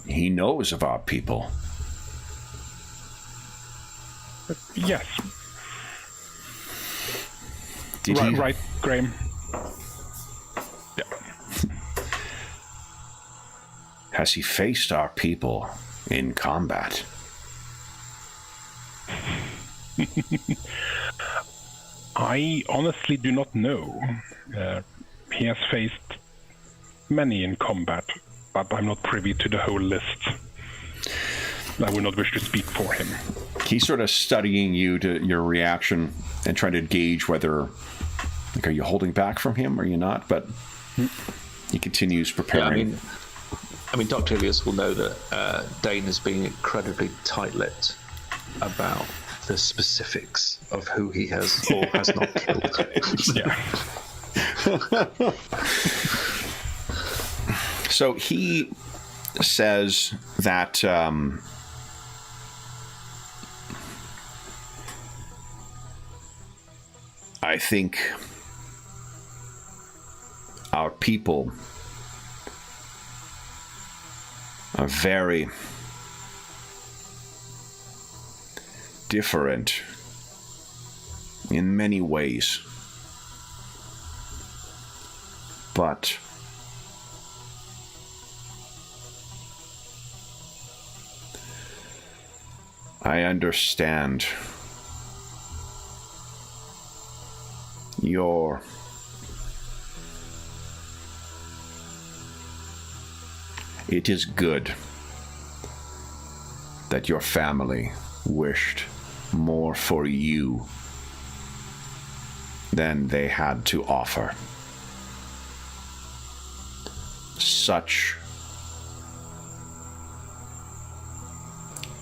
He knows of our people. Yes. Did he? Right, Graham. Yeah. Has he faced our people in combat? I honestly do not know. He has faced many in combat, but I'm not privy to the whole list. I would not wish to speak for him. He's sort of studying you, to your reaction, and trying to gauge whether, like, are you holding back from him or are you not? But he continues preparing. Yeah, I mean, Dr. Ilias will know that Dane is being incredibly tight-lipped about the specifics of who he has or has not killed. Yeah. So he says that I think our people are very different in many ways, but I understand your it is good that your family wished more for you than they had to offer. Such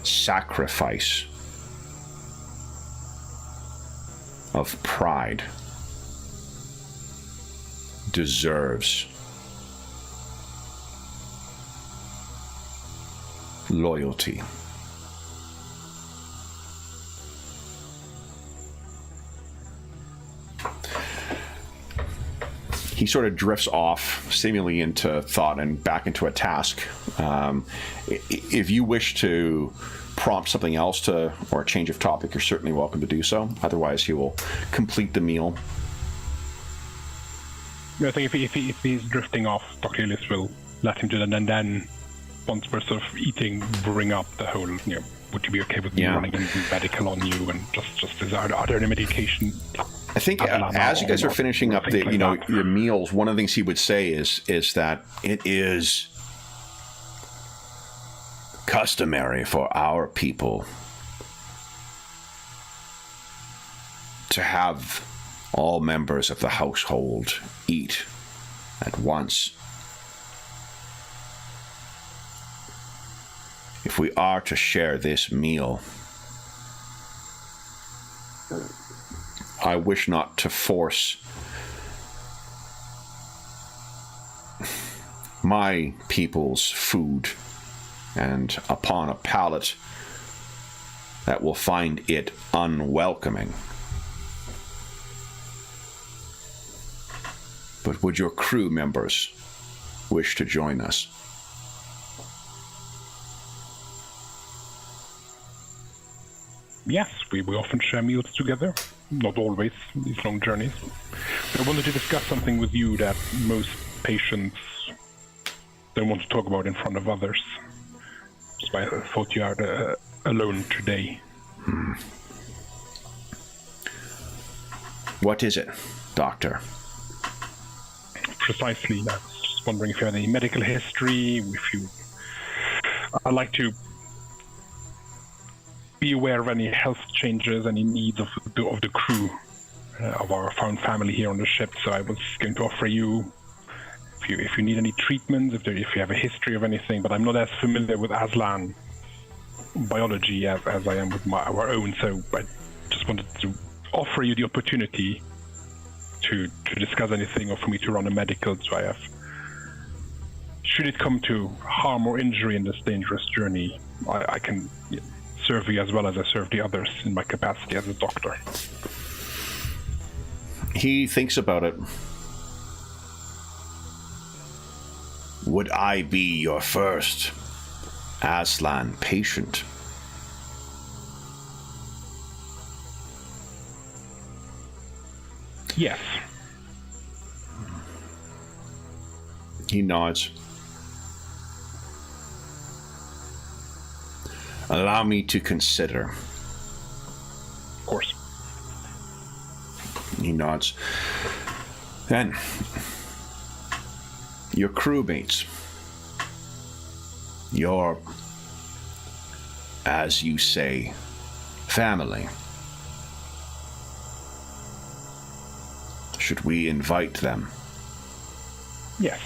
sacrifice of pride deserves loyalty. He sort of drifts off, seemingly into thought and back into a task. If you wish to prompt something else or a change of topic, you're certainly welcome to do so. Otherwise, he will complete the meal. I think if he's drifting off, Dr. Ilias will let him do that, and then once we're sort of eating, bring up the whole, would you be okay with me running in medical on you, and just are there any medication? I think as you guys are finishing up your meals, one of the things he would say is that it is customary for our people to have all members of the household eat at once. If we are to share this meal, I wish not to force my people's food and upon a palate that will find it unwelcoming. But would your crew members wish to join us? Yes, we often share meals together. Not always, these long journeys. I wanted to discuss something with you that most patients don't want to talk about in front of others. So I thought you are alone today. What is it, Doctor? Precisely. I was just wondering if you had any medical history, I'd like to be aware of any health changes, any needs of the crew of our found family here on the ship. So I was going to offer you, if you need any treatments, if you have a history of anything. But I'm not as familiar with Aslan biology as I am with our own. So I just wanted to offer you the opportunity to discuss anything, or for me to run a medical. So I have, should it come to harm or injury in this dangerous journey, I can serve you as well as I serve the others in my capacity as a doctor. He thinks about it. Would I be your first Aslan patient? Yes. He nods. Allow me to consider. Of course. He nods. Then, your crewmates, your, as you say, family. Should we invite them? Yes.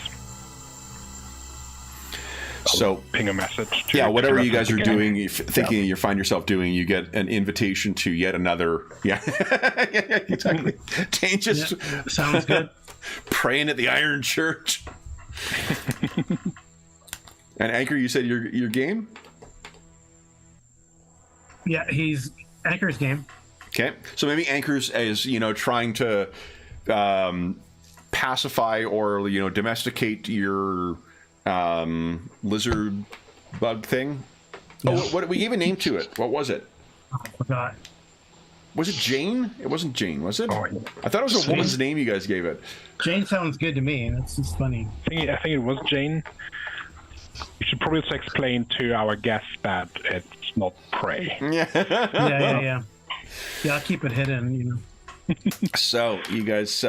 So, ping a message. To, yeah, whatever you guys are again. doing, thinking you find yourself doing, you get an invitation to yet another. Yeah, yeah, exactly. Dane just sounds good. Praying at the Iron Church. And Anchor, you said your game? Yeah, he's Anchor's game. Okay, so maybe Anchor's is trying to pacify or domesticate your lizard bug thing. Yeah. Oh, what we gave a name to it. What was it? Oh, I forgot. Was it Jane? It wasn't Jane, was it? Oh, I thought it was a woman's name you guys gave it. Jane sounds good to me. That's just funny. I think it was Jane. We should probably explain to our guests that it's not prey. Yeah. Yeah, I'll keep it hidden, So you guys,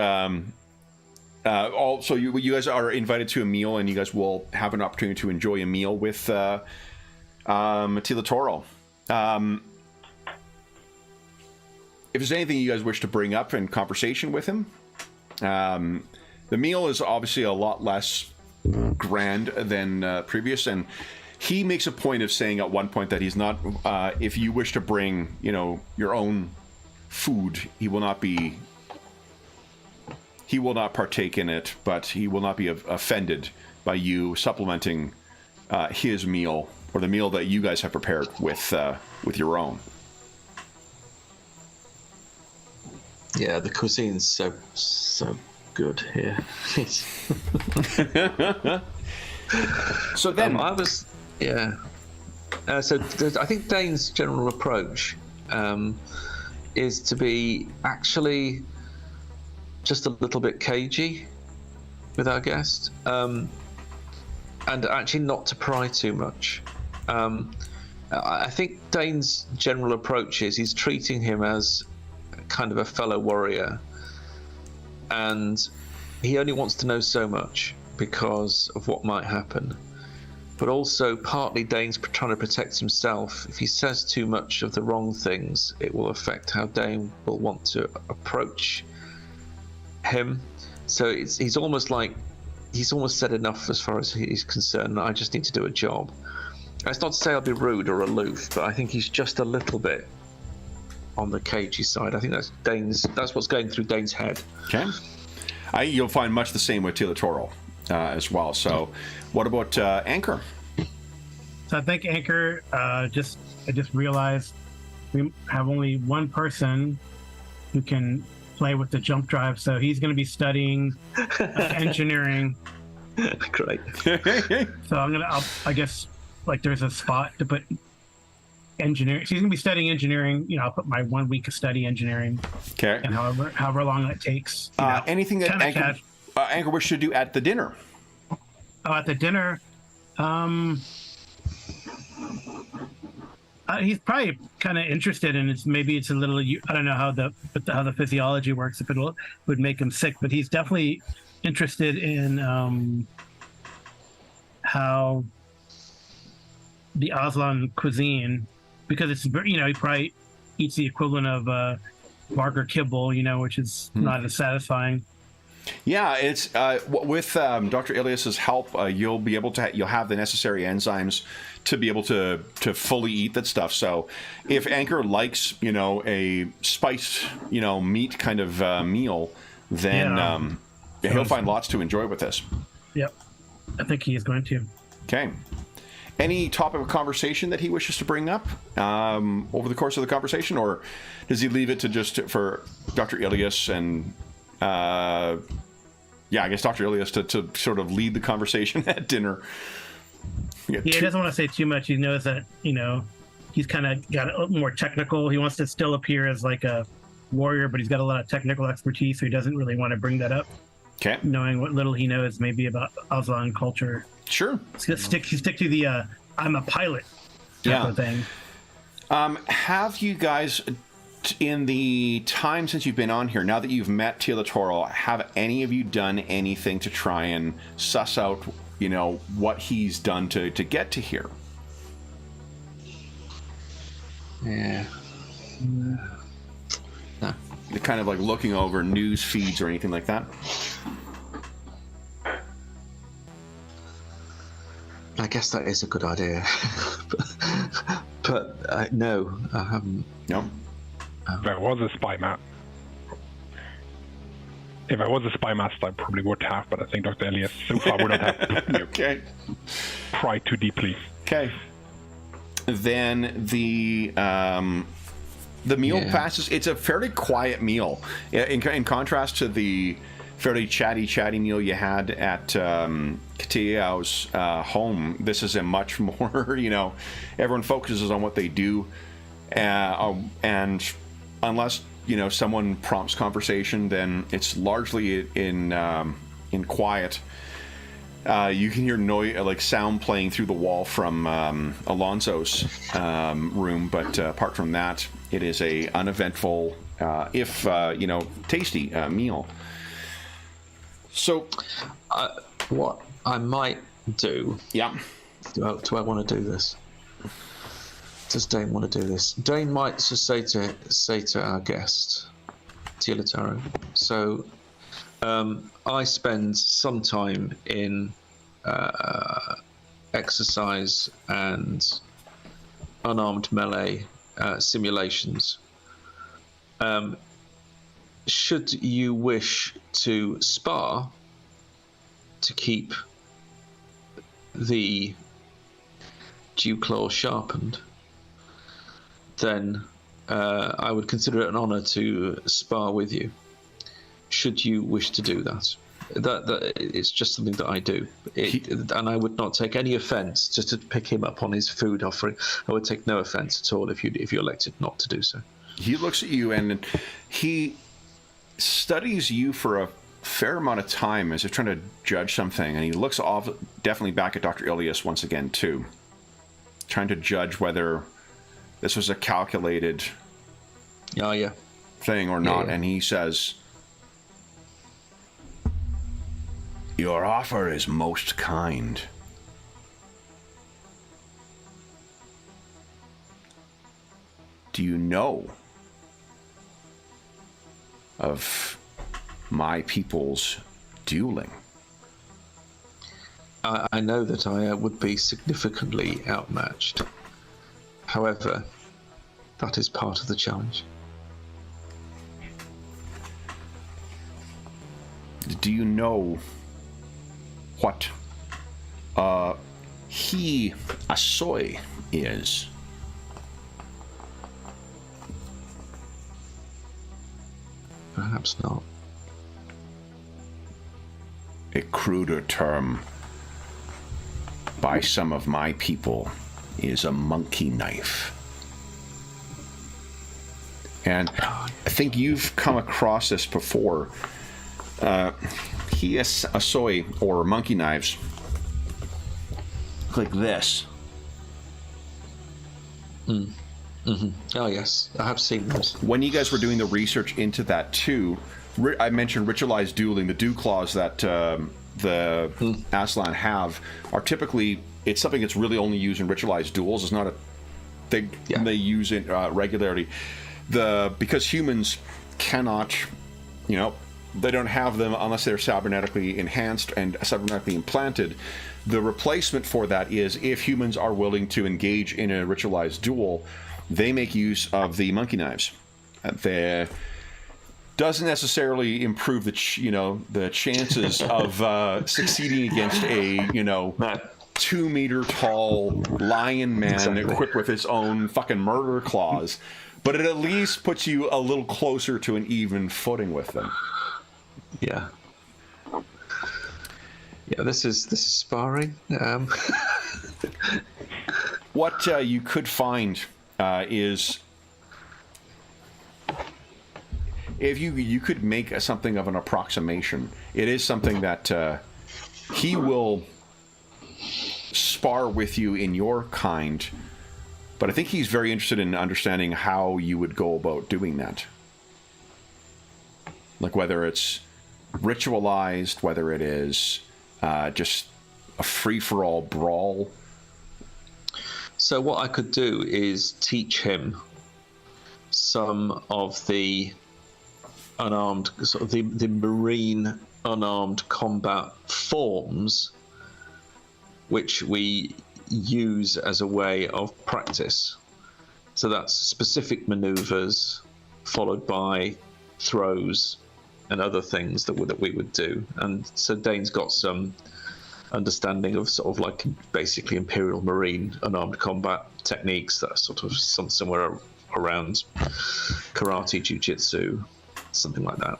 also you guys are invited to a meal, and you guys will have an opportunity to enjoy a meal with Tila Toro. If there's anything you guys wish to bring up in conversation with him, the meal is obviously a lot less grand than previous, and he makes a point of saying at one point that he's not. If you wish to bring, your own food, he will not partake in it, but he will not be offended by you supplementing his meal or the meal that you guys have prepared with your own. Yeah, the cuisine's so good here. So then I think Dane's general approach is to be actually just a little bit cagey with our guest, and actually not to pry too much. I think Dane's general approach is he's treating him as kind of a fellow warrior, and he only wants to know so much because of what might happen. But also partly Dane's trying to protect himself. If he says too much of the wrong things, it will affect how Dane will want to approach him. So he's almost said enough as far as he's concerned. I just need to do a job. That's not to say I'll be rude or aloof, but I think he's just a little bit on the cagey side. I think that's what's going through Dane's head. Okay. You'll find much the same with Tila Toro as well. So what about Anchor? So I think Anchor, I just realized we have only one person who can play with the jump drive, so he's going to be studying engineering. Great. So I guess like there's a spot to put engineering. So he's going to be studying engineering. I'll put my 1 week of study engineering. Okay. And however long that takes. Anything that Anchor wishes to do at the dinner? Oh, at the dinner, he's probably kind of interested in it. Maybe it's a little. I don't know how the physiology works. If it would make him sick, but he's definitely interested in how the Aslan cuisine, because it's he probably eats the equivalent of burger kibble, which is not as satisfying. Yeah, it's with Dr. Ilias's help, you'll be able to you'll have the necessary enzymes to be able to fully eat that stuff. So if Anchor likes a spiced meat kind of meal, then he'll find lots to enjoy with this. Yep, I think he is going to. Okay. Any topic of conversation that he wishes to bring up over the course of the conversation, or does he leave it to just for Dr. Ilias and I guess Dr. Ilias to sort of lead the conversation at dinner? He doesn't want to say too much. He knows that he's kind of got a little more technical. He wants to still appear as like a warrior, but he's got a lot of technical expertise, so he doesn't really want to bring that up. Okay. Knowing what little he knows maybe about Aslan culture. Sure. Stick to the I'm a pilot type of thing. Have you guys in the time since you've been on here, now that you've met Tila Toro, have any of you done anything to try and suss out, you know, what he's done to get to here? Yeah. No. You're kind of like looking over news feeds or anything like that? I guess that is a good idea. but no, I haven't. No? There was a spy map. If I was a spy master, I probably would have, but I think Dr. Elias so far would not have Okay. pried too deeply. Okay. Then the meal passes. It's a fairly quiet meal. In contrast to the fairly chatty meal you had at Katiao's home, this is a much more, you know, everyone focuses on what they do, and unless, you know, someone prompts conversation, then it's largely in quiet. You can hear noise, like sound playing through the wall from Alonso's room, but apart from that, it is a uneventful, if you know, tasty meal. So, what I might do. Yeah. Do I want to do this? Does Dane want to do this? Dane might just say to our guest, Tila Toro. So, I spend some time in exercise and unarmed melee simulations. Should you wish to spar to keep the dew claw sharpened, then I would consider it an honor to spar with you. Should you wish to do that, that it's just something that I do, and I would not take any offence just to pick him up on his food offering. I would take no offence at all if you elected not to do so. He looks at you and he studies you for a fair amount of time as if trying to judge something, and he looks off definitely back at Dr. Ilias once again too, trying to judge whether this was a calculated thing or not. And he says, "Your offer is most kind. Do you know of my people's dueling?" I know that I would be significantly outmatched. However, that is part of the challenge. Do you know what he Asoi is? Perhaps not. A cruder term by some of my people is a monkey knife. And I think you've come across this before. He is Asoi, or monkey knives, like this. Mm-hmm. Oh yes, I have seen those. When you guys were doing the research into that too, I mentioned ritualized dueling. The dew claws that the Aslan have are typically, it's something that's really only used in ritualized duels. It's not a thing they use it regularly. Because humans cannot, you know, they don't have them unless they're cybernetically enhanced and cybernetically implanted. The replacement for that is if humans are willing to engage in a ritualized duel, they make use of the monkey knives. They doesn't necessarily improve the chances of succeeding against a 2-meter tall lion man equipped with his own fucking murder claws, but it at least puts you a little closer to an even footing with them. Yeah. Yeah, this is sparring. What you could find is, if you could make something of an approximation, it is something that he will spar with you in your kind But I think he's very interested in understanding how you would go about doing that. Like whether it's ritualized, whether it is just a free-for-all brawl. So what I could do is teach him some of the unarmed, sort of the marine unarmed combat forms, which we use as a way of practice. So that's specific maneuvers followed by throws and other things that we would do. And so Dane's got some understanding of sort of like basically Imperial Marine unarmed combat techniques that are sort of somewhere around karate, jiu-jitsu, something like that.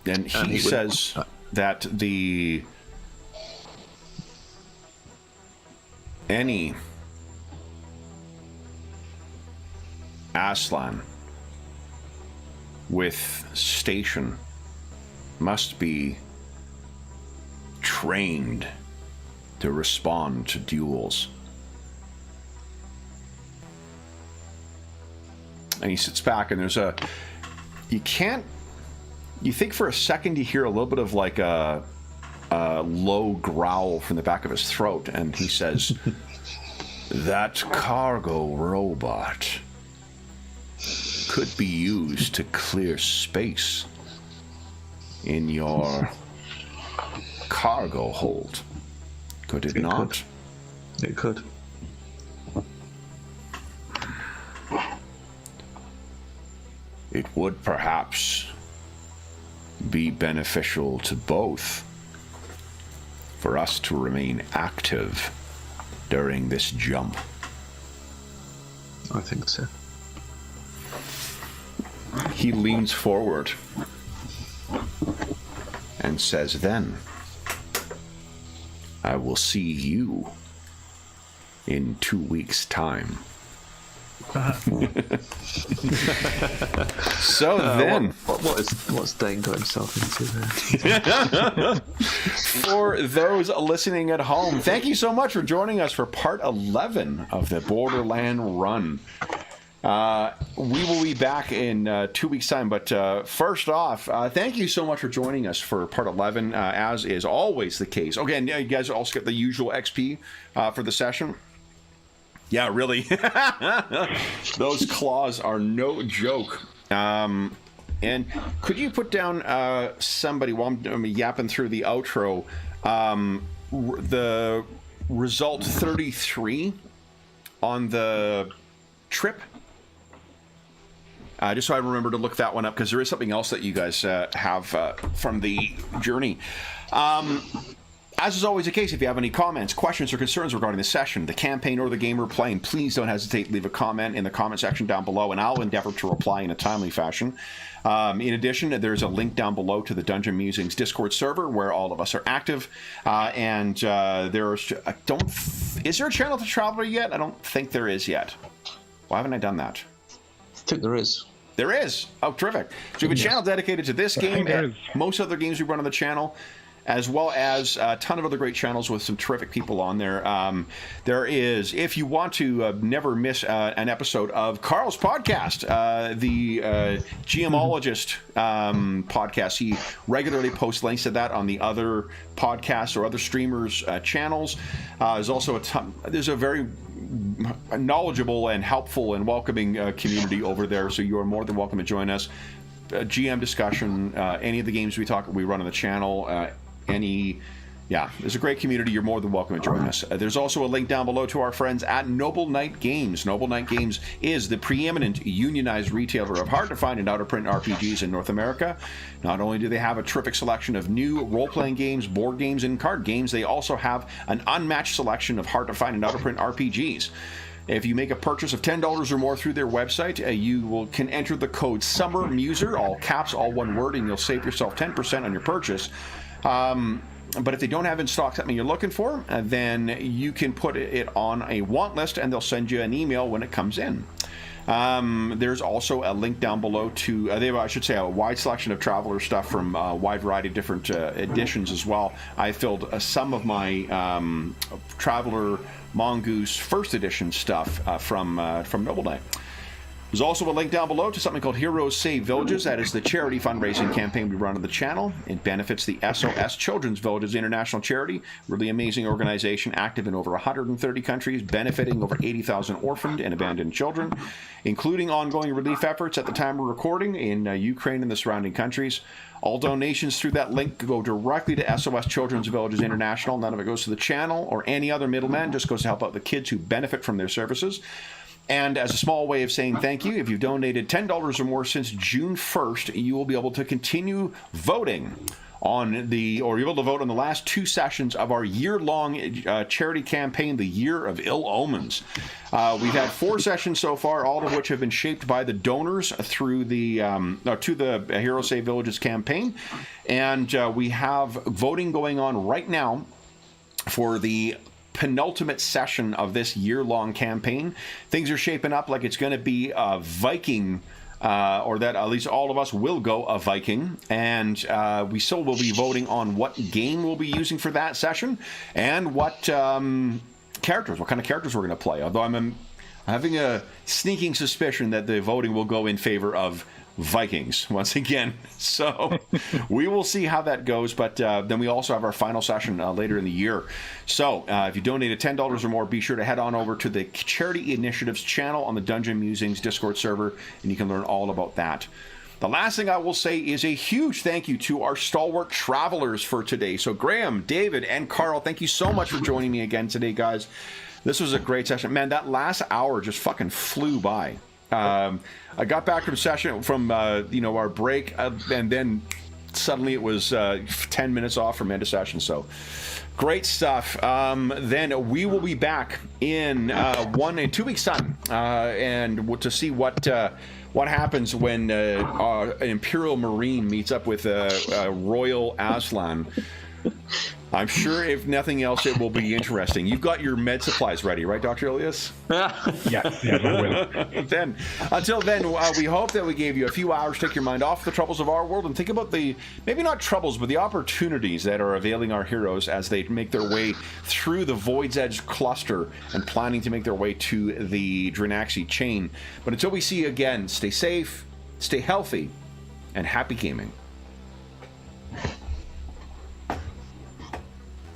And he says that any Aslan with station must be trained to respond to duels. And he sits back, and there's you think for a second you hear a little bit of like a low growl from the back of his throat, and he says, that cargo robot could be used to clear space in your cargo hold. Could it not? It could. It would perhaps be beneficial to both for us to remain active during this jump. I think so. He leans forward and says, then I will see you in 2 weeks' time. So then, what's Dane got himself into there? For those listening at home, thank you so much for joining us for part 11 of the Borderland Run. We will be back in 2 weeks' time, but first off, thank you so much for joining us for part 11, as is always the case. Again, you guys also get the usual XP for the session. Yeah, really. Those claws are no joke. And could you put down somebody, while I'm yapping through the outro, the result 33 on the trip? Just so I remember to look that one up, because there is something else that you guys have from the journey. As is always the case, if you have any comments, questions, or concerns regarding the session, the campaign, or the game we're playing, please don't hesitate to leave a comment in the comment section down below, and I'll endeavor to reply in a timely fashion. In addition, there's a link down below to the Dungeon Musings Discord server, where all of us are active. And there's... Is there a channel to Traveler yet? I don't think there is yet. Why haven't I done that? I think there is. There is. Oh, terrific. So we have a channel dedicated to this game and most other games we run on the channel, as well as a ton of other great channels with some terrific people on there. There is, if you want to never miss an episode of Carl's podcast, the GMologist podcast. He regularly posts links to that on the other podcasts or other streamers' channels. There's also there's a very knowledgeable and helpful and welcoming community over there, so you are more than welcome to join us. GM discussion, any of the games we run on the channel, there's a great community. You're more than welcome to join us. There's also a link down below to our friends at Noble Knight Games. Noble Knight Games is the preeminent unionized retailer of hard-to-find and out-of-print RPGs in North America. Not only do they have a terrific selection of new role-playing games, board games, and card games, they also have an unmatched selection of hard-to-find and out-of-print RPGs. If you make a purchase of $10 or more through their website, you can enter the code SUMMERMUSER, all caps, all one word, and you'll save yourself 10% on your purchase. But if they don't have in stock something you're looking for, then you can put it on a want list, and they'll send you an email when it comes in. There's also a link down below to, they have, I should say, a wide selection of Traveler stuff from a wide variety of different editions as well. I filled some of my Traveler Mongoose first edition stuff from Noble Knight. There's also a link down below to something called Heroes Save Villages. That is the charity fundraising campaign we run on the channel. It benefits the SOS Children's Villages International Charity. Really amazing organization, active in over 130 countries, benefiting over 80,000 orphaned and abandoned children, including ongoing relief efforts at the time of recording in Ukraine and the surrounding countries. All donations through that link go directly to SOS Children's Villages International. None of it goes to the channel or any other middleman, just goes to help out the kids who benefit from their services. And as a small way of saying thank you, if you've donated $10 or more since June 1st, you will be able to continue voting on you're able to vote on the last 2 sessions of our year-long charity campaign, the Year of Ill Omens. We've had 4 sessions so far, all of which have been shaped by the donors through the to the Hero Save Villages campaign. And we have voting going on right now for the penultimate session of this year-long campaign. Things are shaping up like it's going to be a Viking, or that at least all of us will go a Viking, and we still will be voting on what game we'll be using for that session and what kind of characters we're going to play. Although I'm having a sneaking suspicion that the voting will go in favor of Vikings once again, so we will see how that goes. But then we also have our final session later in the year. So if you donated $10 or more, be sure to head on over to the Charity Initiatives channel on the Dungeon Musings Discord server, and you can learn all about that. The last thing I will say is a huge thank you to our stalwart travelers for today. So Graham, David, and Carl, thank you so much for joining me again today, guys. This was a great session. Man, that last hour just fucking flew by. I got back from our break, and then suddenly it was 10 minutes off from end of session. So great stuff. Then we will be back in 1 and 2 weeks time, and to see what happens when an Imperial Marine meets up with a Royal Aslan. I'm sure, if nothing else, it will be interesting. You've got your med supplies ready, right, Dr. Elias? Yes, I will. Until then, we hope that we gave you a few hours to take your mind off the troubles of our world and think about the, maybe not troubles, but the opportunities that are availing our heroes as they make their way through the Void's Edge cluster and planning to make their way to the Drinaxi chain. But until we see you again, stay safe, stay healthy, and happy gaming.